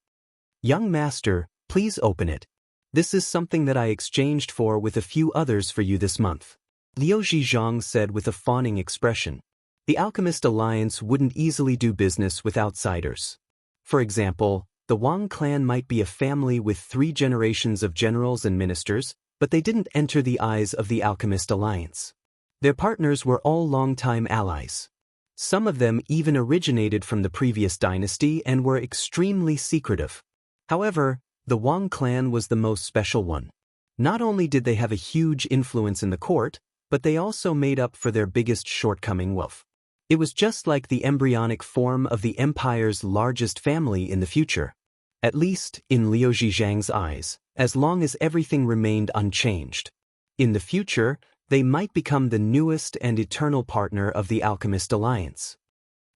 Young master, please open it. This is something that I exchanged for with a few others for you this month. Liu Zhizhang said with a fawning expression. The Alchemist Alliance wouldn't easily do business with outsiders. For example, the Wang clan might be a family with 3 generations of generals and ministers, but they didn't enter the eyes of the Alchemist Alliance. Their partners were all longtime allies. Some of them even originated from the previous dynasty and were extremely secretive. However, the Wang clan was the most special one. Not only did they have a huge influence in the court, but they also made up for their biggest shortcoming, wealth. It was just like the embryonic form of the empire's largest family in the future. At least, in Liu Zhizhang's eyes, as long as everything remained unchanged. In the future, they might become the newest and eternal partner of the Alchemist Alliance.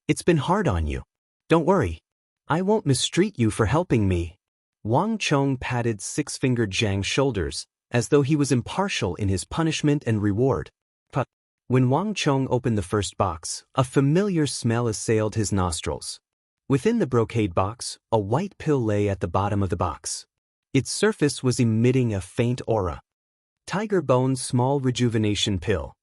It's been hard on you. Don't worry. I won't mistreat you for helping me. Wang Chong patted six-fingered Zhang's shoulders, as though he was impartial in his punishment and reward. But when Wang Chong opened the first box, a familiar smell assailed his nostrils. Within the brocade box, a white pill lay at the bottom of the box. Its surface was emitting a faint aura. Tiger Bone's small rejuvenation pill.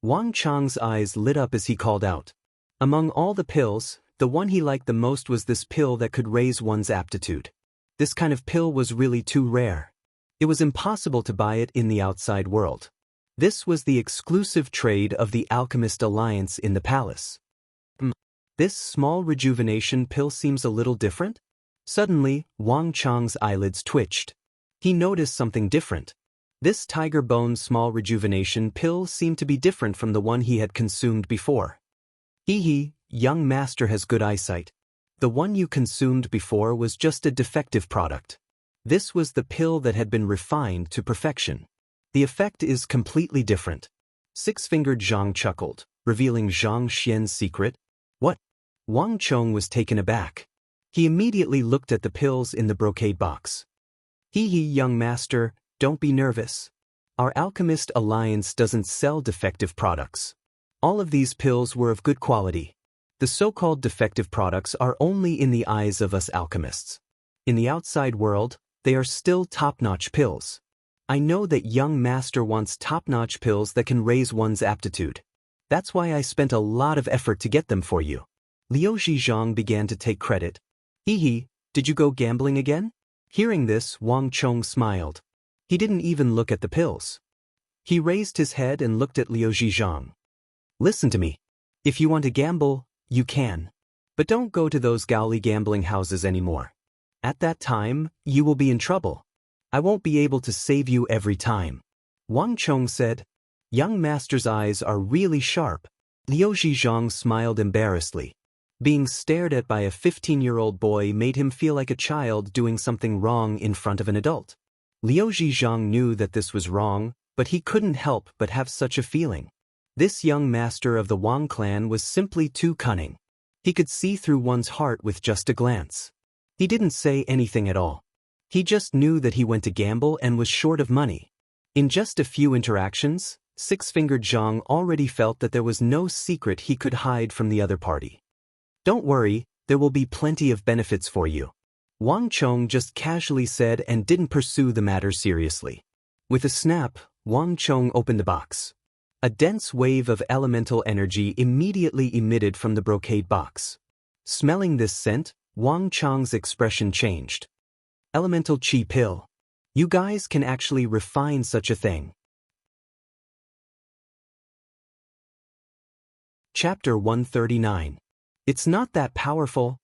Wang Chong's eyes lit up as he called out. Among all the pills, the one he liked the most was this pill that could raise one's aptitude. This kind of pill was really too rare. It was impossible to buy it in the outside world. This was the exclusive trade of the Alchemist Alliance in the palace. This small rejuvenation pill seems a little different? Suddenly, Wang Chong's eyelids twitched. He noticed something different. This Tiger Bone small rejuvenation pill seemed to be different from the one he had consumed before. Young master has good eyesight. The one you consumed before was just a defective product. This was the pill that had been refined to perfection. The effect is completely different. Six-fingered Zhang chuckled, revealing Zhang Xian's secret. What? Wang Chong was taken aback. He immediately looked at the pills in the brocade box. Young master, don't be nervous. Our Alchemist Alliance doesn't sell defective products. All of these pills were of good quality. The so-called defective products are only in the eyes of us alchemists. In the outside world, they are still top-notch pills. I know that young master wants top-notch pills that can raise one's aptitude. That's why I spent a lot of effort to get them for you. Liu Zhizhang began to take credit. Did you go gambling again? Hearing this, Wang Chong smiled. He didn't even look at the pills. He raised his head and looked at Liu Zhizhang. Listen to me. If you want to gamble, you can. But don't go to those galley gambling houses anymore. At that time, you will be in trouble. I won't be able to save you every time. Wang Chong said. Young master's eyes are really sharp. Liu Zhizhang smiled embarrassedly. Being stared at by a 15-year-old boy made him feel like a child doing something wrong in front of an adult. Liu Zhizhang knew that this was wrong, but he couldn't help but have such a feeling. This young master of the Wang clan was simply too cunning. He could see through one's heart with just a glance. He didn't say anything at all. He just knew that he went to gamble and was short of money. In just a few interactions, Six-Fingered Zhang already felt that there was no secret he could hide from the other party. Don't worry, there will be plenty of benefits for you. Wang Chong just casually said and didn't pursue the matter seriously. With a snap, Wang Chong opened the box. A dense wave of elemental energy immediately emitted from the brocade box. Smelling this scent, Wang Chong's expression changed. Elemental Chi Pill. You guys can actually refine such a thing. Chapter 139. It's not that powerful.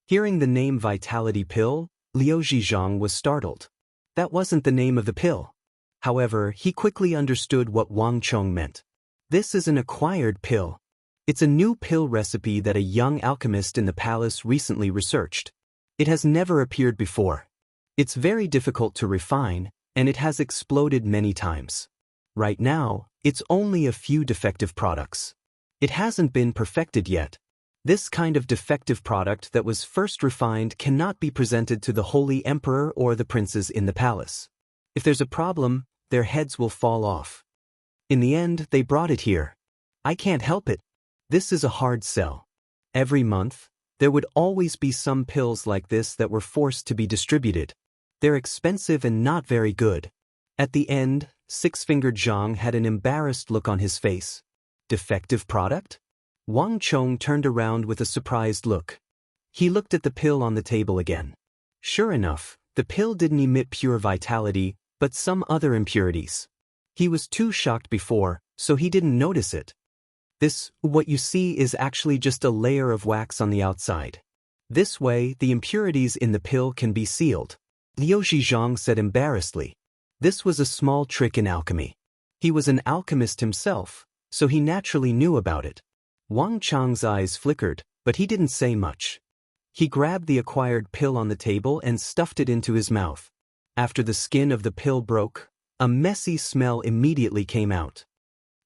Hearing the name Vitality Pill, Liu Zhizhang was startled. That wasn't the name of the pill. However, he quickly understood what Wang Chong meant. This is an acquired pill. It's a new pill recipe that a young alchemist in the palace recently researched. It has never appeared before. It's very difficult to refine, and it has exploded many times. Right now, it's only a few defective products. It hasn't been perfected yet. This kind of defective product that was first refined cannot be presented to the Holy Emperor or the princes in the palace. If there's a problem, their heads will fall off. In the end, they brought it here. I can't help it. This is a hard sell. Every month, There would always be some pills like this that were forced to be distributed. They're expensive and not very good. At the end, Six-Fingered Zhang had an embarrassed look on his face. Defective product? Wang Chong turned around with a surprised look. He looked at the pill on the table again. Sure enough, the pill didn't emit pure vitality, but some other impurities. He was too shocked before, so he didn't notice it. What you see is actually just a layer of wax on the outside. This way, the impurities in the pill can be sealed. Liu Zhizhang said embarrassedly. This was a small trick in alchemy. He was an alchemist himself, so he naturally knew about it. Wang Chang's eyes flickered, but he didn't say much. He grabbed the acquired pill on the table and stuffed it into his mouth. After the skin of the pill broke, a messy smell immediately came out.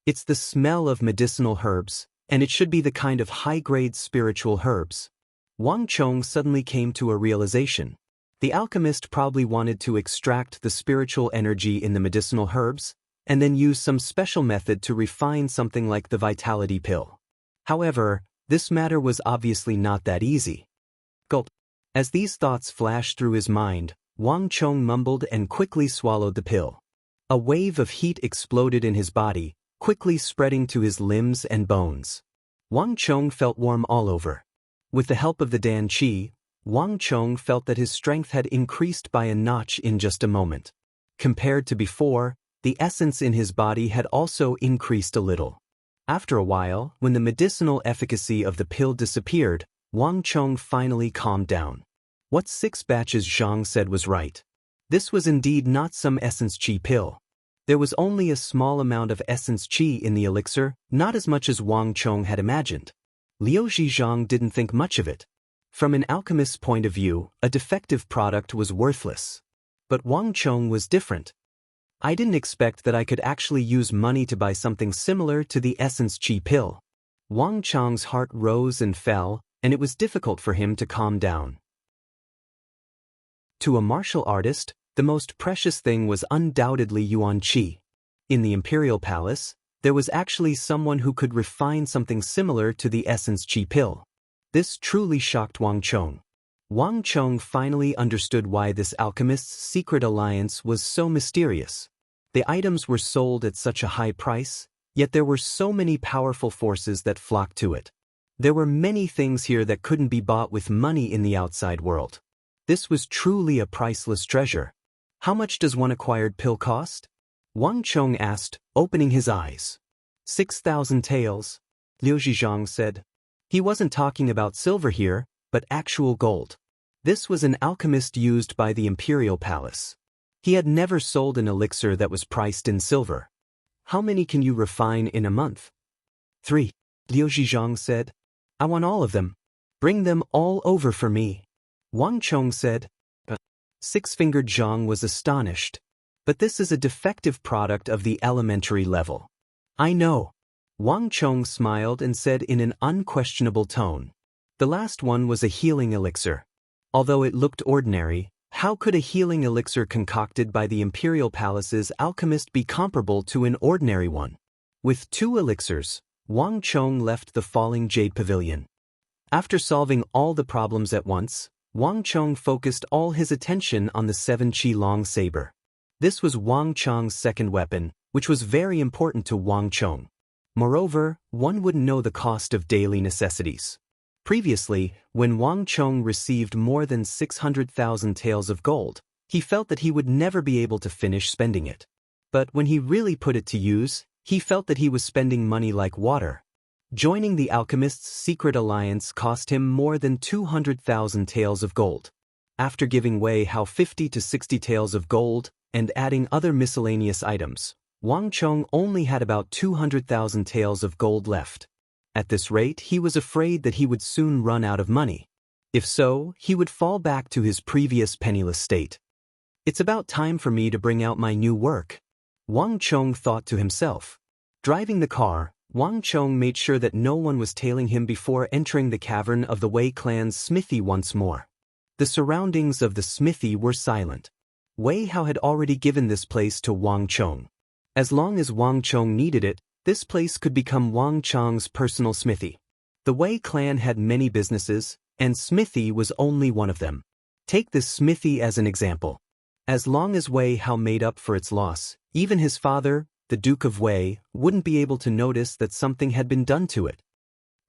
It's the smell of medicinal herbs, and it should be the kind of high-grade spiritual herbs. Wang Chong suddenly came to a realization. The alchemist probably wanted to extract the spiritual energy in the medicinal herbs, and then use some special method to refine something like the vitality pill. However, this matter was obviously not that easy. Gulp. As these thoughts flashed through his mind, Wang Chong mumbled and quickly swallowed the pill. A wave of heat exploded in his body, quickly spreading to his limbs and bones. Wang Chong felt warm all over. With the help of the Dan Qi, Wang Chong felt that his strength had increased by a notch in just a moment. Compared to before, the essence in his body had also increased a little. After a while, when the medicinal efficacy of the pill disappeared, Wang Chong finally calmed down. What 6 batches Zhang said was right. This was indeed not some essence qi pill. There was only a small amount of essence qi in the elixir, not as much as Wang Chong had imagined. Liu Zhizhang didn't think much of it. From an alchemist's point of view, a defective product was worthless. But Wang Chong was different. I didn't expect that I could actually use money to buy something similar to the essence qi pill. Wang Chong's heart rose and fell, and it was difficult for him to calm down. To a martial artist, the most precious thing was undoubtedly yuan qi. In the imperial palace, there was actually someone who could refine something similar to the essence qi pill. This truly shocked Wang Chong. Wang Chong finally understood why this alchemist's secret alliance was so mysterious. The items were sold at such a high price, yet there were so many powerful forces that flocked to it. There were many things here that couldn't be bought with money in the outside world. This was truly a priceless treasure. How much does one acquired pill cost? Wang Chong asked, opening his eyes. 6,000 taels, Liu Zhizhang said. He wasn't talking about silver here, but actual gold. This was an alchemist used by the imperial palace. He had never sold an elixir that was priced in silver. How many can you refine in a month? 3, Liu Zhizhang said. I want all of them. Bring them all over for me. Wang Chong said. Six-Fingered Zhang was astonished. But this is a defective product of the elementary level. I know. Wang Chong smiled and said in an unquestionable tone. The last one was a healing elixir. Although it looked ordinary, how could a healing elixir concocted by the imperial palace's alchemist be comparable to an ordinary one? With 2 elixirs, Wang Chong left the falling jade pavilion. After solving all the problems at once, Wang Chong focused all his attention on the 7 qi long saber. This was Wang Chong's second weapon, which was very important to Wang Chong. Moreover, one wouldn't know the cost of daily necessities. Previously, when Wang Chong received more than 600,000 taels of gold, he felt that he would never be able to finish spending it. But when he really put it to use, he felt that he was spending money like water. Joining the alchemist's secret alliance cost him more than 200,000 taels of gold. After giving Wei Hao 50 to 60 taels of gold and adding other miscellaneous items, Wang Chong only had about 200,000 taels of gold left. At this rate, he was afraid that he would soon run out of money. If so, he would fall back to his previous penniless state. It's about time for me to bring out my new work, Wang Chong thought to himself. Driving the car, Wang Chong made sure that no one was tailing him before entering the cavern of the Wei clan's smithy once more. The surroundings of the smithy were silent. Wei Hao had already given this place to Wang Chong. As long as Wang Chong needed it, this place could become Wang Chong's personal smithy. The Wei clan had many businesses, and smithy was only one of them. Take this smithy as an example. As long as Wei Hao made up for its loss, even his father, the Duke of Wei, wouldn't be able to notice that something had been done to it.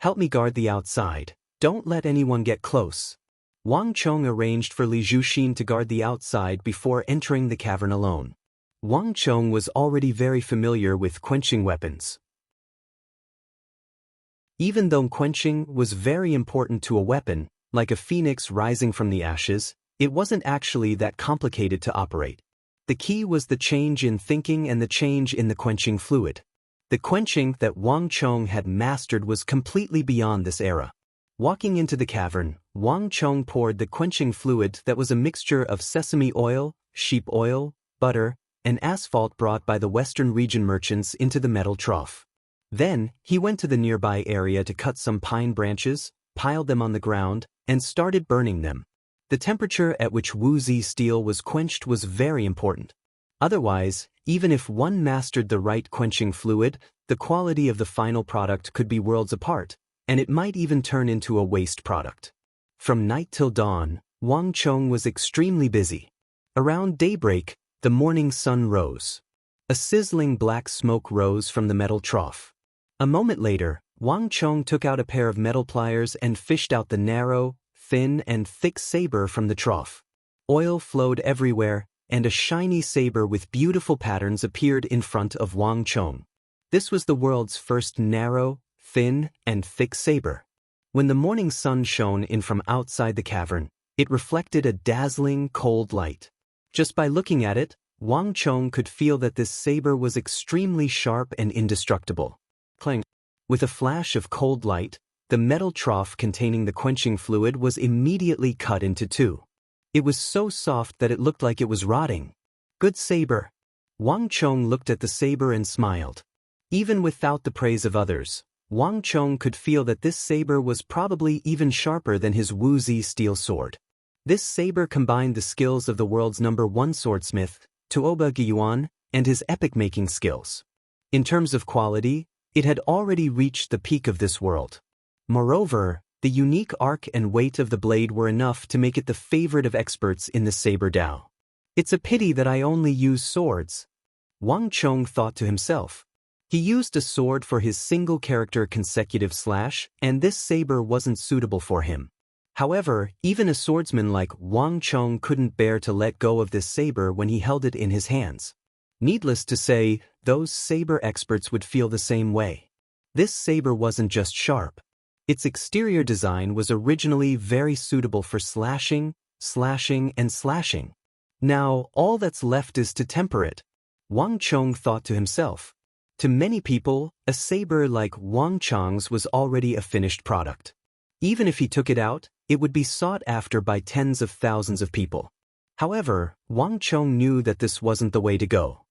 Help me guard the outside. Don't let anyone get close. Wang Chong arranged for Li Zhuxin to guard the outside before entering the cavern alone. Wang Chong was already very familiar with quenching weapons. Even though quenching was very important to a weapon, like a phoenix rising from the ashes, it wasn't actually that complicated to operate. The key was the change in thinking and the change in the quenching fluid. The quenching that Wang Chong had mastered was completely beyond this era. Walking into the cavern, Wang Chong poured the quenching fluid that was a mixture of sesame oil, sheep oil, butter, and asphalt brought by the Western region merchants into the metal trough. Then, he went to the nearby area to cut some pine branches, piled them on the ground, and started burning them. The temperature at which Wuzi steel was quenched was very important. Otherwise, even if one mastered the right quenching fluid, the quality of the final product could be worlds apart, and it might even turn into a waste product. From night till dawn, Wang Chong was extremely busy. Around daybreak, the morning sun rose. A sizzling black smoke rose from the metal trough. A moment later, Wang Chong took out a pair of metal pliers and fished out the narrow, thin and thick saber from the trough. Oil flowed everywhere, and a shiny saber with beautiful patterns appeared in front of Wang Chong. This was the world's first narrow, thin, and thick saber. When the morning sun shone in from outside the cavern, it reflected a dazzling, cold light. Just by looking at it, Wang Chong could feel that this saber was extremely sharp and indestructible. Clang! With a flash of cold light, the metal trough containing the quenching fluid was immediately cut into two. It was so soft that it looked like it was rotting. Good saber. Wang Chong looked at the saber and smiled. Even without the praise of others, Wang Chong could feel that this saber was probably even sharper than his Wuzi steel sword. This saber combined the skills of the world's #1 swordsmith, Tuoba Gyuan, and his epic-making skills. In terms of quality, it had already reached the peak of this world. Moreover, the unique arc and weight of the blade were enough to make it the favorite of experts in the saber Dao. It's a pity that I only use swords, Wang Chong thought to himself. He used a sword for his single-character consecutive slash, and this saber wasn't suitable for him. However, even a swordsman like Wang Chong couldn't bear to let go of this saber when he held it in his hands. Needless to say, those saber experts would feel the same way. This saber wasn't just sharp. Its exterior design was originally very suitable for slashing, and slashing. Now, all that's left is to temper it, Wang Chong thought to himself. To many people, a saber like Wang Chong's was already a finished product. Even if he took it out, it would be sought after by tens of thousands of people. However, Wang Chong knew that this wasn't the way to go.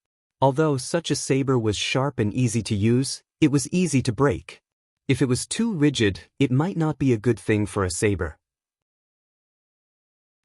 Although such a saber was sharp and easy to use, it was easy to break. If it was too rigid, it might not be a good thing for a saber.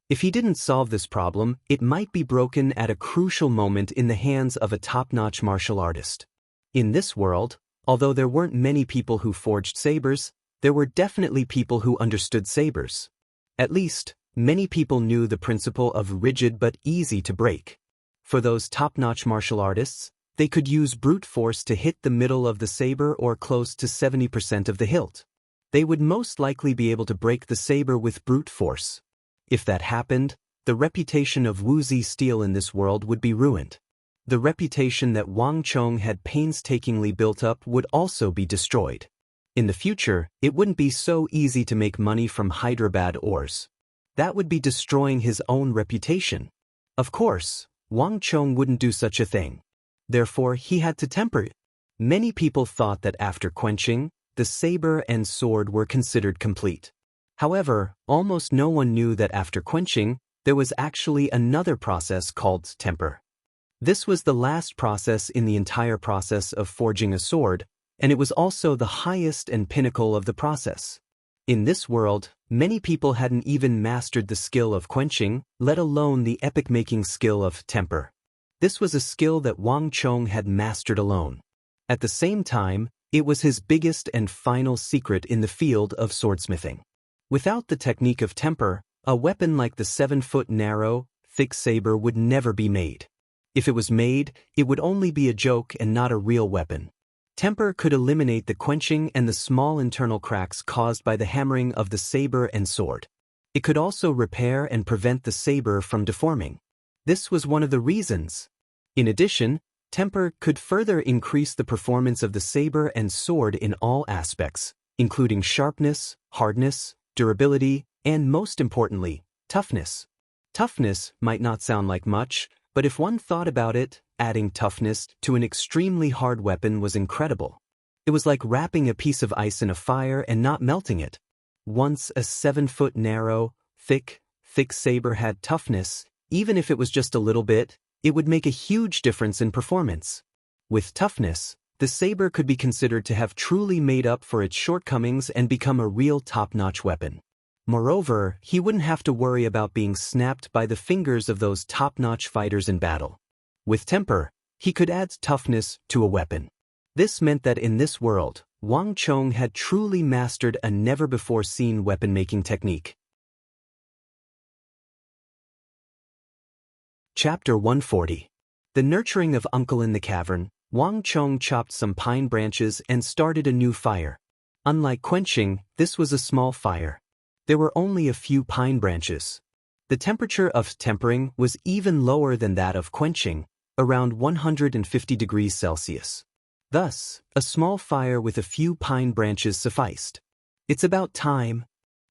If he didn't solve this problem, it might be broken at a crucial moment in the hands of a top-notch martial artist. In this world, although there weren't many people who forged sabers, there were definitely people who understood sabers. At least, many people knew the principle of rigid but easy to break. For those top-notch martial artists, they could use brute force to hit the middle of the saber or close to 70% of the hilt. They would most likely be able to break the saber with brute force. If that happened, the reputation of Wuzi steel in this world would be ruined. The reputation that Wang Chong had painstakingly built up would also be destroyed. In the future, it wouldn't be so easy to make money from Hyderabad ores. That would be destroying his own reputation. Of course, Wang Chong wouldn't do such a thing. Therefore, he had to temper it. Many people thought that after quenching, the saber and sword were considered complete. However, almost no one knew that after quenching, there was actually another process called temper. This was the last process in the entire process of forging a sword, and it was also the highest and pinnacle of the process. In this world, many people hadn't even mastered the skill of quenching, let alone the epic-making skill of temper. This was a skill that Wang Chong had mastered alone. At the same time, it was his biggest and final secret in the field of swordsmithing. Without the technique of temper, a weapon like the 7-foot narrow, thick saber would never be made. If it was made, it would only be a joke and not a real weapon. Temper could eliminate the quenching and the small internal cracks caused by the hammering of the saber and sword. It could also repair and prevent the saber from deforming. This was one of the reasons. In addition, temper could further increase the performance of the saber and sword in all aspects, including sharpness, hardness, durability, and most importantly, toughness. Toughness might not sound like much, but if one thought about it, adding toughness to an extremely hard weapon was incredible. It was like wrapping a piece of ice in a fire and not melting it. Once a 7-foot narrow, thick saber had toughness, even if it was just a little bit, it would make a huge difference in performance. With toughness, the saber could be considered to have truly made up for its shortcomings and become a real top-notch weapon. Moreover, he wouldn't have to worry about being snapped by the fingers of those top-notch fighters in battle. With temper, he could add toughness to a weapon. This meant that in this world, Wang Chong had truly mastered a never-before-seen weapon-making technique. Chapter 140. The nurturing of Uncle in the cavern. Wang Chong chopped some pine branches and started a new fire. Unlike quenching, this was a small fire. There were only a few pine branches. The temperature of tempering was even lower than that of quenching, around 150 degrees Celsius. Thus, a small fire with a few pine branches sufficed. It's about time.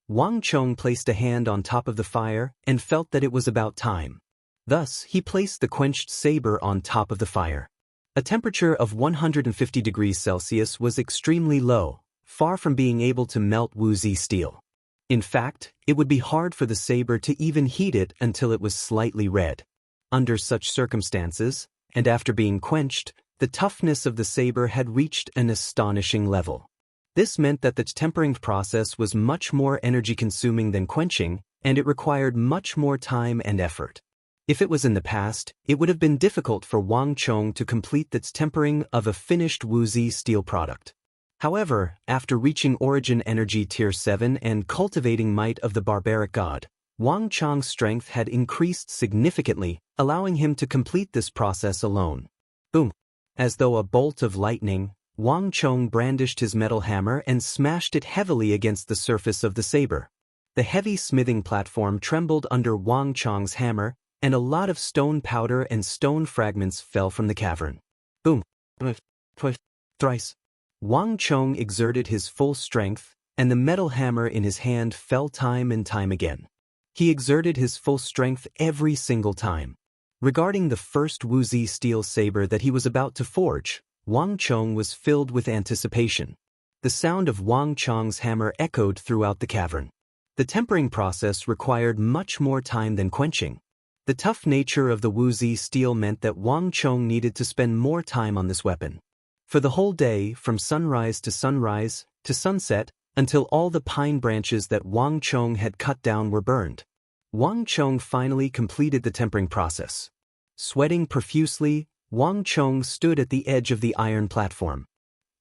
Wang Chong placed a hand on top of the fire and felt that it was about time. Thus, he placed the quenched saber on top of the fire. A temperature of 150 degrees Celsius was extremely low, far from being able to melt woozy steel. In fact, it would be hard for the saber to even heat it until it was slightly red. Under such circumstances, and after being quenched, the toughness of the saber had reached an astonishing level. This meant that the tempering process was much more energy-consuming than quenching, and it required much more time and effort. If it was in the past, it would have been difficult for Wang Chong to complete the tempering of a finished woozy steel product. However, after reaching Origin Energy Tier 7 and cultivating Might of the Barbaric God, Wang Chong's strength had increased significantly, allowing him to complete this process alone. Boom! As though a bolt of lightning, Wang Chong brandished his metal hammer and smashed it heavily against the surface of the saber. The heavy smithing platform trembled under Wang Chong's hammer, and a lot of stone powder and stone fragments fell from the cavern. Boom! Twice, thrice. Wang Chong exerted his full strength, and the metal hammer in his hand fell time and time again. He exerted his full strength every single time. Regarding the first woozy steel saber that he was about to forge, Wang Chong was filled with anticipation. The sound of Wang Chong's hammer echoed throughout the cavern. The tempering process required much more time than quenching. The tough nature of the woozy steel meant that Wang Chong needed to spend more time on this weapon. For the whole day, from sunrise to sunset, until all the pine branches that Wang Chong had cut down were burned. Wang Chong finally completed the tempering process. Sweating profusely, Wang Chong stood at the edge of the iron platform.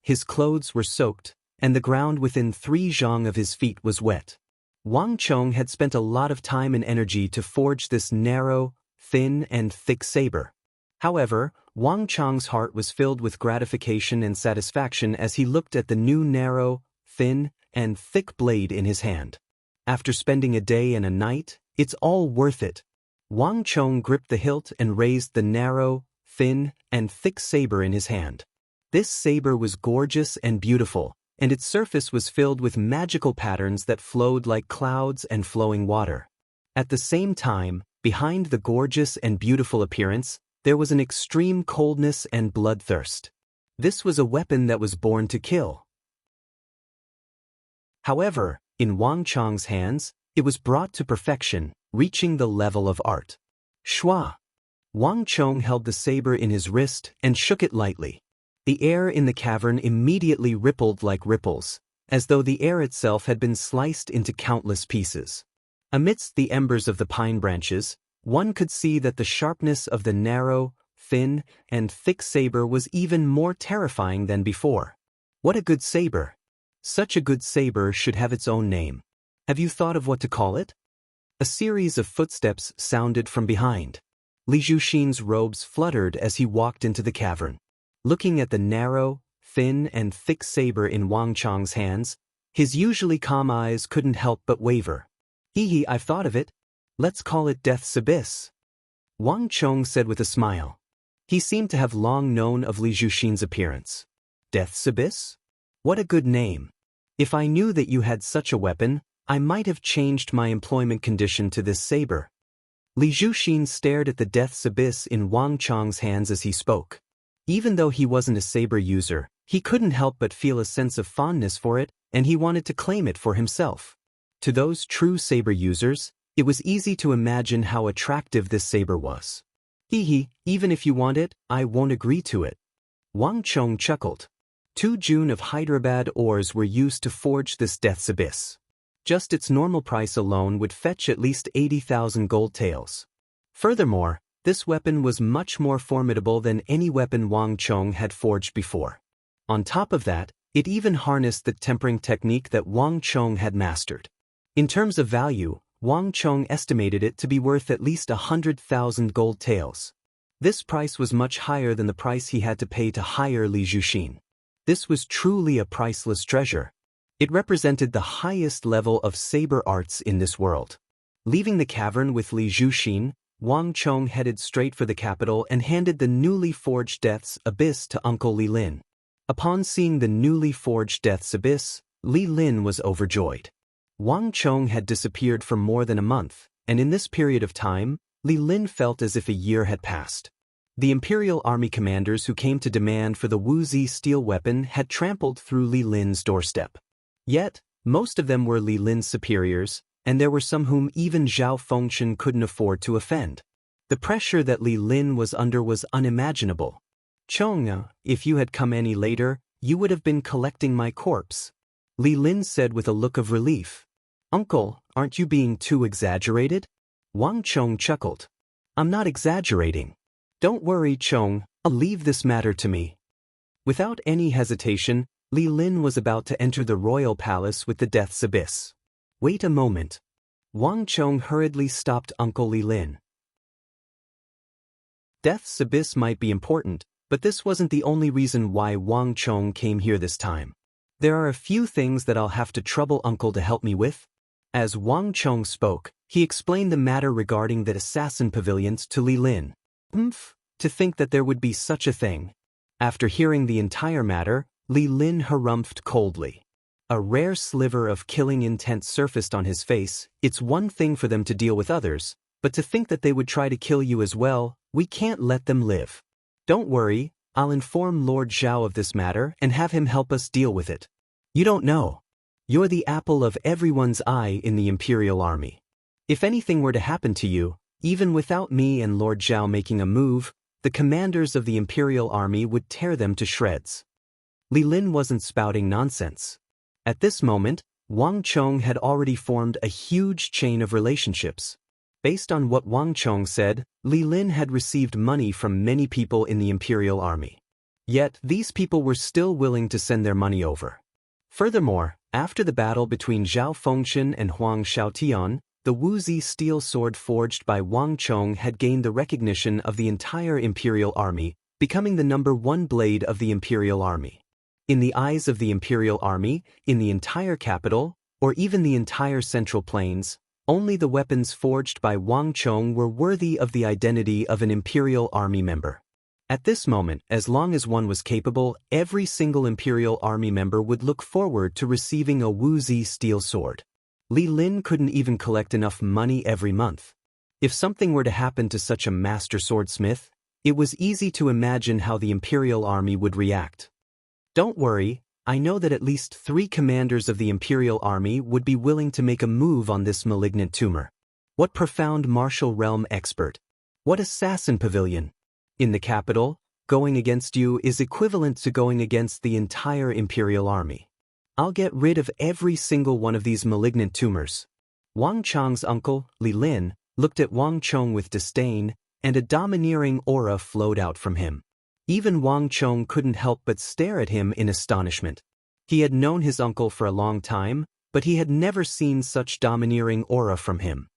His clothes were soaked, and the ground within 3 zhang of his feet was wet. Wang Chong had spent a lot of time and energy to forge this narrow, thin, and thick saber. However, Wang Chong's heart was filled with gratification and satisfaction as he looked at the new narrow, thin, and thick blade in his hand. After spending a day and a night, it's all worth it. Wang Chong gripped the hilt and raised the narrow, thin, and thick saber in his hand. This saber was gorgeous and beautiful, and its surface was filled with magical patterns that flowed like clouds and flowing water. At the same time, behind the gorgeous and beautiful appearance, there was an extreme coldness and bloodthirst. This was a weapon that was born to kill. However, in Wang Chong's hands, it was brought to perfection, reaching the level of art. Shua! Wang Chong held the saber in his wrist and shook it lightly. The air in the cavern immediately rippled like ripples, as though the air itself had been sliced into countless pieces. Amidst the embers of the pine branches, one could see that the sharpness of the narrow, thin, and thick saber was even more terrifying than before. What a good saber! Such a good saber should have its own name. Have you thought of what to call it? A series of footsteps sounded from behind. Li Zhuxin's robes fluttered as he walked into the cavern. Looking at the narrow, thin and thick saber in Wang Chong's hands, his usually calm eyes couldn't help but waver. Hee, I've thought of it. Let's call it Death's Abyss. Wang Chong said with a smile. He seemed to have long known of Li Zhuxin's appearance. Death's Abyss? What a good name. If I knew that you had such a weapon, I might have changed my employment condition to this saber. Li Zhuxin stared at the Death's Abyss in Wang Chong's hands as he spoke. Even though he wasn't a saber user, he couldn't help but feel a sense of fondness for it, and he wanted to claim it for himself. To those true saber users, it was easy to imagine how attractive this saber was. Even if you want it, I won't agree to it. Wang Chong chuckled. 2 June of Hyderabad ores were used to forge this Death's Abyss. Just its normal price alone would fetch at least 80,000 gold taels. Furthermore, this weapon was much more formidable than any weapon Wang Chong had forged before. On top of that, it even harnessed the tempering technique that Wang Chong had mastered. In terms of value, Wang Chong estimated it to be worth at least 100,000 gold taels. This price was much higher than the price he had to pay to hire Li Zhuxin. This was truly a priceless treasure. It represented the highest level of saber arts in this world. Leaving the cavern with Li Zhuxin, Wang Chong headed straight for the capital and handed the newly forged Death's Abyss to Uncle Li Lin. Upon seeing the newly forged Death's Abyss, Li Lin was overjoyed. Wang Chong had disappeared for more than a month, and in this period of time, Li Lin felt as if a year had passed. The Imperial Army commanders who came to demand for the Wuzi steel weapon had trampled through Li Lin's doorstep. Yet, most of them were Li Lin's superiors, and there were some whom even Zhao Fengshen couldn't afford to offend. The pressure that Li Lin was under was unimaginable. Chong, if you had come any later, you would have been collecting my corpse. Li Lin said with a look of relief. Uncle, aren't you being too exaggerated? Wang Chong chuckled. I'm not exaggerating. Don't worry, Chong, I'll leave this matter to me. Without any hesitation, Li Lin was about to enter the royal palace with the Death's Abyss. Wait a moment. Wang Chong hurriedly stopped Uncle Li Lin. Death's Abyss might be important, but this wasn't the only reason why Wang Chong came here this time. There are a few things that I'll have to trouble Uncle to help me with. As Wang Chong spoke, he explained the matter regarding the assassin pavilions to Li Lin. To think that there would be such a thing. After hearing the entire matter, Li Lin harumphed coldly. A rare sliver of killing intent surfaced on his face. It's one thing for them to deal with others, but to think that they would try to kill you as well, we can't let them live. Don't worry, I'll inform Lord Zhao of this matter and have him help us deal with it. You don't know. You're the apple of everyone's eye in the Imperial Army. If anything were to happen to you, even without me and Lord Zhao making a move, the commanders of the Imperial Army would tear them to shreds. Li Lin wasn't spouting nonsense. At this moment, Wang Chong had already formed a huge chain of relationships. Based on what Wang Chong said, Li Lin had received money from many people in the Imperial Army. Yet, these people were still willing to send their money over. Furthermore, after the battle between Zhao Fengshen and Huang Xiaotian, the Wuzi steel sword forged by Wang Chong had gained the recognition of the entire Imperial Army, becoming the #1 blade of the Imperial Army. In the eyes of the Imperial Army, in the entire capital, or even the entire Central Plains, only the weapons forged by Wang Chong were worthy of the identity of an Imperial Army member. At this moment, as long as one was capable, every single Imperial Army member would look forward to receiving a Wuzi steel sword. Li Lin couldn't even collect enough money every month. If something were to happen to such a master swordsmith, it was easy to imagine how the Imperial Army would react. Don't worry, I know that at least 3 commanders of the Imperial Army would be willing to make a move on this malignant tumor. What profound martial realm expert. What assassin pavilion. In the capital, going against you is equivalent to going against the entire Imperial Army. I'll get rid of every single one of these malignant tumors. Wang Chong's uncle, Li Lin, looked at Wang Chong with disdain, and a domineering aura flowed out from him. Even Wang Chong couldn't help but stare at him in astonishment. He had known his uncle for a long time, but he had never seen such domineering aura from him.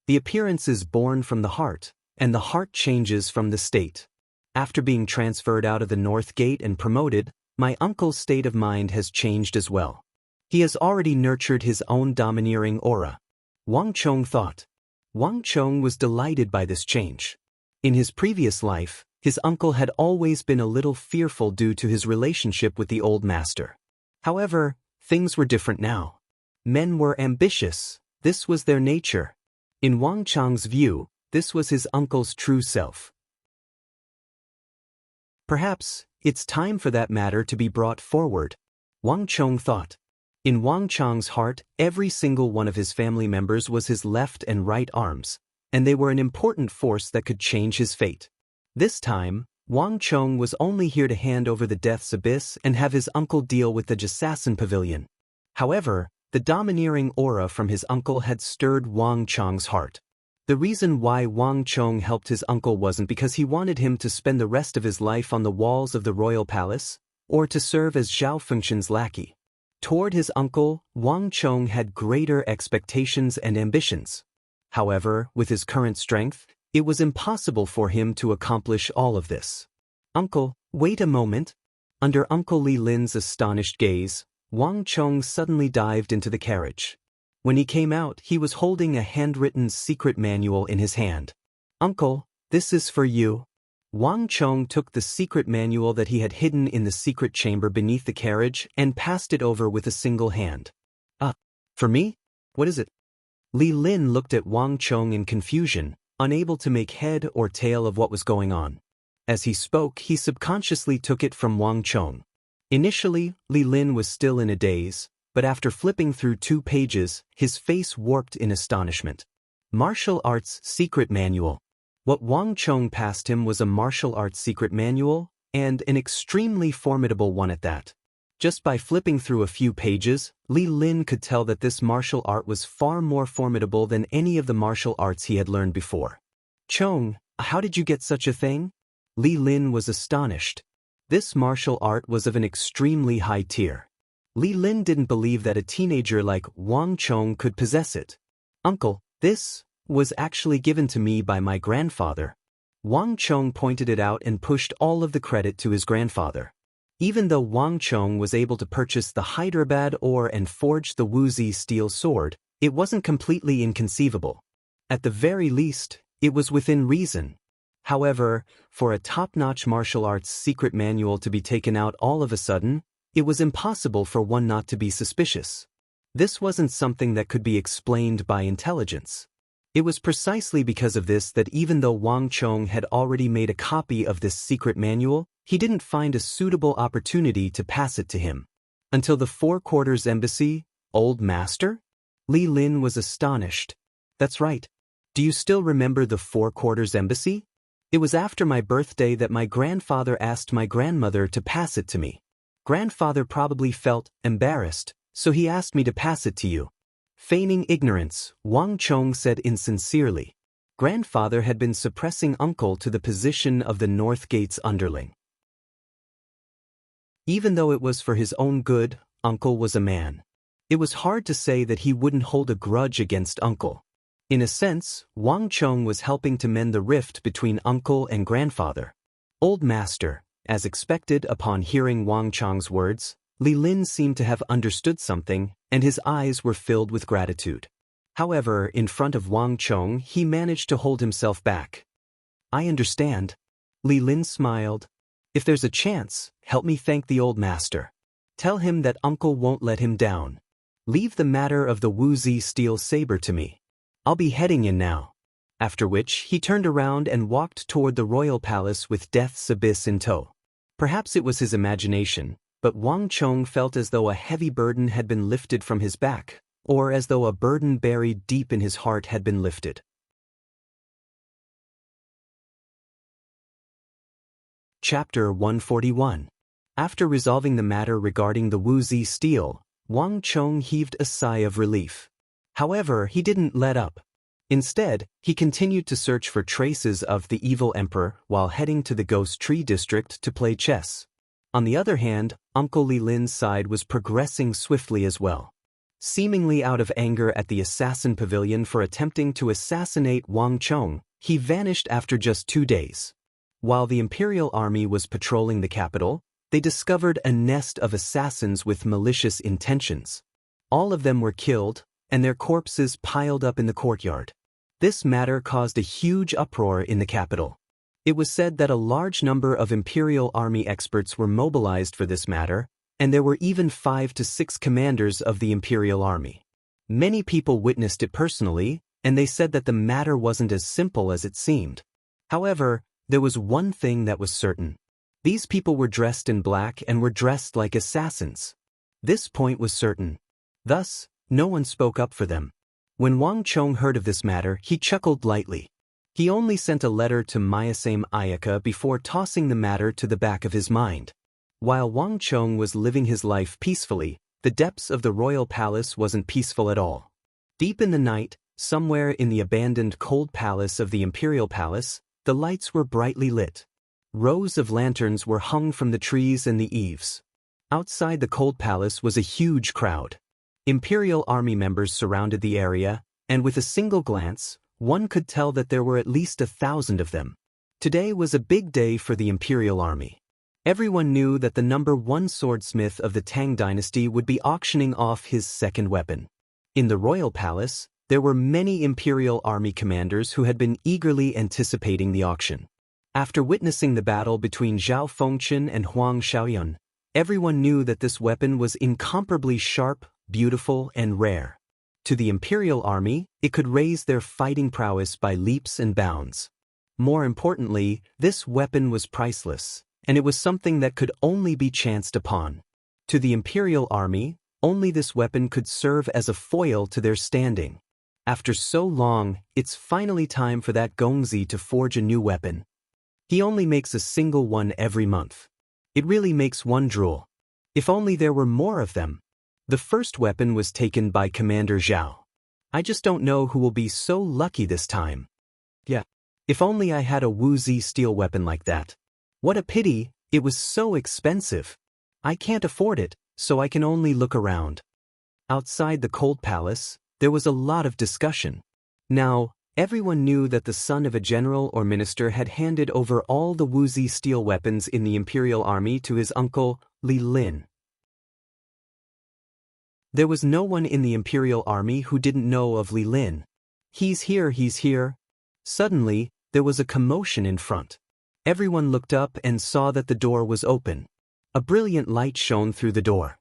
The appearance is born from the heart, and the heart changes from the state. After being transferred out of the North Gate and promoted, my uncle's state of mind has changed as well. He has already nurtured his own domineering aura. Wang Chong thought. Wang Chong was delighted by this change. In his previous life, his uncle had always been a little fearful due to his relationship with the old master. However, things were different now. Men were ambitious, this was their nature. In Wang Chong's view, this was his uncle's true self. Perhaps, it's time for that matter to be brought forward, Wang Chong thought. In Wang Chong's heart, every single one of his family members was his left and right arms, and they were an important force that could change his fate. This time, Wang Chong was only here to hand over the Death's Abyss and have his uncle deal with the Jasassin Pavilion. However, the domineering aura from his uncle had stirred Wang Chong's heart. The reason why Wang Chong helped his uncle wasn't because he wanted him to spend the rest of his life on the walls of the royal palace, or to serve as Zhao Fengshen's lackey. Toward his uncle, Wang Chong had greater expectations and ambitions. However, with his current strength, it was impossible for him to accomplish all of this. Uncle, wait a moment. Under Uncle Li Lin's astonished gaze, Wang Chong suddenly dived into the carriage. When he came out, he was holding a handwritten secret manual in his hand. Uncle, this is for you. Wang Chong took the secret manual that he had hidden in the secret chamber beneath the carriage and passed it over with a single hand. For me? What is it? Li Lin looked at Wang Chong in confusion, unable to make head or tail of what was going on. As he spoke, he subconsciously took it from Wang Chong. Initially, Li Lin was still in a daze, but after flipping through 2 pages, his face warped in astonishment. Martial Arts Secret Manual. What Wang Chong passed him was a martial arts secret manual, and an extremely formidable one at that. Just by flipping through a few pages, Li Lin could tell that this martial art was far more formidable than any of the martial arts he had learned before. Chong, how did you get such a thing? Li Lin was astonished. This martial art was of an extremely high tier. Li Lin didn't believe that a teenager like Wang Chong could possess it. Uncle, this was actually given to me by my grandfather. Wang Chong pointed it out and pushed all of the credit to his grandfather. Even though Wang Chong was able to purchase the Hyderabad ore and forge the Wuzi steel sword, it wasn't completely inconceivable. At the very least, it was within reason. However, for a top-notch martial arts secret manual to be taken out all of a sudden, it was impossible for one not to be suspicious. This wasn't something that could be explained by intelligence. It was precisely because of this that even though Wang Chong had already made a copy of this secret manual, he didn't find a suitable opportunity to pass it to him. Until the Four Quarters Embassy, Old Master? Li Lin was astonished. That's right. Do you still remember the Four Quarters Embassy? It was after my birthday that my grandfather asked my grandmother to pass it to me. Grandfather probably felt embarrassed, so he asked me to pass it to you. Feigning ignorance, Wang Chong said insincerely. Grandfather had been suppressing uncle to the position of the North Gate's underling. Even though it was for his own good, uncle was a man. It was hard to say that he wouldn't hold a grudge against uncle. In a sense, Wang Chong was helping to mend the rift between uncle and grandfather. Old Master, as expected upon hearing Wang Chong's words, Li Lin seemed to have understood something, and his eyes were filled with gratitude. However, in front of Wang Chong, he managed to hold himself back. I understand. Li Lin smiled. If there's a chance, help me thank the old master. Tell him that uncle won't let him down. Leave the matter of the Wuzi steel saber to me. I'll be heading in now. After which, he turned around and walked toward the royal palace with Death's Abyss in tow. Perhaps it was his imagination, but Wang Chong felt as though a heavy burden had been lifted from his back, or as though a burden buried deep in his heart had been lifted. Chapter 141. After resolving the matter regarding the Wuzi steel, Wang Chong heaved a sigh of relief. However, he didn't let up. Instead, he continued to search for traces of the evil emperor while heading to the Ghost Tree district to play chess. On the other hand, Uncle Li Lin's side was progressing swiftly as well. Seemingly out of anger at the assassin pavilion for attempting to assassinate Wang Chong, he vanished after just 2 days. While the imperial army was patrolling the capital, they discovered a nest of assassins with malicious intentions. All of them were killed, and their corpses piled up in the courtyard. This matter caused a huge uproar in the capital. It was said that a large number of imperial army experts were mobilized for this matter, and there were even 5 to 6 commanders of the imperial army. Many people witnessed it personally, and they said that the matter wasn't as simple as it seemed. However, there was one thing that was certain. These people were dressed in black and were dressed like assassins. This point was certain. Thus, no one spoke up for them. When Wang Chong heard of this matter, he chuckled lightly. He only sent a letter to Mayasame Ayaka before tossing the matter to the back of his mind. While Wang Chong was living his life peacefully, the depths of the royal palace wasn't peaceful at all. Deep in the night, somewhere in the abandoned cold palace of the imperial palace, the lights were brightly lit. Rows of lanterns were hung from the trees and the eaves. Outside the cold palace was a huge crowd. Imperial army members surrounded the area, and with a single glance, one could tell that there were at least 1,000 of them. Today was a big day for the imperial army. Everyone knew that the #1 swordsmith of the Tang dynasty would be auctioning off his second weapon. In the royal palace, there were many imperial army commanders who had been eagerly anticipating the auction. After witnessing the battle between Zhao Fengchen and Huang Xiaoyun, everyone knew that this weapon was incomparably sharp, beautiful, and rare. To the imperial army, it could raise their fighting prowess by leaps and bounds. More importantly, this weapon was priceless, and it was something that could only be chanced upon. To the imperial army, only this weapon could serve as a foil to their standing. After so long, it's finally time for that Gongzi to forge a new weapon. He only makes a single one every month. It really makes one drool. If only there were more of them. The first weapon was taken by Commander Zhao. I just don't know who will be so lucky this time. Yeah. If only I had a Wuzi steel weapon like that. What a pity, it was so expensive. I can't afford it, so I can only look around. Outside the cold palace, there was a lot of discussion. Now, everyone knew that the son of a general or minister had handed over all the Wuzi steel weapons in the imperial army to his uncle, Li Lin. There was no one in the imperial army who didn't know of Li Lin. He's here, he's here. Suddenly, there was a commotion in front. Everyone looked up and saw that the door was open. A brilliant light shone through the door.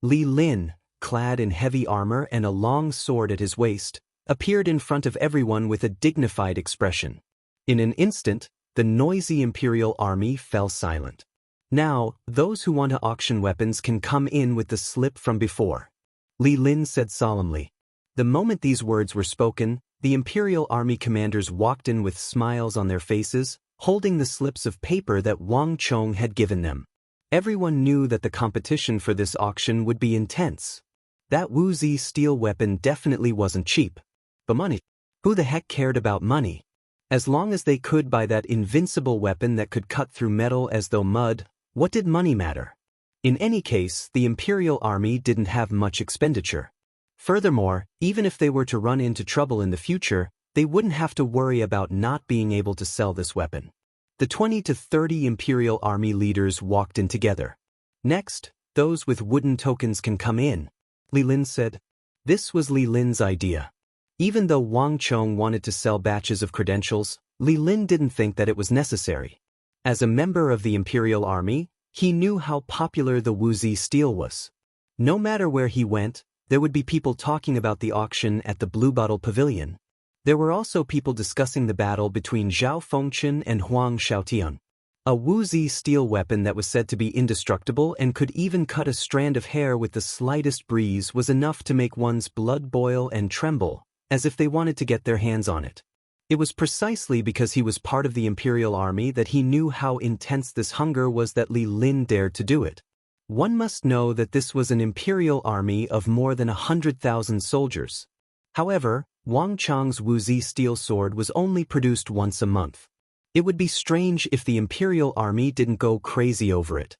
Li Lin, clad in heavy armor and a long sword at his waist, appeared in front of everyone with a dignified expression. In an instant, the noisy imperial army fell silent. Now, those who want to auction weapons can come in with the slip from before, Li Lin said solemnly. The moment these words were spoken, the imperial army commanders walked in with smiles on their faces, holding the slips of paper that Wang Chong had given them. Everyone knew that the competition for this auction would be intense. That Wuzi steel weapon definitely wasn't cheap. But money? Who the heck cared about money? As long as they could buy that invincible weapon that could cut through metal as though mud, what did money matter? In any case, the imperial army didn't have much expenditure. Furthermore, even if they were to run into trouble in the future, they wouldn't have to worry about not being able to sell this weapon. The 20 to 30 imperial army leaders walked in together. Next, those with wooden tokens can come in, Li Lin said. This was Li Lin's idea. Even though Wang Chong wanted to sell batches of credentials, Li Lin didn't think that it was necessary. As a member of the imperial army, he knew how popular the Wuzi steel was. No matter where he went, there would be people talking about the auction at the Blue Bottle Pavilion. There were also people discussing the battle between Zhao Fengchen and Huang Xiaotian. A Wuzi steel weapon that was said to be indestructible and could even cut a strand of hair with the slightest breeze was enough to make one's blood boil and tremble, as if they wanted to get their hands on it. It was precisely because he was part of the imperial army that he knew how intense this hunger was that Li Lin dared to do it. One must know that this was an imperial army of more than 100,000 soldiers. However, Wang Chong's Wuzi steel sword was only produced once a month. It would be strange if the imperial army didn't go crazy over it.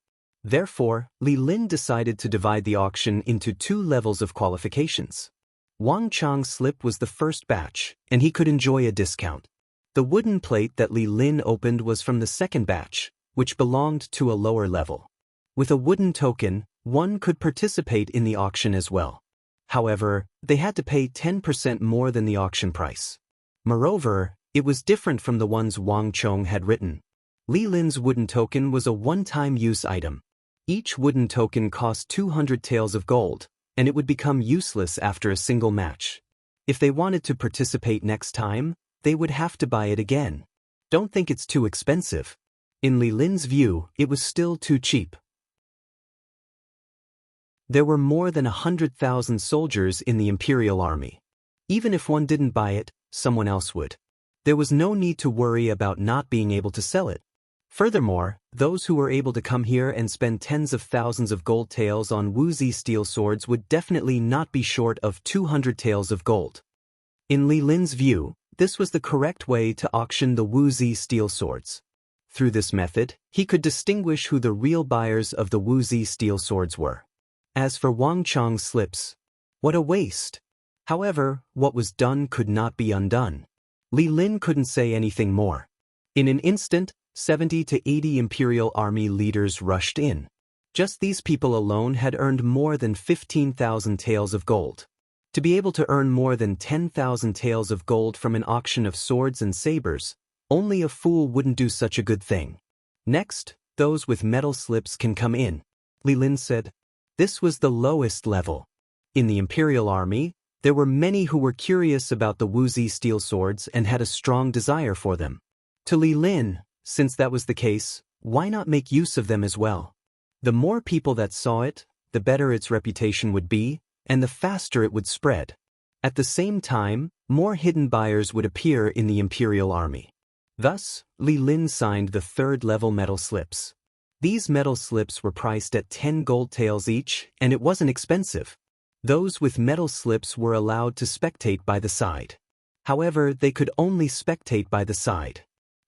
Therefore, Li Lin decided to divide the auction into 2 levels of qualifications. Wang Chang's slip was the first batch, and he could enjoy a discount. The wooden plate that Li Lin opened was from the second batch, which belonged to a lower level. With a wooden token, one could participate in the auction as well. However, they had to pay 10% more than the auction price. Moreover, it was different from the ones Wang Chong had written. Li Lin's wooden token was a one-time use item. Each wooden token cost 200 taels of gold, and it would become useless after a single match. If they wanted to participate next time, they would have to buy it again. Don't think it's too expensive. In Li Lin's view, it was still too cheap. There were more than 100,000 soldiers in the imperial army. Even if one didn't buy it, someone else would. There was no need to worry about not being able to sell it. Furthermore, those who were able to come here and spend tens of thousands of gold taels on Wuzi steel swords would definitely not be short of 200 taels of gold. In Li Lin's view, this was the correct way to auction the Wuzi steel swords. Through this method, he could distinguish who the real buyers of the Wuzi steel swords were. As for Wang Chang's slips, what a waste! However, what was done could not be undone. Li Lin couldn't say anything more. In an instant, 70 to 80 imperial army leaders rushed in. Just these people alone had earned more than 15,000 taels of gold. To be able to earn more than 10,000 taels of gold from an auction of swords and sabers, only a fool wouldn't do such a good thing. Next, those with metal slips can come in, Li Lin said. This was the lowest level. In the imperial army, there were many who were curious about the Wuzi steel swords and had a strong desire for them. To Li Lin, since that was the case, why not make use of them as well? The more people that saw it, the better its reputation would be, and the faster it would spread. At the same time, more hidden buyers would appear in the imperial army. Thus, Li Lin signed the third-level metal slips. These metal slips were priced at 10 gold taels each, and it wasn't expensive. Those with metal slips were allowed to spectate by the side. However, they could only spectate by the side.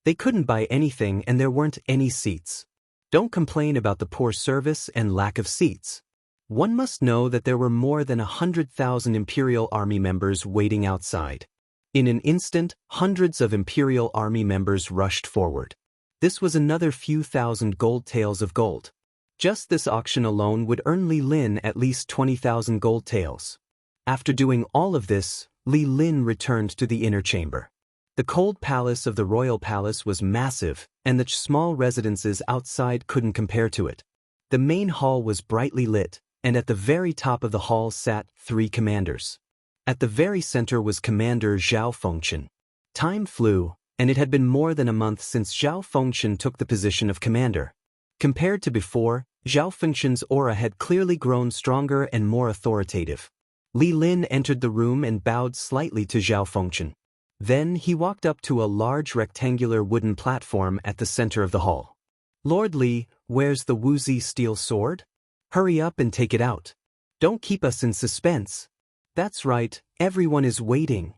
They couldn't buy anything and there weren't any seats. Don't complain about the poor service and lack of seats. One must know that there were more than 100,000 Imperial Army members waiting outside. In an instant, hundreds of Imperial Army members rushed forward. This was another few thousand gold taels of gold. Just this auction alone would earn Li Lin at least 20,000 gold taels. After doing all of this, Li Lin returned to the inner chamber. The cold palace of the royal palace was massive, and the small residences outside couldn't compare to it. The main hall was brightly lit, and at the very top of the hall sat 3 commanders. At the very center was Commander Zhao Fengchen. Time flew, and it had been more than a month since Zhao Fengchen took the position of commander. Compared to before, Zhao Fengchen's aura had clearly grown stronger and more authoritative. Li Lin entered the room and bowed slightly to Zhao Fengchen. Then he walked up to a large rectangular wooden platform at the center of the hall. Lord Li, where's the Wuzi steel sword? Hurry up and take it out. Don't keep us in suspense. That's right, everyone is waiting.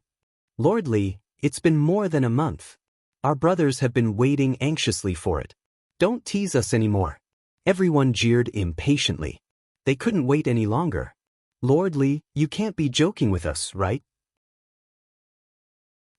Lord Li, it's been more than a month. Our brothers have been waiting anxiously for it. Don't tease us anymore. Everyone jeered impatiently. They couldn't wait any longer. Lord Li, you can't be joking with us, right?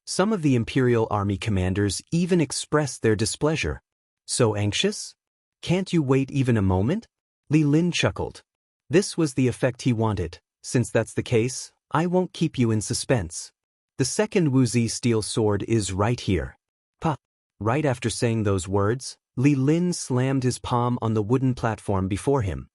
Some of the Imperial Army commanders even expressed their displeasure. So anxious? Can't you wait even a moment? Li Lin chuckled. This was the effect he wanted. Since that's the case, I won't keep you in suspense. The second Wuzi steel sword is right here. Pa! Right after saying those words, Li Lin slammed his palm on the wooden platform before him.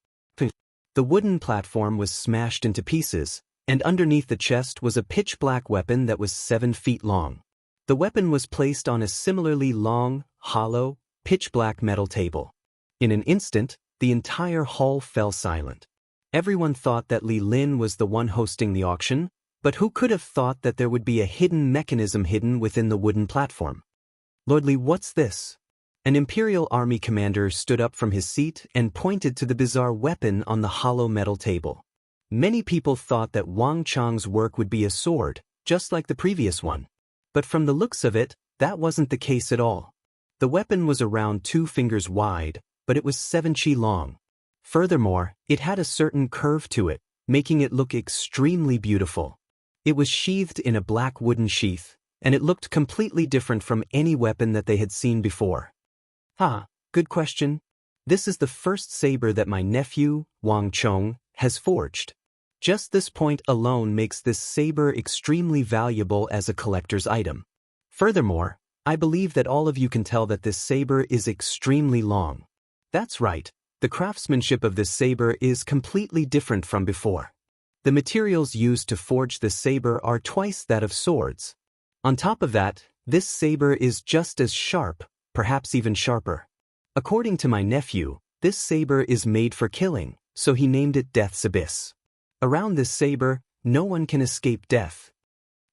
The wooden platform was smashed into pieces, and underneath the chest was a pitch-black weapon that was 7 feet long. The weapon was placed on a similarly long, hollow, pitch-black metal table. In an instant, the entire hall fell silent. Everyone thought that Li Lin was the one hosting the auction, but who could have thought that there would be a hidden mechanism hidden within the wooden platform? Lord Li, what's this? An Imperial Army commander stood up from his seat and pointed to the bizarre weapon on the hollow metal table. Many people thought that Wang Chang's work would be a sword, just like the previous one. But from the looks of it, that wasn't the case at all. The weapon was around 2 fingers wide, but it was 7 chi long. Furthermore, it had a certain curve to it, making it look extremely beautiful. It was sheathed in a black wooden sheath, and it looked completely different from any weapon that they had seen before. Good question. This is the first saber that my nephew, Wang Chong, has forged. Just this point alone makes this saber extremely valuable as a collector's item. Furthermore, I believe that all of you can tell that this saber is extremely long. That's right, the craftsmanship of this saber is completely different from before. The materials used to forge this saber are twice that of swords. On top of that, this saber is just as sharp, perhaps even sharper. According to my nephew, this saber is made for killing, so he named it Death's Abyss. Around this saber, no one can escape death.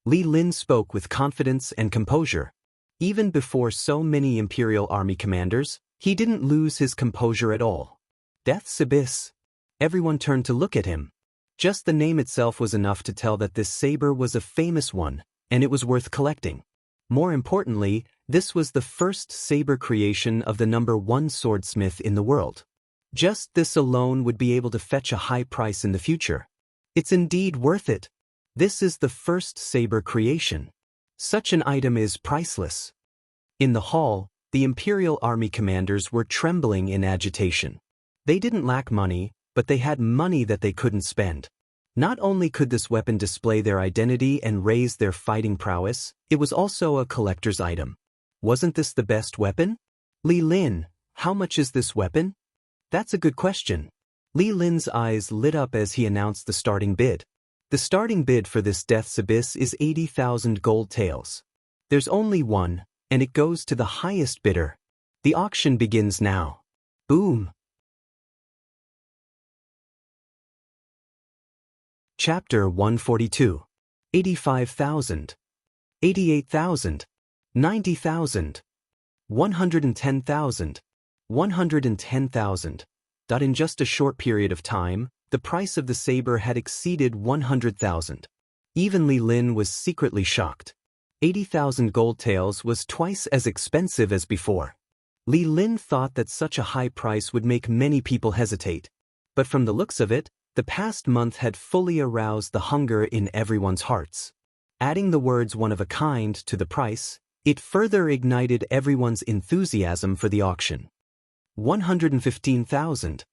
Li Lin spoke with confidence and composure. Even before so many Imperial Army commanders, he didn't lose his composure at all. Death's Abyss. Everyone turned to look at him. Just the name itself was enough to tell that this saber was a famous one, and it was worth collecting. More importantly, this was the first saber creation of the #1 swordsmith in the world. Just this alone would be able to fetch a high price in the future. It's indeed worth it. This is the first saber creation. Such an item is priceless. In the hall, the Imperial Army commanders were trembling in agitation. They didn't lack money, but they had money that they couldn't spend. Not only could this weapon display their identity and raise their fighting prowess, it was also a collector's item. Wasn't this the best weapon? Li Lin, how much is this weapon? That's a good question. Li Lin's eyes lit up as he announced the starting bid. The starting bid for this Death's Abyss is 80,000 gold taels. There's only one, and it goes to the highest bidder. The auction begins now. Boom! Chapter 142. 85,000. 88,000. 90,000. 110,000. 110,000. In just a short period of time, the price of the saber had exceeded 100,000. Even Li Lin was secretly shocked. 80,000 gold taels was twice as expensive as before. Li Lin thought that such a high price would make many people hesitate. But from the looks of it, the past month had fully aroused the hunger in everyone's hearts. Adding the words "one of a kind" to the price, it further ignited everyone's enthusiasm for the auction. 115,000.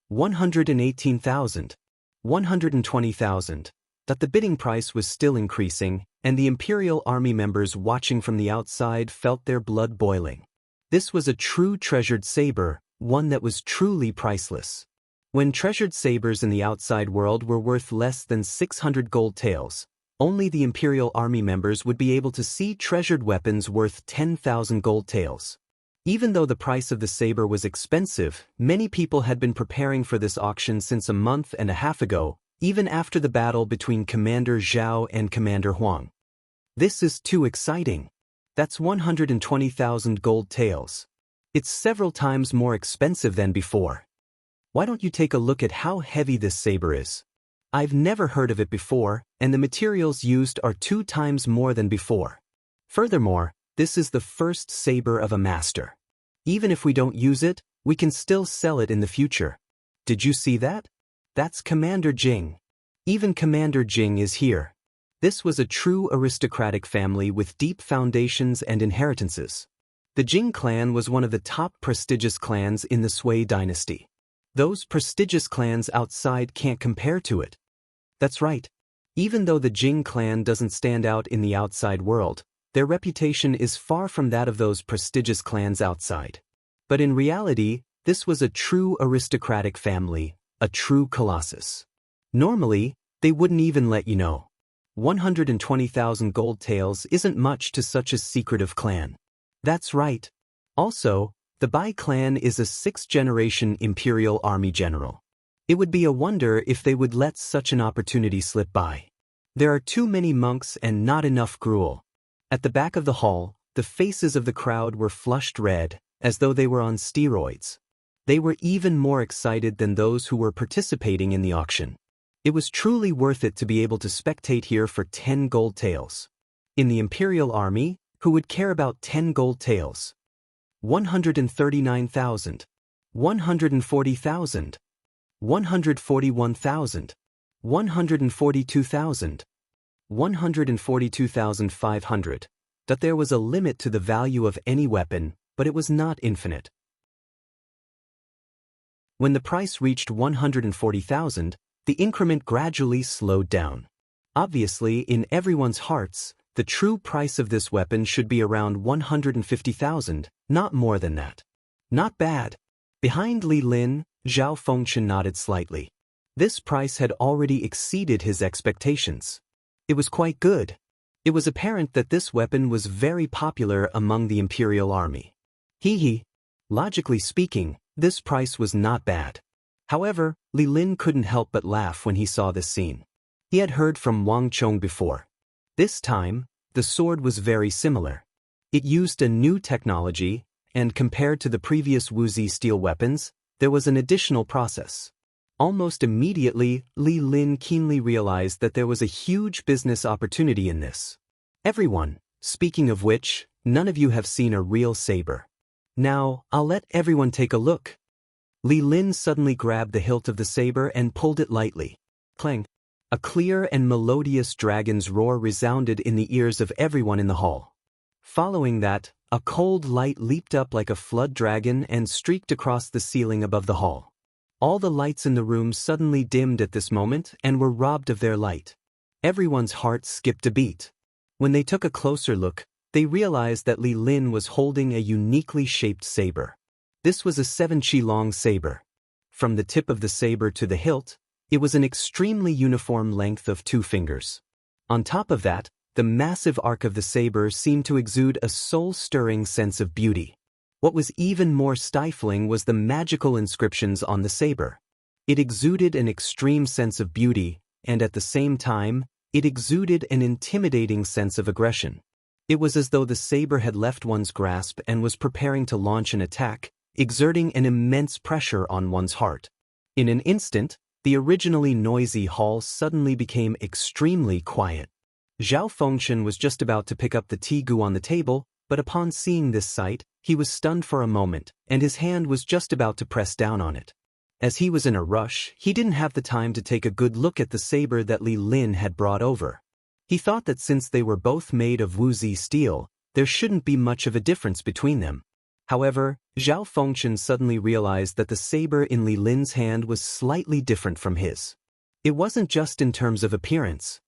118,000. 120,000. The bidding price was still increasing, and the Imperial Army members watching from the outside felt their blood boiling. This was a true treasured saber, one that was truly priceless. When treasured sabers in the outside world were worth less than 600 gold taels, only the Imperial Army members would be able to see treasured weapons worth 10,000 gold taels. Even though the price of the saber was expensive, many people had been preparing for this auction since a month and a half ago, even after the battle between Commander Zhao and Commander Huang. This is too exciting. That's 120,000 gold taels. It's several times more expensive than before. Why don't you take a look at how heavy this saber is? I've never heard of it before, and the materials used are 2 times more than before. Furthermore, this is the first saber of a master. Even if we don't use it, we can still sell it in the future. Did you see that? That's Commander Jing. Even Commander Jing is here. This was a true aristocratic family with deep foundations and inheritances. The Jing clan was one of the top prestigious clans in the Sui dynasty. Those prestigious clans outside can't compare to it. That's right. Even though the Jing clan doesn't stand out in the outside world, their reputation is far from that of those prestigious clans outside. But in reality, this was a true aristocratic family, a true colossus. Normally, they wouldn't even let you know. 120,000 gold taels isn't much to such a secretive clan. That's right. Also, the Bai clan is a 6th-generation Imperial Army general. It would be a wonder if they would let such an opportunity slip by. There are too many monks and not enough gruel. At the back of the hall, the faces of the crowd were flushed red, as though they were on steroids. They were even more excited than those who were participating in the auction. It was truly worth it to be able to spectate here for 10 gold taels. In the Imperial Army, who would care about 10 gold taels? 139,000. 140,000. 141,000. 142,000. 142,500. That there was a limit to the value of any weapon, but it was not infinite. When the price reached 140,000, the increment gradually slowed down. Obviously, in everyone's hearts, the true price of this weapon should be around 150,000, not more than that. Not bad. Behind Li Lin, Zhao Fengchen nodded slightly. This price had already exceeded his expectations. It was quite good. It was apparent that this weapon was very popular among the Imperial Army. Logically speaking, this price was not bad. However, Li Lin couldn't help but laugh when he saw this scene. He had heard from Wang Chong before. This time, the sword was very similar. It used a new technology, and compared to the previous Wuzi steel weapons, there was an additional process. Almost immediately, Li Lin keenly realized that there was a huge business opportunity in this. Everyone, speaking of which, none of you have seen a real saber. Now, I'll let everyone take a look. Li Lin suddenly grabbed the hilt of the saber and pulled it lightly. Clang! A clear and melodious dragon's roar resounded in the ears of everyone in the hall. Following that, a cold light leaped up like a flood dragon and streaked across the ceiling above the hall. All the lights in the room suddenly dimmed at this moment and were robbed of their light. Everyone's heart skipped a beat. When they took a closer look, they realized that Li Lin was holding a uniquely shaped saber. This was a 7-chi-long saber. From the tip of the saber to the hilt, it was an extremely uniform length of 2 fingers. On top of that, the massive arc of the saber seemed to exude a soul-stirring sense of beauty. What was even more stifling was the magical inscriptions on the saber. It exuded an extreme sense of beauty, and at the same time, it exuded an intimidating sense of aggression. It was as though the saber had left one's grasp and was preparing to launch an attack, exerting an immense pressure on one's heart. In an instant, the originally noisy hall suddenly became extremely quiet. Zhao Fengchen was just about to pick up the tigu on the table, but upon seeing this sight, he was stunned for a moment, and his hand was just about to press down on it. As he was in a rush, he didn't have the time to take a good look at the saber that Li Lin had brought over. He thought that since they were both made of Wuzi steel, there shouldn't be much of a difference between them. However, Zhao Fengchen suddenly realized that the saber in Li Lin's hand was slightly different from his. It wasn't just in terms of appearance.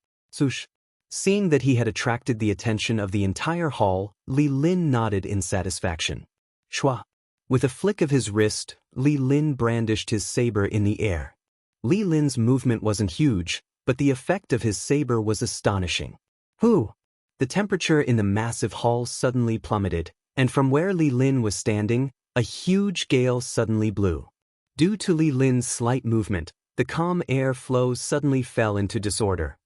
Seeing that he had attracted the attention of the entire hall, Li Lin nodded in satisfaction. Shua! With a flick of his wrist, Li Lin brandished his saber in the air. Li Lin's movement wasn't huge, but the effect of his saber was astonishing. The temperature in the massive hall suddenly plummeted, and from where Li Lin was standing, a huge gale suddenly blew. Due to Li Lin's slight movement, the calm air flow suddenly fell into disorder.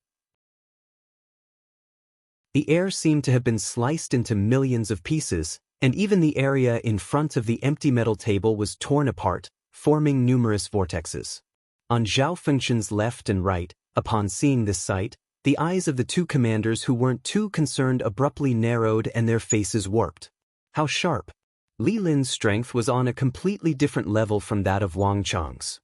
The air seemed to have been sliced into millions of pieces, and even the area in front of the empty metal table was torn apart, forming numerous vortexes. On Zhao Fengchen's left and right, upon seeing this sight, the eyes of the 2 commanders who weren't too concerned abruptly narrowed and their faces warped. How sharp! Li Lin's strength was on a completely different level from that of Wang Chong's.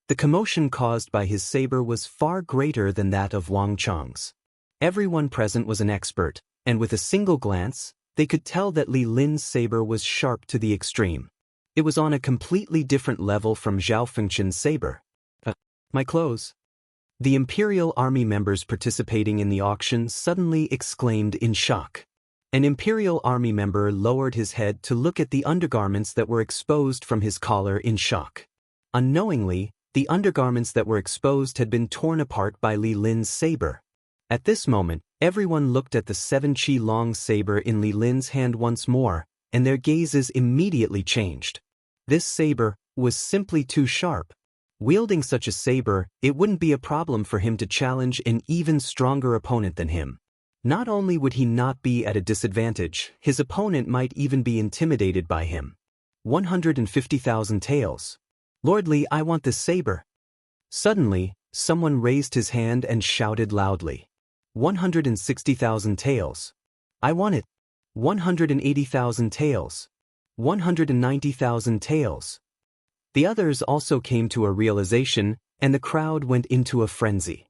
The commotion caused by his saber was far greater than that of Wang Chong's. Everyone present was an expert, and with a single glance, they could tell that Li Lin's saber was sharp to the extreme. It was on a completely different level from Zhao Fengchen's saber. My clothes. The Imperial Army members participating in the auction suddenly exclaimed in shock. An Imperial Army member lowered his head to look at the undergarments that were exposed from his collar in shock. Unknowingly, the undergarments that were exposed had been torn apart by Li Lin's saber. At this moment, everyone looked at the 7-chi-long saber in Li Lin's hand once more, and their gazes immediately changed. This saber was simply too sharp. Wielding such a saber, it wouldn't be a problem for him to challenge an even stronger opponent than him. Not only would he not be at a disadvantage, his opponent might even be intimidated by him. 150,000 taels. Lord Li, I want this saber. Suddenly, someone raised his hand and shouted loudly. 160,000 taels. I want it. 180,000 taels. 190,000 taels. The others also came to a realization, and the crowd went into a frenzy.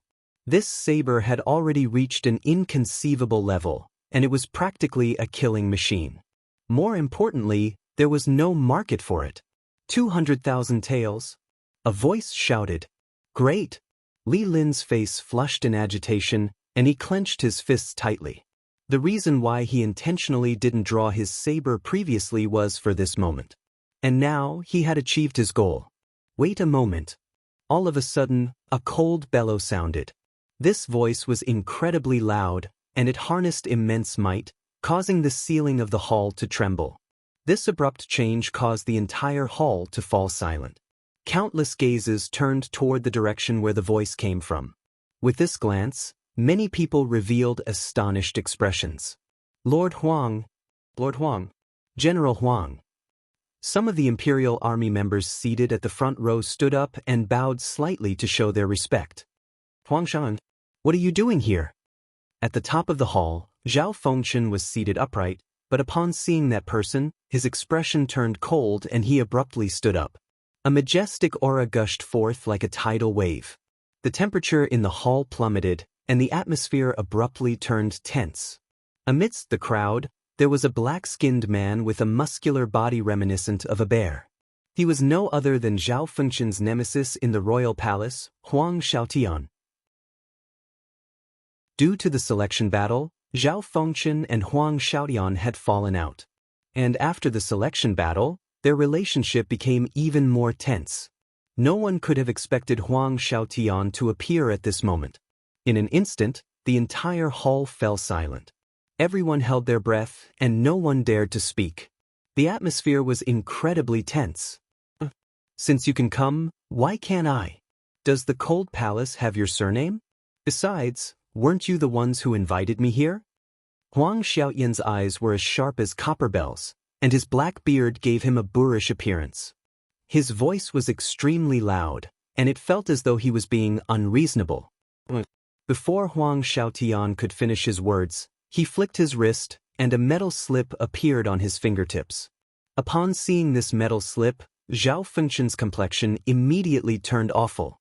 This saber had already reached an inconceivable level, and it was practically a killing machine. More importantly, there was no market for it. 200,000 taels? A voice shouted. Great! Li Lin's face flushed in agitation, and he clenched his fists tightly. The reason why he intentionally didn't draw his saber previously was for this moment. And now he had achieved his goal. Wait a moment. All of a sudden, a cold bellow sounded. This voice was incredibly loud, and it harnessed immense might, causing the ceiling of the hall to tremble. This abrupt change caused the entire hall to fall silent. Countless gazes turned toward the direction where the voice came from. With this glance, many people revealed astonished expressions. Lord Huang, General Huang. Some of the Imperial Army members seated at the front row stood up and bowed slightly to show their respect. Huangshan, what are you doing here? At the top of the hall, Zhao Fengchen was seated upright, but upon seeing that person, his expression turned cold and he abruptly stood up. A majestic aura gushed forth like a tidal wave. The temperature in the hall plummeted, and the atmosphere abruptly turned tense. Amidst the crowd, there was a black-skinned man with a muscular body reminiscent of a bear. He was no other than Zhao Fengchen's nemesis in the royal palace, Huang Xiaotian. Due to the selection battle, Zhao Fengchen and Huang Xiaotian had fallen out. And after the selection battle, their relationship became even more tense. No one could have expected Huang Xiaotian to appear at this moment. In an instant, the entire hall fell silent. Everyone held their breath, and no one dared to speak. The atmosphere was incredibly tense. Since you can come, why can't I? Does the Cold Palace have your surname? Besides, weren't you the ones who invited me here? Huang Xiaotian's eyes were as sharp as copper bells, and his black beard gave him a boorish appearance. His voice was extremely loud, and it felt as though he was being unreasonable. Before Huang Xiaotian could finish his words, he flicked his wrist, and a metal slip appeared on his fingertips. Upon seeing this metal slip, Zhao Fengchen's complexion immediately turned awful.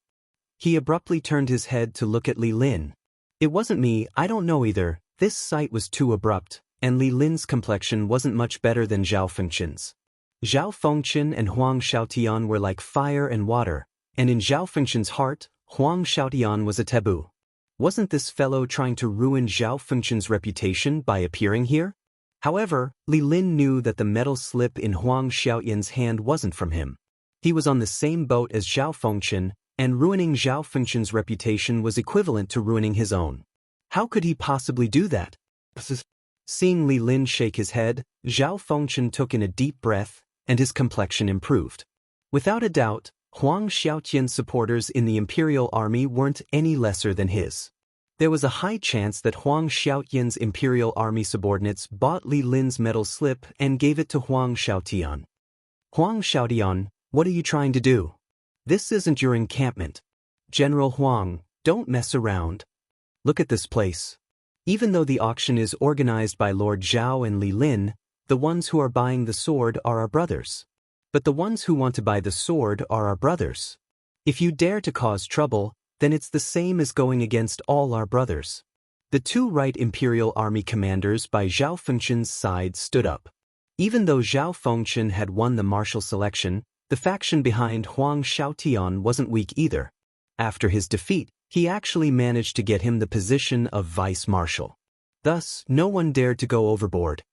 He abruptly turned his head to look at Li Lin. It wasn't me, I don't know either. This sight was too abrupt, and Li Lin's complexion wasn't much better than Zhao Fengchen's. Zhao Fengchen and Huang Xiaotian were like fire and water, and in Zhao Fengchen's heart, Huang Xiaotian was a taboo. Wasn't this fellow trying to ruin Zhao Fengchen's reputation by appearing here? However, Li Lin knew that the metal slip in Huang Xiaotian's hand wasn't from him. He was on the same boat as Zhao Fengchen, and ruining Zhao Fengchen's reputation was equivalent to ruining his own. How could he possibly do that? Seeing Li Lin shake his head, Zhao Fengchen took in a deep breath, and his complexion improved. Without a doubt, Huang Xiaotian's supporters in the Imperial Army weren't any lesser than his. There was a high chance that Huang Xiaotian's Imperial Army subordinates bought Li Lin's metal slip and gave it to Huang Xiaotian. Huang Xiaotian, what are you trying to do? This isn't your encampment. General Huang, don't mess around. Look at this place. Even though the auction is organized by Lord Zhao and Li Lin, the ones who are buying the sword are our brothers. But the ones who want to buy the sword are our brothers. If you dare to cause trouble, then it's the same as going against all our brothers. The two right Imperial Army commanders by Zhao Fengchen's side stood up. Even though Zhao Fengchen had won the martial selection, the faction behind Huang Xiaotian wasn't weak either. After his defeat, he actually managed to get him the position of vice-marshal. Thus, no one dared to go overboard.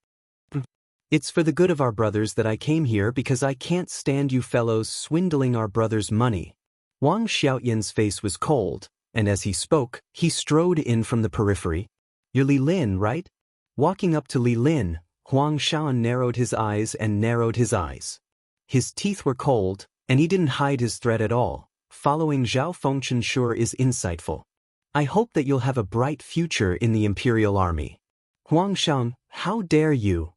It's for the good of our brothers that I came here because I can't stand you fellows swindling our brothers' money. Huang Xiaotian's face was cold, and as he spoke, he strode in from the periphery. You're Li Lin, right? Walking up to Li Lin, Huang Xiaotian narrowed his eyes and narrowed his eyes. His teeth were cold, and he didn't hide his threat at all. Following Zhao Fengchen sure is insightful. I hope that you'll have a bright future in the Imperial Army. Huang Xiaotian, how dare you?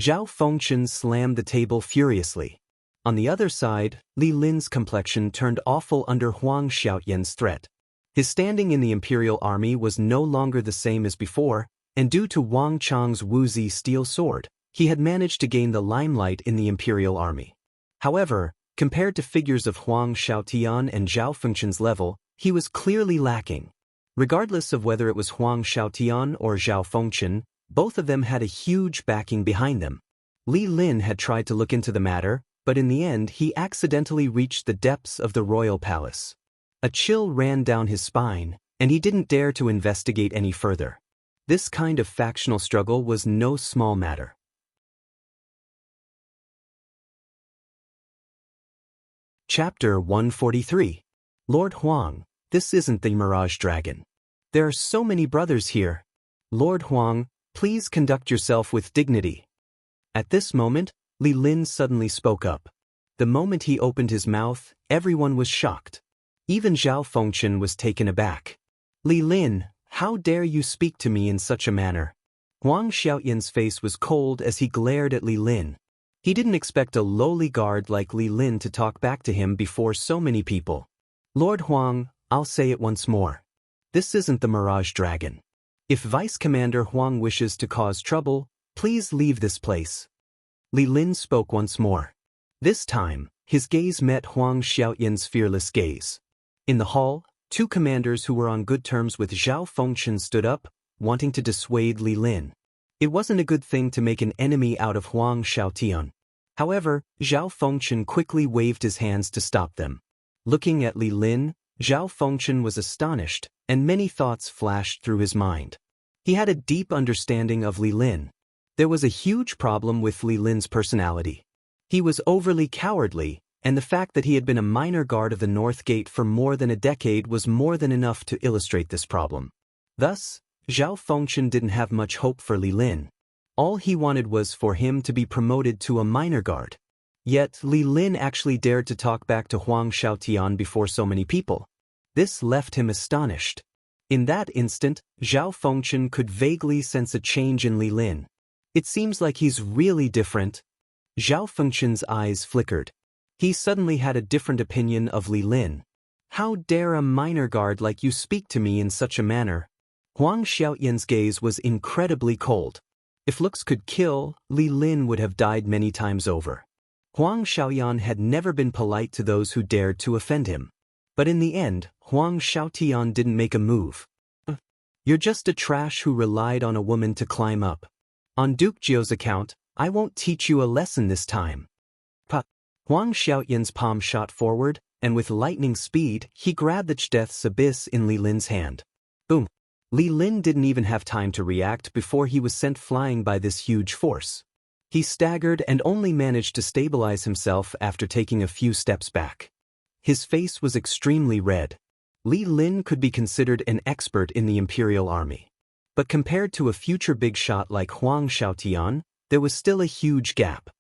Zhao Fengchen slammed the table furiously. On the other side, Li Lin's complexion turned awful under Huang Xiaotian's threat. His standing in the Imperial Army was no longer the same as before, and due to Wang Chang's woozy steel sword, He had managed to gain the limelight in the imperial army. However, compared to figures of Huang Xiaotian and Zhao Fengchen's level, he was clearly lacking. Regardless of whether it was Huang Xiaotian or Zhao Fengchen, both of them had a huge backing behind them. Li Lin had tried to look into the matter, but in the end he accidentally reached the depths of the royal palace. A chill ran down his spine, and he didn't dare to investigate any further. This kind of factional struggle was no small matter. Chapter 143. Lord Huang, this isn't the Mirage Dragon. There are so many brothers here. Lord Huang, please conduct yourself with dignity. At this moment, Li Lin suddenly spoke up. The moment he opened his mouth, everyone was shocked. Even Zhao Fengchen was taken aback. Li Lin, how dare you speak to me in such a manner? Huang Xiaoyan's face was cold as he glared at Li Lin. He didn't expect a lowly guard like Li Lin to talk back to him before so many people. Lord Huang, I'll say it once more. This isn't the Mirage Dragon. If Vice Commander Huang wishes to cause trouble, please leave this place. Li Lin spoke once more. This time, his gaze met Huang Xiaoyan's fearless gaze. In the hall, two commanders who were on good terms with Zhao Fengchen stood up, wanting to dissuade Li Lin. It wasn't a good thing to make an enemy out of Huang Xiaotian. However, Zhao Fengchen quickly waved his hands to stop them. Looking at Li Lin, Zhao Fengchen was astonished, and many thoughts flashed through his mind. He had a deep understanding of Li Lin. There was a huge problem with Li Lin's personality. He was overly cowardly, and the fact that he had been a minor guard of the North Gate for more than a decade was more than enough to illustrate this problem. Thus, Zhao Fengchen didn't have much hope for Li Lin. All he wanted was for him to be promoted to a minor guard. Yet Li Lin actually dared to talk back to Huang Xiaotian before so many people. This left him astonished. In that instant, Zhao Fengchen could vaguely sense a change in Li Lin. It seems like he's really different. Zhao Fengchen's eyes flickered. He suddenly had a different opinion of Li Lin. How dare a minor guard like you speak to me in such a manner? Huang Xiaoyan's gaze was incredibly cold. If looks could kill, Li Lin would have died many times over. Huang Xiaoyan had never been polite to those who dared to offend him. But in the end, Huang Xiaotian didn't make a move. You're just a trash who relied on a woman to climb up. On Duke Jiu's account, I won't teach you a lesson this time. Huang Xiaoyan's palm shot forward, and with lightning speed, he grabbed the Death's Abyss in Li Lin's hand. Boom! Li Lin didn't even have time to react before he was sent flying by this huge force. He staggered and only managed to stabilize himself after taking a few steps back. His face was extremely red. Li Lin could be considered an expert in the Imperial Army. But compared to a future big shot like Huang Xiaotian, there was still a huge gap.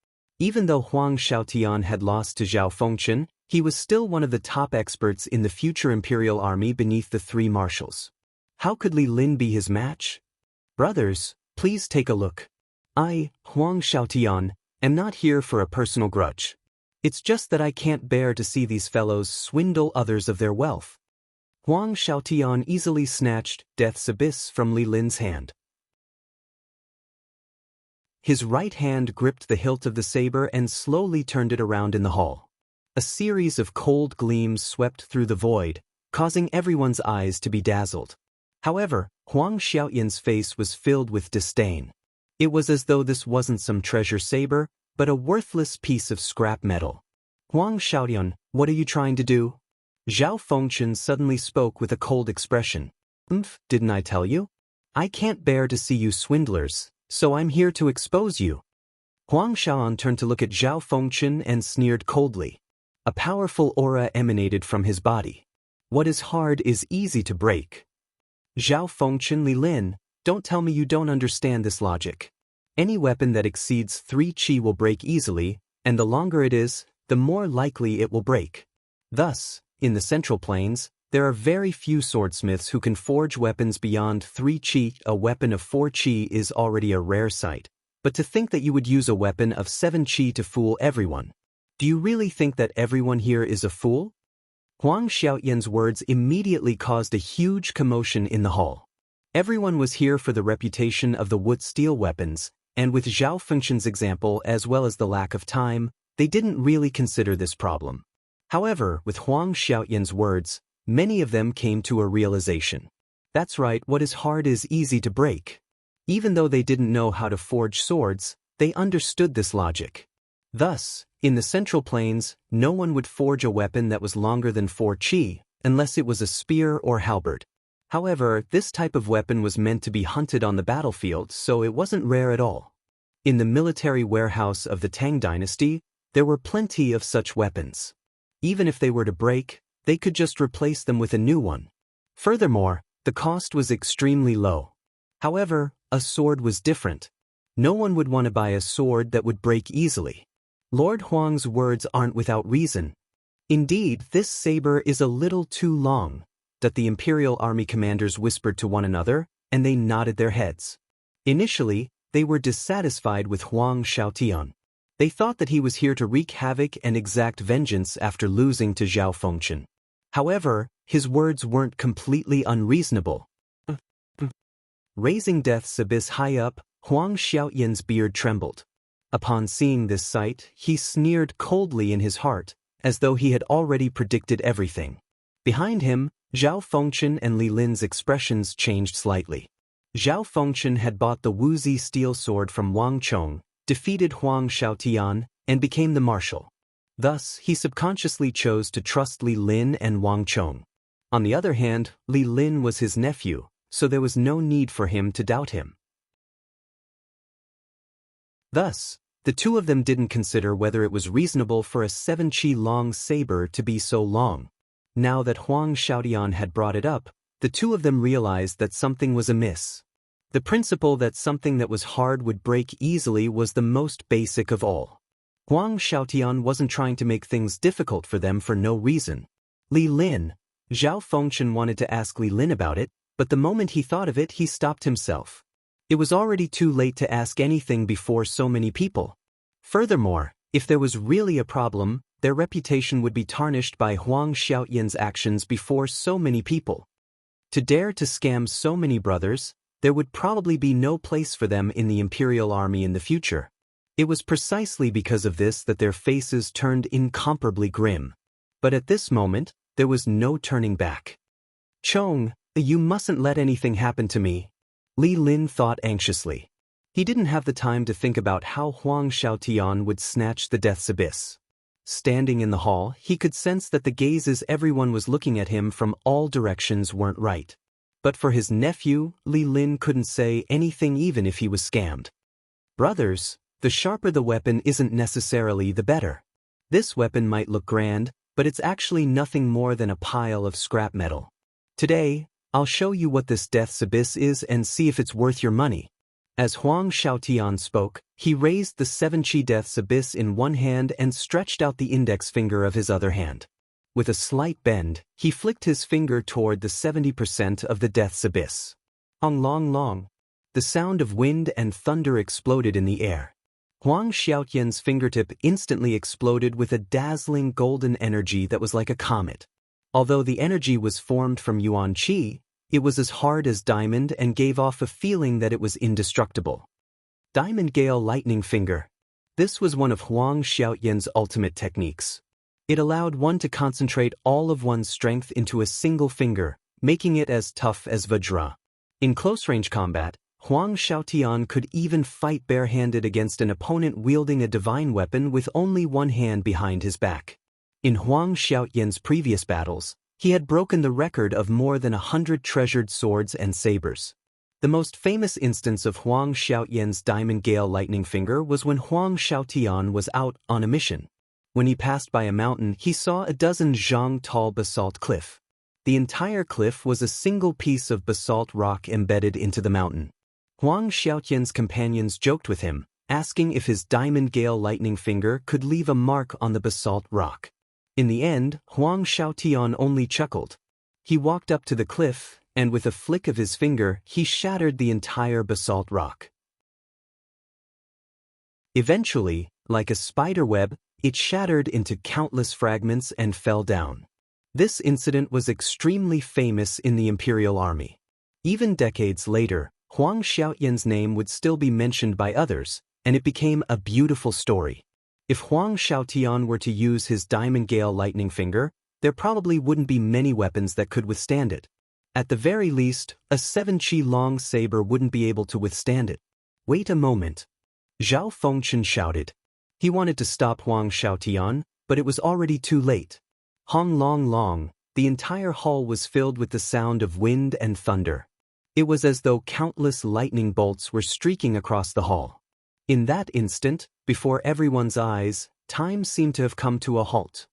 Even though Huang Xiaotian had lost to Zhao Fengchen, he was still one of the top experts in the future Imperial Army beneath the three marshals. How could Li Lin be his match? Brothers, please take a look. I, Huang Xiaotian, am not here for a personal grudge. It's just that I can't bear to see these fellows swindle others of their wealth. Huang Xiaotian easily snatched Death's Abyss from Li Lin's hand. His right hand gripped the hilt of the saber and slowly turned it around in the hall. A series of cold gleams swept through the void, causing everyone's eyes to be dazzled. However, Huang Xiaoyan's face was filled with disdain. It was as though this wasn't some treasure saber, but a worthless piece of scrap metal. Huang Xiaoyan, what are you trying to do? Zhao Fengchen suddenly spoke with a cold expression. Didn't I tell you? I can't bear to see you swindlers, so I'm here to expose you. Huang Xiaoyan turned to look at Zhao Fengchen and sneered coldly. A powerful aura emanated from his body. What is hard is easy to break. Zhao Fengchen, Li Lin, don't tell me you don't understand this logic. Any weapon that exceeds 3 qi will break easily, and the longer it is, the more likely it will break. Thus, in the Central Plains, there are very few swordsmiths who can forge weapons beyond 3 qi. A weapon of 4 qi is already a rare sight, but to think that you would use a weapon of 7 qi to fool everyone. Do you really think that everyone here is a fool? Huang Xiaoyan's words immediately caused a huge commotion in the hall. Everyone was here for the reputation of the wood steel weapons, and with Zhao Fengchen's example as well as the lack of time, they didn't really consider this problem. However, with Huang Xiaoyan's words, many of them came to a realization. That's right, what is hard is easy to break. Even though they didn't know how to forge swords, they understood this logic. Thus, in the Central Plains, no one would forge a weapon that was longer than 4 qi, unless it was a spear or halberd. However, this type of weapon was meant to be hunted on the battlefield, so it wasn't rare at all. In the military warehouse of the Tang dynasty, there were plenty of such weapons. Even if they were to break, they could just replace them with a new one. Furthermore, the cost was extremely low. However, a sword was different. No one would want to buy a sword that would break easily. Lord Huang's words aren't without reason. Indeed, this saber is a little too long, that the imperial army commanders whispered to one another, and they nodded their heads. Initially, they were dissatisfied with Huang Xiaotian. They thought that he was here to wreak havoc and exact vengeance after losing to Zhao Fengchen. However, his words weren't completely unreasonable. Raising death's abyss high up, Huang Xiaoyan's beard trembled. Upon seeing this sight, he sneered coldly in his heart, as though he had already predicted everything. Behind him, Zhao Fengchen and Li Lin's expressions changed slightly. Zhao Fengchen had bought the Wuzi steel sword from Wang Chong, defeated Huang Xiaotian, and became the marshal. Thus, he subconsciously chose to trust Li Lin and Wang Chong. On the other hand, Li Lin was his nephew, so there was no need for him to doubt him. Thus, the two of them didn't consider whether it was reasonable for a 7 qi long saber to be so long. Now that Huang Xiaotian had brought it up, the two of them realized that something was amiss. The principle that something that was hard would break easily was the most basic of all. Huang Xiaotian wasn't trying to make things difficult for them for no reason. Li Lin. Zhao Fengchen wanted to ask Li Lin about it, but the moment he thought of it, he stopped himself. It was already too late to ask anything before so many people. Furthermore, if there was really a problem, their reputation would be tarnished by Huang Xiaoyan's actions before so many people. To dare to scam so many brothers, there would probably be no place for them in the imperial army in the future. It was precisely because of this that their faces turned incomparably grim. But at this moment, there was no turning back. Chong, you mustn't let anything happen to me. Li Lin thought anxiously. He didn't have the time to think about how Huang Xiaotian would snatch the death's abyss. Standing in the hall, he could sense that the gazes everyone was looking at him from all directions weren't right. But for his nephew, Li Lin couldn't say anything even if he was scammed. Brothers, the sharper the weapon isn't necessarily the better. This weapon might look grand, but it's actually nothing more than a pile of scrap metal. Today, I'll show you what this death's abyss is and see if it's worth your money. As Huang Xiaotian spoke, he raised the 7 qi death's abyss in one hand and stretched out the index finger of his other hand. With a slight bend, he flicked his finger toward the 70% of the death's abyss. Ong long long. The sound of wind and thunder exploded in the air. Huang Xiaotian's fingertip instantly exploded with a dazzling golden energy that was like a comet. Although the energy was formed from yuan qi, it was as hard as diamond and gave off a feeling that it was indestructible. Diamond Gale Lightning Finger. This was one of Huang Xiaoyan's ultimate techniques. It allowed one to concentrate all of one's strength into a single finger, making it as tough as Vajra. In close-range combat, Huang Xiaotian could even fight barehanded against an opponent wielding a divine weapon with only one hand behind his back. In Huang Xiaoyan's previous battles, he had broken the record of more than 100 treasured swords and sabers. The most famous instance of Huang Xiaoyan's Diamond Gale Lightning Finger was when Huang Xiaotian was out on a mission. When he passed by a mountain, he saw a dozen zhang tall basalt cliff. The entire cliff was a single piece of basalt rock embedded into the mountain. Huang Xiaotian's companions joked with him, asking if his Diamond Gale Lightning Finger could leave a mark on the basalt rock. In the end, Huang Xiaotian only chuckled. He walked up to the cliff, and with a flick of his finger, he shattered the entire basalt rock. Eventually, like a spider web, it shattered into countless fragments and fell down. This incident was extremely famous in the imperial army. Even decades later, Huang Xiaoyan's name would still be mentioned by others, and it became a beautiful story. If Huang Xiaotian were to use his Diamond Gale Lightning Finger, there probably wouldn't be many weapons that could withstand it. At the very least, a 7-chi long saber wouldn't be able to withstand it. Wait a moment. Zhao Fengchen shouted. He wanted to stop Huang Xiaotian, but it was already too late. Hong long long, the entire hall was filled with the sound of wind and thunder. It was as though countless lightning bolts were streaking across the hall. In that instant, before everyone's eyes, time seemed to have come to a halt.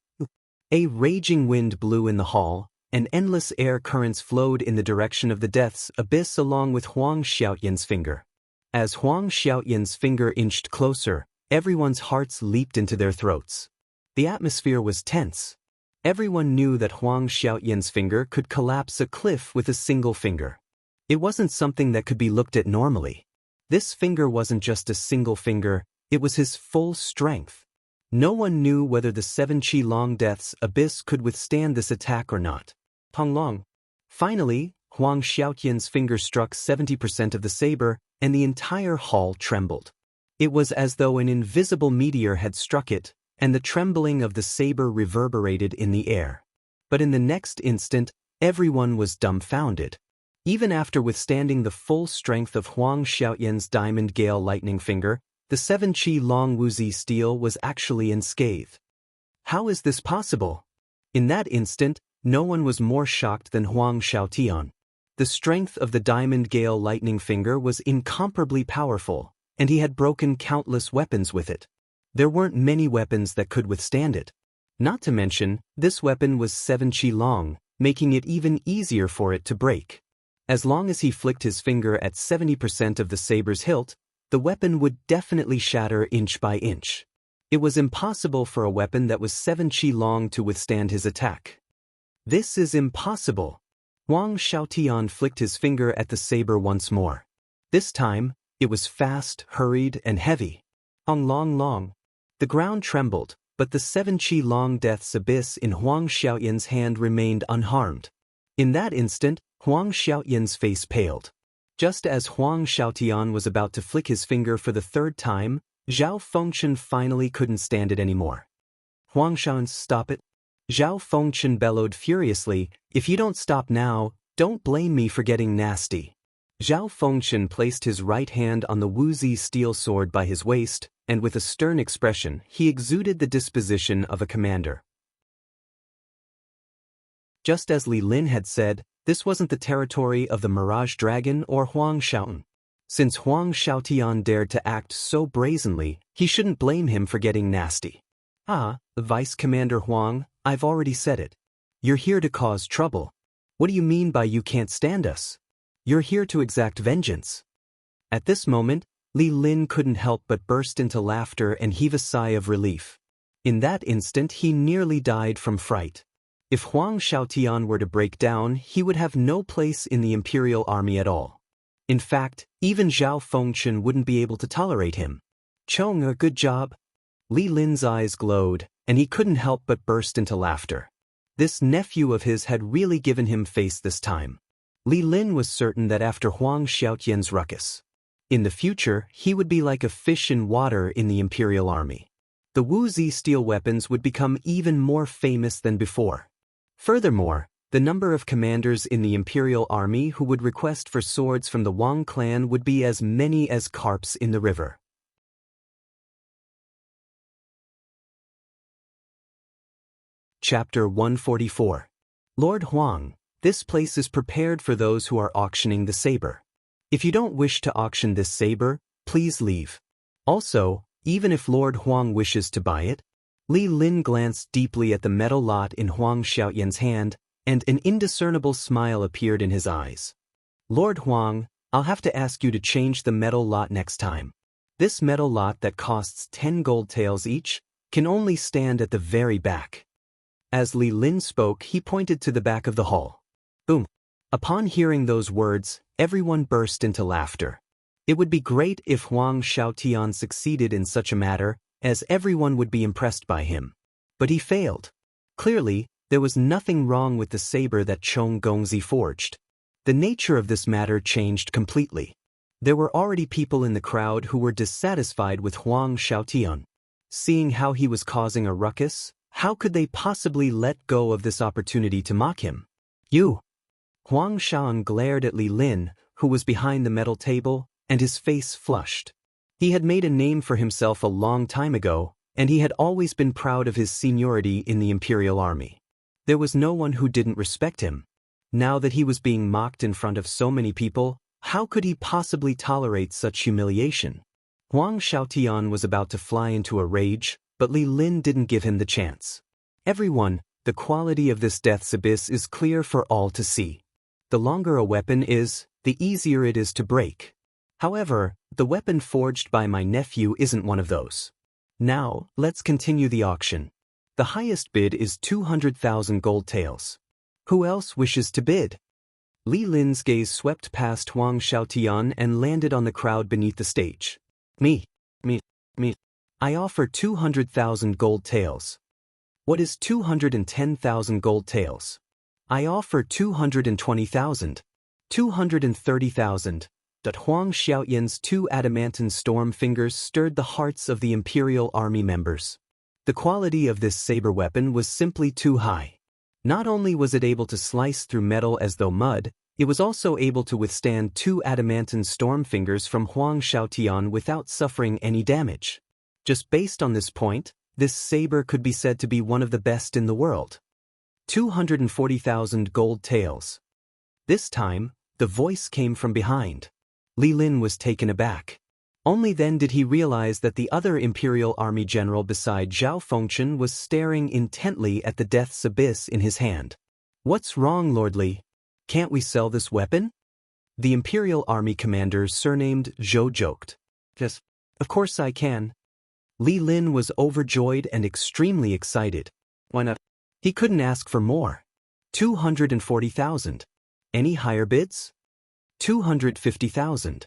A raging wind blew in the hall, and endless air currents flowed in the direction of the death's abyss along with Huang Xiaoyan's finger. As Huang Xiaoyan's finger inched closer, everyone's hearts leaped into their throats. The atmosphere was tense. Everyone knew that Huang Xiaoyan's finger could collapse a cliff with a single finger. It wasn't something that could be looked at normally. This finger wasn't just a single finger, it was his full strength. No one knew whether the 7-chi long death's abyss could withstand this attack or not. Long. Finally, Huang Xiaoyan's finger struck 70% of the saber, and the entire hall trembled. It was as though an invisible meteor had struck it, and the trembling of the saber reverberated in the air. But in the next instant, everyone was dumbfounded. Even after withstanding the full strength of Huang Xiaoyan's Diamond Gale Lightning Finger, the 7-chi long Wuzi steel was actually unscathed. How is this possible? In that instant, no one was more shocked than Huang Xiaotian. The strength of the Diamond Gale Lightning Finger was incomparably powerful, and he had broken countless weapons with it. There weren't many weapons that could withstand it. Not to mention, this weapon was 7-chi long, making it even easier for it to break. As long as he flicked his finger at 70% of the saber's hilt, the weapon would definitely shatter inch by inch. It was impossible for a weapon that was 7-chi long to withstand his attack. This is impossible. Huang Xiaotian flicked his finger at the saber once more. This time, it was fast, hurried, and heavy. Long. The ground trembled, but the 7-chi long death's abyss in Huang Xiaoyan's hand remained unharmed. In that instant, Huang Xiaoyan's face paled. Just as Huang Xiaotian was about to flick his finger for the third time, Zhao Fengchen finally couldn't stand it anymore. Huang Xiaoyan, stop it. Zhao Fengchen bellowed furiously, if you don't stop now, don't blame me for getting nasty. Zhao Fengchen placed his right hand on the Wuzi steel sword by his waist, and with a stern expression, he exuded the disposition of a commander. Just as Li Lin had said, this wasn't the territory of the Mirage Dragon or Huang Xiaoyan. Since Huang Xiaotian dared to act so brazenly, he shouldn't blame him for getting nasty. Vice Commander Huang, I've already said it. You're here to cause trouble. What do you mean by you can't stand us? You're here to exact vengeance. At this moment, Li Lin couldn't help but burst into laughter and heave a sigh of relief. In that instant he nearly died from fright. If Huang Xiaotian were to break down, he would have no place in the imperial army at all. In fact, even Zhao Fengchen wouldn't be able to tolerate him. Chong, a good job. Li Lin's eyes glowed, and he couldn't help but burst into laughter. This nephew of his had really given him face this time. Li Lin was certain that after Huang Xiaotian's ruckus, in the future, he would be like a fish in water in the imperial army. The Wuzi steel weapons would become even more famous than before. Furthermore, the number of commanders in the imperial army who would request for swords from the Wang clan would be as many as carps in the river. Chapter 144. Lord Huang, this place is prepared for those who are auctioning the saber. If you don't wish to auction this saber, please leave. Also, even if Lord Huang wishes to buy it, Li Lin glanced deeply at the metal lot in Huang Xiaoyan's hand, and an indiscernible smile appeared in his eyes. Lord Huang, I'll have to ask you to change the metal lot next time. This metal lot that costs 10 gold taels each can only stand at the very back. As Li Lin spoke, he pointed to the back of the hall. Boom. Upon hearing those words, everyone burst into laughter. It would be great if Huang Xiaotian succeeded in such a matter, as everyone would be impressed by him. But he failed. Clearly, there was nothing wrong with the saber that Chong Gongzi forged. The nature of this matter changed completely. There were already people in the crowd who were dissatisfied with Huang Xiaotian. Seeing how he was causing a ruckus, how could they possibly let go of this opportunity to mock him? You! Huang Xiaotian glared at Li Lin, who was behind the metal table, and his face flushed. He had made a name for himself a long time ago, and he had always been proud of his seniority in the Imperial Army. There was no one who didn't respect him. Now that he was being mocked in front of so many people, how could he possibly tolerate such humiliation? Huang Xiaotian was about to fly into a rage, but Li Lin didn't give him the chance. Everyone, the quality of this death's abyss is clear for all to see. The longer a weapon is, the easier it is to break. However, the weapon forged by my nephew isn't one of those. Now, let's continue the auction. The highest bid is 200,000 gold taels. Who else wishes to bid? Li Lin's gaze swept past Huang Xiaotian and landed on the crowd beneath the stage. Me. I offer 200,000 gold taels. What is 210,000 gold taels? I offer 220,000. 230,000. Huang Xiaotian's two adamantine storm fingers stirred the hearts of the Imperial Army members. The quality of this saber weapon was simply too high. Not only was it able to slice through metal as though mud, it was also able to withstand two adamantine storm fingers from Huang Xiaotian without suffering any damage. Just based on this point, this saber could be said to be one of the best in the world. 240,000 gold taels. This time, the voice came from behind. Li Lin was taken aback. Only then did he realize that the other Imperial Army general beside Zhao Fengchen was staring intently at the death's abyss in his hand. What's wrong, Lord Li? Can't we sell this weapon? The Imperial Army commander surnamed Zhou joked. Yes, of course I can. Li Lin was overjoyed and extremely excited. Why not? He couldn't ask for more. 240,000. Any higher bids? 250,000.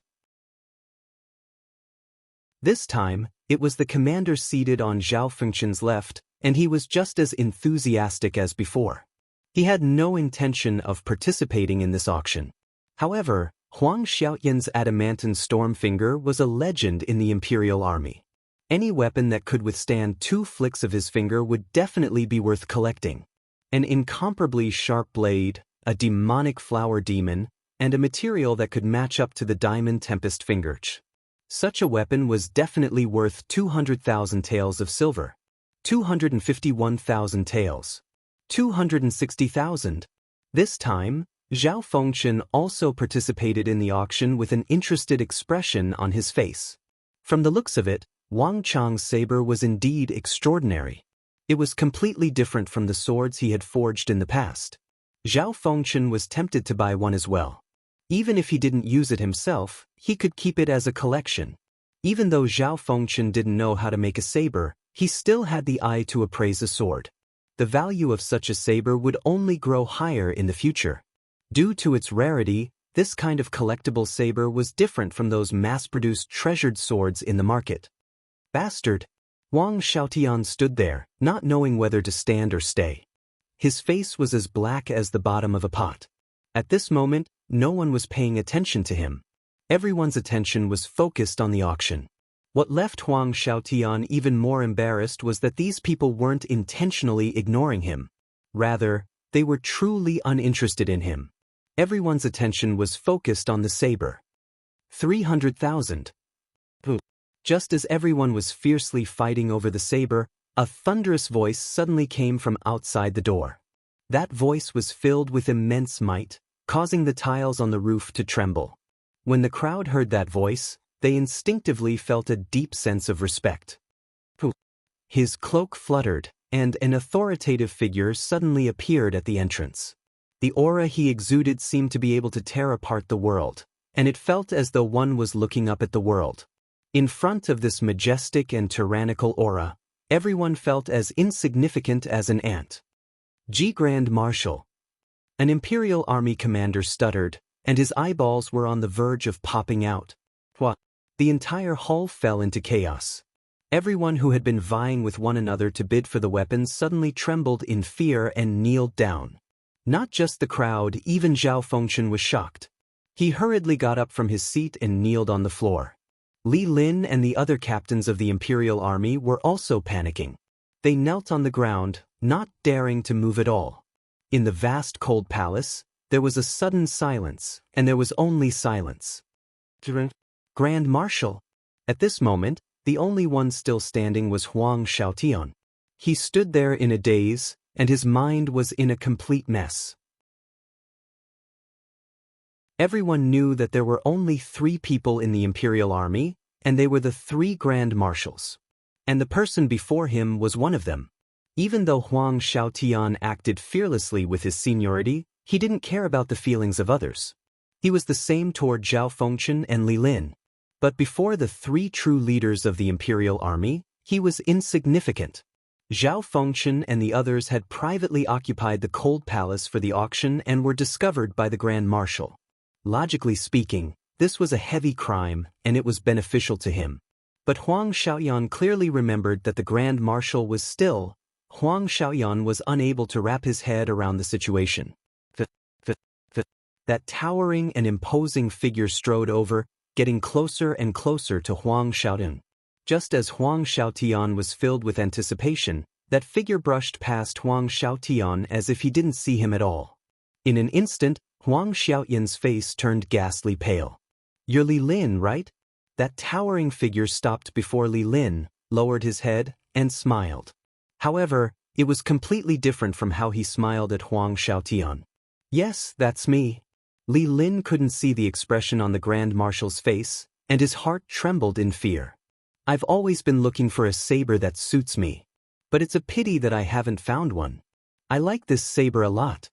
This time, it was the commander seated on Zhao Fengchen's left, and he was just as enthusiastic as before. He had no intention of participating in this auction. However, Huang Xiaotian's adamantine Stormfinger was a legend in the Imperial Army. Any weapon that could withstand 2 flicks of his finger would definitely be worth collecting. An incomparably sharp blade, a demonic flower demon, and a material that could match up to the Diamond Tempest Fingerch. Such a weapon was definitely worth 200,000 taels of silver. 251,000 taels. 260,000. This time, Zhao Fengchen also participated in the auction with an interested expression on his face. From the looks of it, Wang Chang's saber was indeed extraordinary. It was completely different from the swords he had forged in the past. Zhao Fengchen was tempted to buy one as well. Even if he didn't use it himself, he could keep it as a collection. Even though Zhao Fengchen didn't know how to make a saber, he still had the eye to appraise a sword. The value of such a saber would only grow higher in the future. Due to its rarity, this kind of collectible saber was different from those mass-produced treasured swords in the market. Bastard! Huang Xiaotian stood there, not knowing whether to stand or stay. His face was as black as the bottom of a pot. At this moment, no one was paying attention to him. Everyone's attention was focused on the auction. What left Huang Xiaotian even more embarrassed was that these people weren't intentionally ignoring him. Rather, they were truly uninterested in him. Everyone's attention was focused on the saber. 300,000. Just as everyone was fiercely fighting over the saber, a thunderous voice suddenly came from outside the door. That voice was filled with immense might, causing the tiles on the roof to tremble. When the crowd heard that voice, they instinctively felt a deep sense of respect. His cloak fluttered, and an authoritative figure suddenly appeared at the entrance. The aura he exuded seemed to be able to tear apart the world, and it felt as though one was looking up at the world. In front of this majestic and tyrannical aura, everyone felt as insignificant as an ant. Grand Marshal. An Imperial Army commander stuttered, and his eyeballs were on the verge of popping out. What? The entire hall fell into chaos. Everyone who had been vying with one another to bid for the weapons suddenly trembled in fear and kneeled down. Not just the crowd, even Zhao Fengchen was shocked. He hurriedly got up from his seat and kneeled on the floor. Li Lin and the other captains of the Imperial Army were also panicking. They knelt on the ground, not daring to move at all. In the vast cold palace, there was a sudden silence, and there was only silence. Grand Marshal. At this moment, the only one still standing was Huang Xiaotian. He stood there in a daze, and his mind was in a complete mess. Everyone knew that there were only 3 people in the Imperial Army, and they were the 3 Grand Marshals. And the person before him was one of them. Even though Huang Xiaotian acted fearlessly with his seniority, he didn't care about the feelings of others. He was the same toward Zhao Fengchen and Li Lin. But before the 3 true leaders of the Imperial Army, he was insignificant. Zhao Fengchen and the others had privately occupied the Cold Palace for the auction and were discovered by the Grand Marshal. Logically speaking, this was a heavy crime, and it was beneficial to him. But Huang Xiaoyan clearly remembered that the Grand Marshal was still. Huang Xiaoyan was unable to wrap his head around the situation. That towering and imposing figure strode over, getting closer and closer to Huang Xiaotian. Just as Huang Xiaotian was filled with anticipation, that figure brushed past Huang Xiaotian as if he didn't see him at all. In an instant, Huang Xiaotian's face turned ghastly pale. "You're Li Lin, right?" That towering figure stopped before Li Lin, lowered his head, and smiled. However, it was completely different from how he smiled at Huang Xiaotian. "Yes, that's me." Li Lin couldn't see the expression on the Grand Marshal's face, and his heart trembled in fear. "I've always been looking for a saber that suits me. But it's a pity that I haven't found one. I like this saber a lot."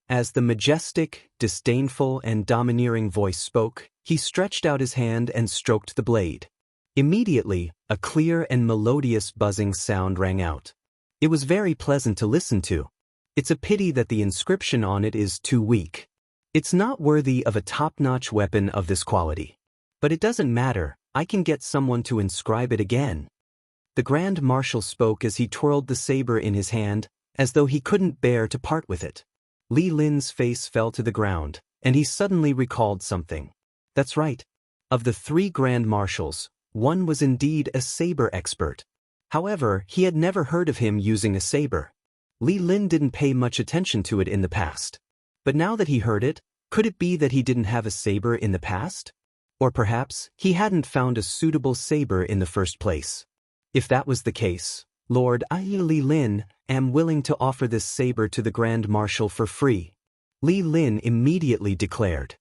As the majestic, disdainful, and domineering voice spoke, he stretched out his hand and stroked the blade. Immediately, a clear and melodious buzzing sound rang out. It was very pleasant to listen to. It's a pity that the inscription on it is too weak. It's not worthy of a top-notch weapon of this quality. But it doesn't matter, I can get someone to inscribe it again. The Grand Marshal spoke as he twirled the saber in his hand, as though he couldn't bear to part with it. Li Lin's face fell to the ground, and he suddenly recalled something. That's right. Of the 3 Grand Marshals, one was indeed a saber expert. However, he had never heard of him using a saber. Li Lin didn't pay much attention to it in the past. But now that he heard it, could it be that he didn't have a saber in the past? Or perhaps, he hadn't found a suitable saber in the first place. If that was the case, Lord, I, Li Lin, am willing to offer this saber to the Grand Marshal for free. Li Lin immediately declared.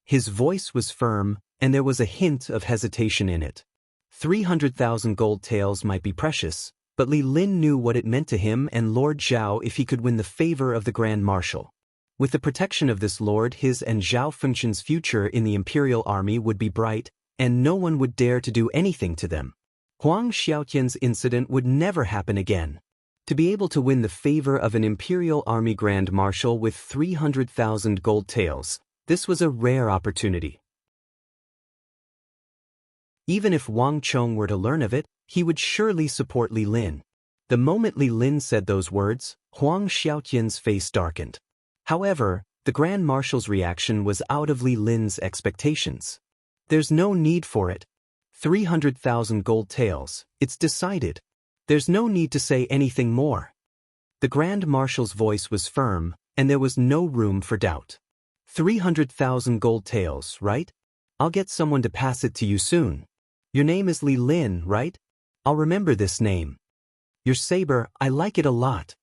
His voice was firm, and there was a hint of hesitation in it. 300,000 gold taels might be precious, but Li Lin knew what it meant to him and Lord Zhao if he could win the favor of the Grand Marshal. With the protection of this lord, his and Zhao Fengchen's future in the Imperial Army would be bright, and no one would dare to do anything to them. Huang Xiaotian's incident would never happen again. To be able to win the favor of an Imperial Army Grand Marshal with 300,000 gold taels, this was a rare opportunity. Even if Wang Chong were to learn of it, he would surely support Li Lin. The moment Li Lin said those words, Huang Xiaotian's face darkened. However, the Grand Marshal's reaction was out of Li Lin's expectations. "There's no need for it. 300,000 gold taels, it's decided. There's no need to say anything more." The Grand Marshal's voice was firm, and there was no room for doubt. 300,000 gold taels, right? I'll get someone to pass it to you soon. Your name is Li Lin, right? I'll remember this name. Your saber, I like it a lot.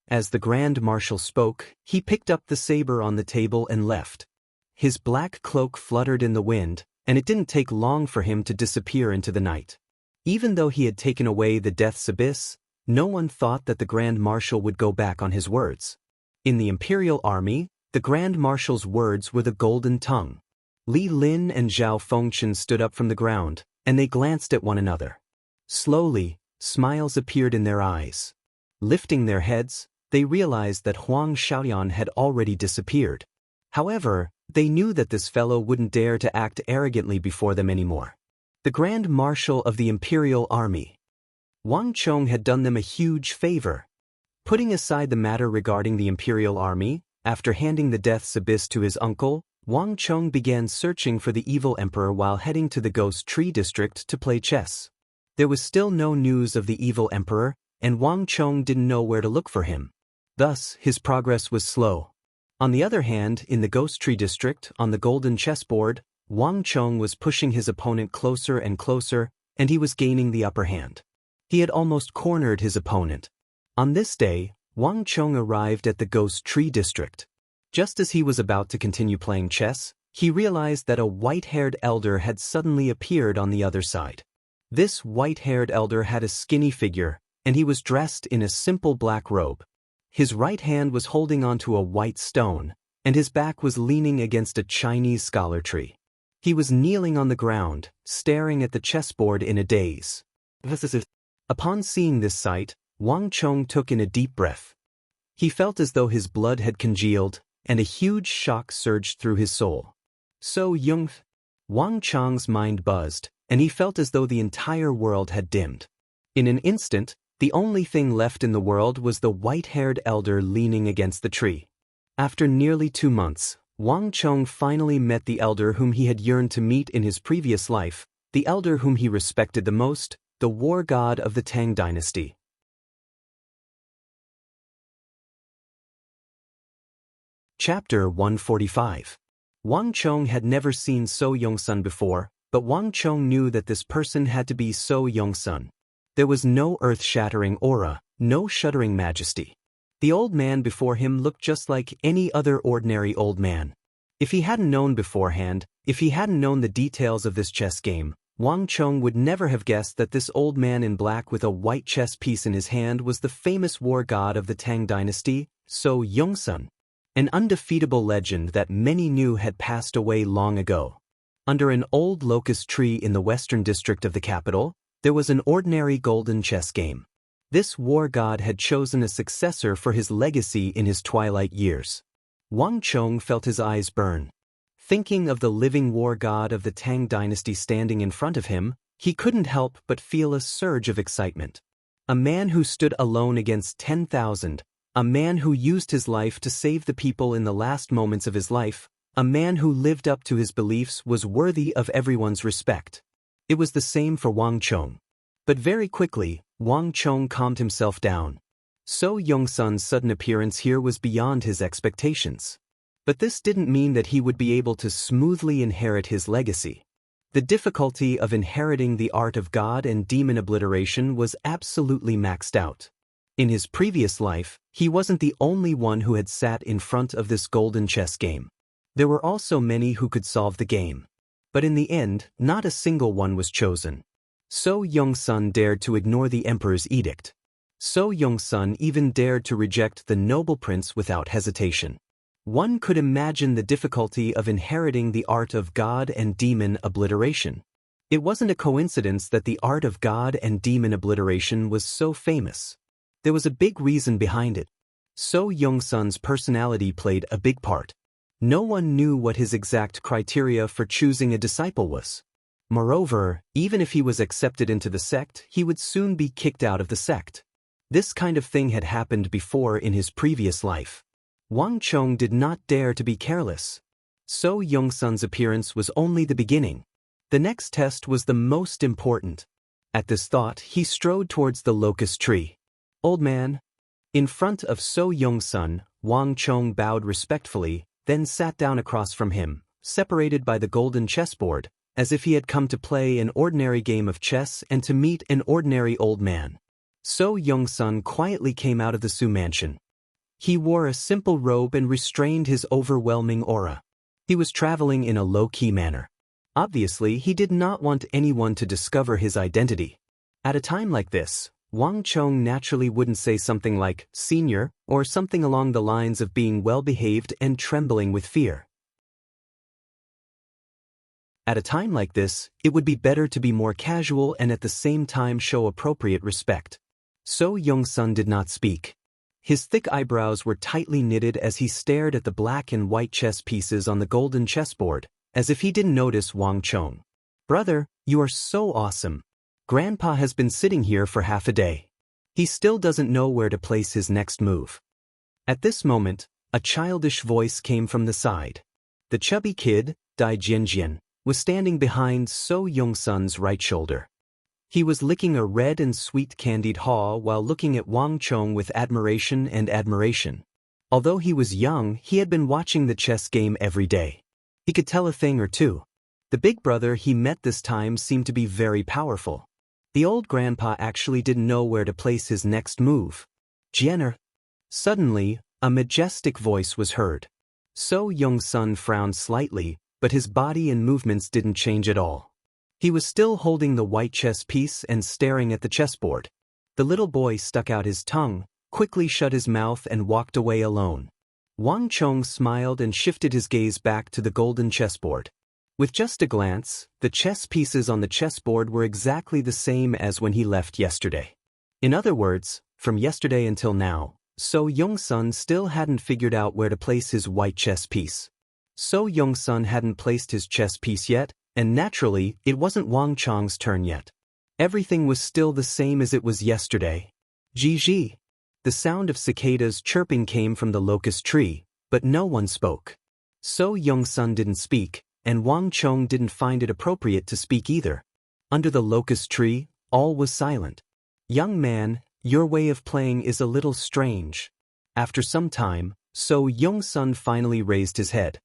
As the Grand Marshal spoke, he picked up the saber on the table and left. His black cloak fluttered in the wind, and it didn't take long for him to disappear into the night. Even though he had taken away the Death's Abyss, no one thought that the Grand Marshal would go back on his words. In the Imperial Army, the Grand Marshal's words were the golden tongue. Li Lin and Zhao Fengchen stood up from the ground, and they glanced at one another. Slowly, smiles appeared in their eyes. Lifting their heads, they realized that Huang Xiaoyan had already disappeared. However, they knew that this fellow wouldn't dare to act arrogantly before them anymore. The Grand Marshal of the Imperial Army. Wang Chong had done them a huge favor. Putting aside the matter regarding the Imperial Army, after handing the Death's Abyss to his uncle, Wang Chong began searching for the evil emperor while heading to the Ghost Tree district to play chess. There was still no news of the evil emperor, and Wang Chong didn't know where to look for him. Thus, his progress was slow. On the other hand, in the Ghost Tree district, on the golden chessboard, Wang Chong was pushing his opponent closer and closer, and he was gaining the upper hand. He had almost cornered his opponent. On this day, Wang Chong arrived at the Ghost Tree district. Just as he was about to continue playing chess, he realized that a white-haired elder had suddenly appeared on the other side. This white-haired elder had a skinny figure, and he was dressed in a simple black robe. His right hand was holding onto a white stone, and his back was leaning against a Chinese scholar tree. He was kneeling on the ground, staring at the chessboard in a daze. Upon seeing this sight, Wang Chong took in a deep breath. He felt as though his blood had congealed, and a huge shock surged through his soul. So young. Wang Chong's mind buzzed, and he felt as though the entire world had dimmed. In an instant, the only thing left in the world was the white-haired elder leaning against the tree. After nearly 2 months, Wang Chong finally met the elder whom he had yearned to meet in his previous life, the elder whom he respected the most, the war god of the Tang dynasty. Chapter 145. Wang Chong had never seen So Yong-sun before, but Wang Chong knew that this person had to be So Yong-sun. There was no earth-shattering aura, no shuddering majesty. The old man before him looked just like any other ordinary old man. If he hadn't known beforehand, if he hadn't known the details of this chess game, Wang Chong would never have guessed that this old man in black with a white chess piece in his hand was the famous war god of the Tang dynasty, So Yong-sun. An undefeatable legend that many knew had passed away long ago. Under an old locust tree in the western district of the capital, there was an ordinary golden chess game. This war god had chosen a successor for his legacy in his twilight years. Wang Chong felt his eyes burn. Thinking of the living war god of the Tang dynasty standing in front of him, he couldn't help but feel a surge of excitement. A man who stood alone against 10,000, a man who used his life to save the people in the last moments of his life, a man who lived up to his beliefs was worthy of everyone's respect. It was the same for Wang Chong. But very quickly, Wang Chong calmed himself down. So Yong-sun's sudden appearance here was beyond his expectations. But this didn't mean that he would be able to smoothly inherit his legacy. The difficulty of inheriting the art of god and demon obliteration was absolutely maxed out. In his previous life, he wasn't the only one who had sat in front of this golden chess game. There were also many who could solve the game. But in the end, not a single one was chosen. So Yong-sun dared to ignore the emperor's edict. So Yong-sun even dared to reject the noble prince without hesitation. One could imagine the difficulty of inheriting the art of god and demon obliteration. It wasn't a coincidence that the art of god and demon obliteration was so famous. There was a big reason behind it. So Yong-sun's personality played a big part. No one knew what his exact criteria for choosing a disciple was. Moreover, even if he was accepted into the sect, he would soon be kicked out of the sect. This kind of thing had happened before in his previous life. Wang Chong did not dare to be careless. So Yong-sun's appearance was only the beginning. The next test was the most important. At this thought, he strode towards the locust tree. Old man. In front of So Yong-sun, Wang Chong bowed respectfully, then sat down across from him, separated by the golden chessboard, as if he had come to play an ordinary game of chess and to meet an ordinary old man. So Yong-sun quietly came out of the Su mansion. He wore a simple robe and restrained his overwhelming aura. He was traveling in a low-key manner. Obviously, he did not want anyone to discover his identity. At a time like this, Wang Chong naturally wouldn't say something like "senior" or something along the lines of being well-behaved and trembling with fear. At a time like this, it would be better to be more casual and at the same time show appropriate respect. So Yong-sun did not speak. His thick eyebrows were tightly knitted as he stared at the black and white chess pieces on the golden chessboard, as if he didn't notice Wang Chong. "Brother, you are so awesome. Grandpa has been sitting here for half a day. He still doesn't know where to place his next move." At this moment, a childish voice came from the side. The chubby kid, Dai Jianjian, was standing behind So Young-sun's right shoulder. He was licking a red and sweet candied haw while looking at Wang Chong with admiration and admiration. Although he was young, he had been watching the chess game every day. He could tell a thing or two. The big brother he met this time seemed to be very powerful. The old grandpa actually didn't know where to place his next move. Jenner. Suddenly, a majestic voice was heard. So Young-sun frowned slightly, but his body and movements didn't change at all. He was still holding the white chess piece and staring at the chessboard. The little boy stuck out his tongue, quickly shut his mouth and walked away alone. Wang Chong smiled and shifted his gaze back to the golden chessboard. With just a glance, the chess pieces on the chessboard were exactly the same as when he left yesterday. In other words, from yesterday until now, So Young-sun still hadn't figured out where to place his white chess piece. So Young-sun hadn't placed his chess piece yet, and naturally, it wasn't Wang Chong's turn yet. Everything was still the same as it was yesterday. Ji. The sound of cicadas chirping came from the locust tree, but no one spoke. So Young-sun didn't speak, and Wang Chong didn't find it appropriate to speak either. Under the locust tree, all was silent. Young man, your way of playing is a little strange. After some time, So Young-sun finally raised his head.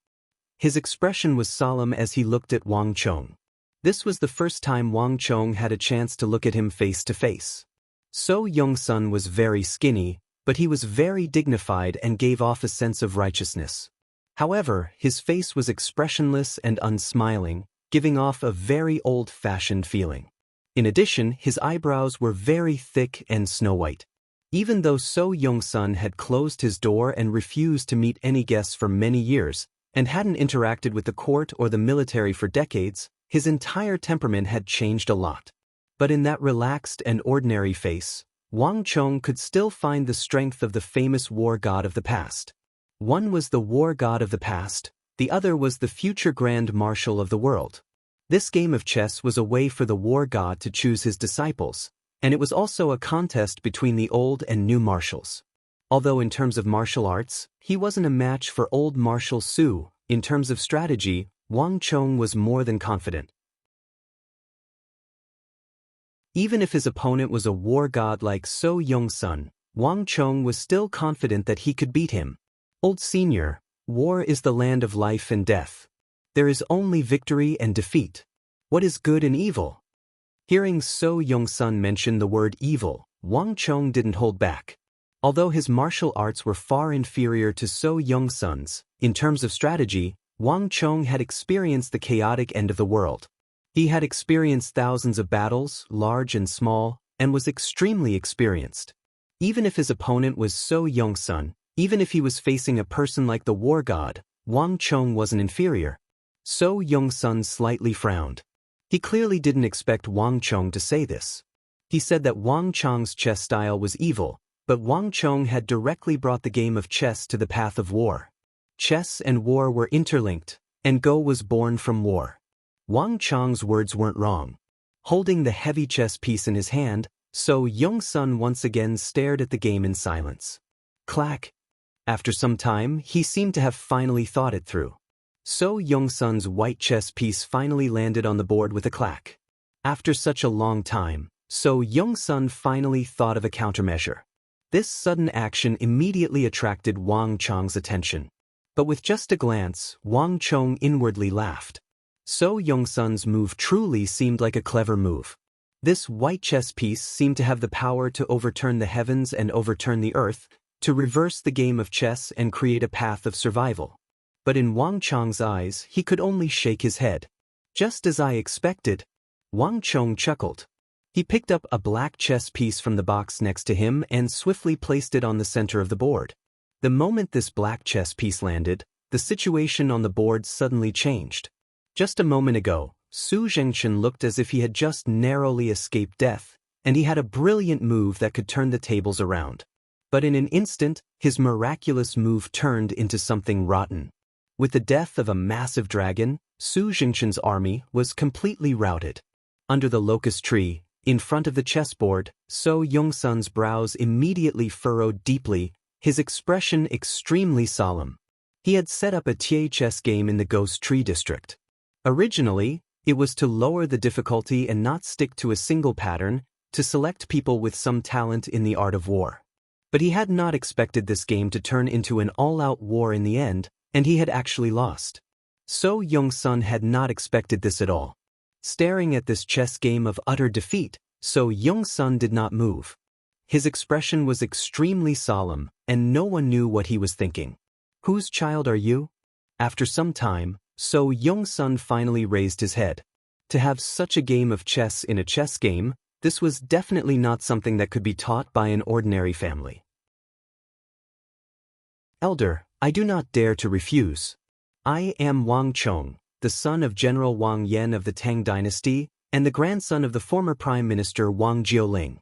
His expression was solemn as he looked at Wang Chong. This was the first time Wang Chong had a chance to look at him face to face. So Young-sun was very skinny, but he was very dignified and gave off a sense of righteousness. However, his face was expressionless and unsmiling, giving off a very old-fashioned feeling. In addition, his eyebrows were very thick and snow-white. Even though So Young-sun had closed his door and refused to meet any guests for many years, and hadn't interacted with the court or the military for decades, his entire temperament had changed a lot. But in that relaxed and ordinary face, Wang Chong could still find the strength of the famous war god of the past. One was the war god of the past, the other was the future grand marshal of the world. This game of chess was a way for the war god to choose his disciples, and it was also a contest between the old and new marshals. Although in terms of martial arts, he wasn't a match for old Marshal Su, in terms of strategy, Wang Chong was more than confident. Even if his opponent was a war god like So Young-sun, Wang Chong was still confident that he could beat him. Old senior, war is the land of life and death. There is only victory and defeat. What is good and evil? Hearing So Young-sun mention the word evil, Wang Chong didn't hold back. Although his martial arts were far inferior to So Young-sun's, in terms of strategy, Wang Chong had experienced the chaotic end of the world. He had experienced thousands of battles, large and small, and was extremely experienced. Even if his opponent was So Young-sun, even if he was facing a person like the war god, Wang Chong wasn't inferior. So Young-sun slightly frowned. He clearly didn't expect Wang Chong to say this. He said that Wang Chong's chess style was evil, but Wang Chong had directly brought the game of chess to the path of war. Chess and war were interlinked, and Go was born from war. Wang Chong's words weren't wrong. Holding the heavy chess piece in his hand, So Young-sun once again stared at the game in silence. Clack. After some time, he seemed to have finally thought it through. So Young-sun's white chess piece finally landed on the board with a clack. After such a long time, So Young-sun finally thought of a countermeasure. This sudden action immediately attracted Wang Chong's attention. But with just a glance, Wang Chong inwardly laughed. So Young-sun's move truly seemed like a clever move. This white chess piece seemed to have the power to overturn the heavens and overturn the earth, to reverse the game of chess and create a path of survival. But in Wang Chong's eyes, he could only shake his head. Just as I expected. Wang Chong chuckled. He picked up a black chess piece from the box next to him and swiftly placed it on the center of the board. The moment this black chess piece landed, the situation on the board suddenly changed. Just a moment ago, Su Zhengchen looked as if he had just narrowly escaped death, and he had a brilliant move that could turn the tables around. But in an instant, his miraculous move turned into something rotten. With the death of a massive dragon, Su Zhengchen's army was completely routed. Under the locust tree, in front of the chessboard, So Young-sun's brows immediately furrowed deeply, his expression extremely solemn. He had set up a chess game in the Ghost Tree district. Originally, it was to lower the difficulty and not stick to a single pattern, to select people with some talent in the art of war. But he had not expected this game to turn into an all-out war in the end, and he had actually lost. So Young-sun had not expected this at all. Staring at this chess game of utter defeat, So Young-sun did not move. His expression was extremely solemn, and no one knew what he was thinking. "Whose child are you?" After some time, So Young-sun finally raised his head. To have such a game of chess in a chess game, this was definitely not something that could be taught by an ordinary family. "Elder, I do not dare to refuse. I am Wang Chong, the son of General Wang Yan of the Tang dynasty, and the grandson of the former Prime Minister Wang Jiuling."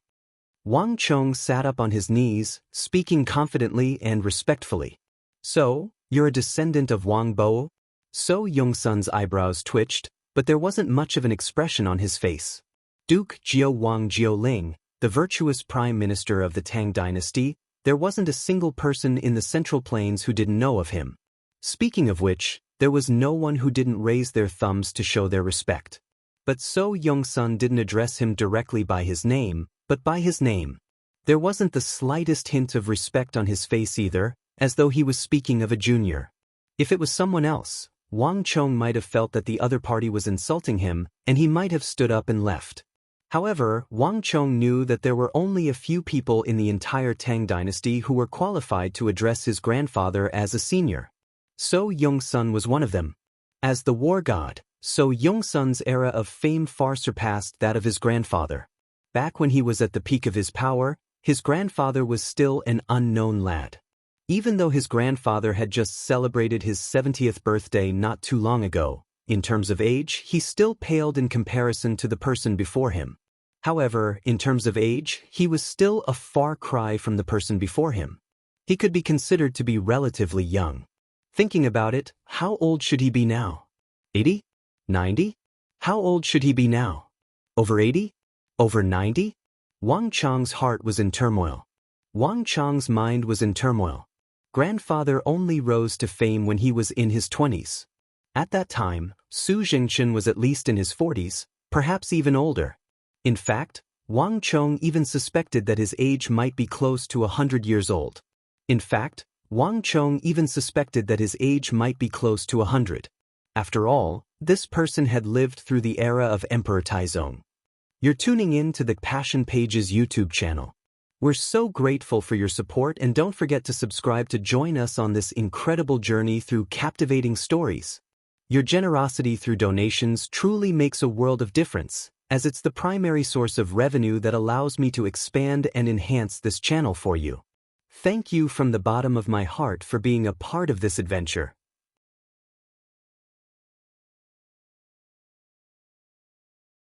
Wang Chong sat up on his knees, speaking confidently and respectfully. "So, you're a descendant of Wang Bo?" So Young-sun's eyebrows twitched, but there wasn't much of an expression on his face. Duke Jiu Wang Jiuling, the virtuous Prime Minister of the Tang dynasty, there wasn't a single person in the Central Plains who didn't know of him. Speaking of which, there was no one who didn't raise their thumbs to show their respect. But So Young-sun didn't address him directly by his name, but by his name. There wasn't the slightest hint of respect on his face either, as though he was speaking of a junior. If it was someone else, Wang Chong might have felt that the other party was insulting him, and he might have stood up and left. However, Wang Chong knew that there were only a few people in the entire Tang dynasty who were qualified to address his grandfather as a senior. So Young-sun was one of them. As the war god, So Young-sun's era of fame far surpassed that of his grandfather. Back when he was at the peak of his power, his grandfather was still an unknown lad. Even though his grandfather had just celebrated his 70th birthday not too long ago, in terms of age, he still paled in comparison to the person before him. However, in terms of age, he was still a far cry from the person before him. He could be considered to be relatively young. Thinking about it, how old should he be now? 80? 90? How old should he be now? Over 80? Over 90? Wang Chong's heart was in turmoil. Wang Chong's mind was in turmoil. Grandfather only rose to fame when he was in his 20s. At that time, Su Jingchen was at least in his 40s, perhaps even older. In fact, Wang Chong even suspected that his age might be close to 100 years old. In fact, Wang Chong even suspected that his age might be close to 100. After all, this person had lived through the era of Emperor Taizong. You're tuning in to the Passion Pages YouTube channel. We're so grateful for your support, and don't forget to subscribe to join us on this incredible journey through captivating stories. Your generosity through donations truly makes a world of difference, as it's the primary source of revenue that allows me to expand and enhance this channel for you. Thank you from the bottom of my heart for being a part of this adventure.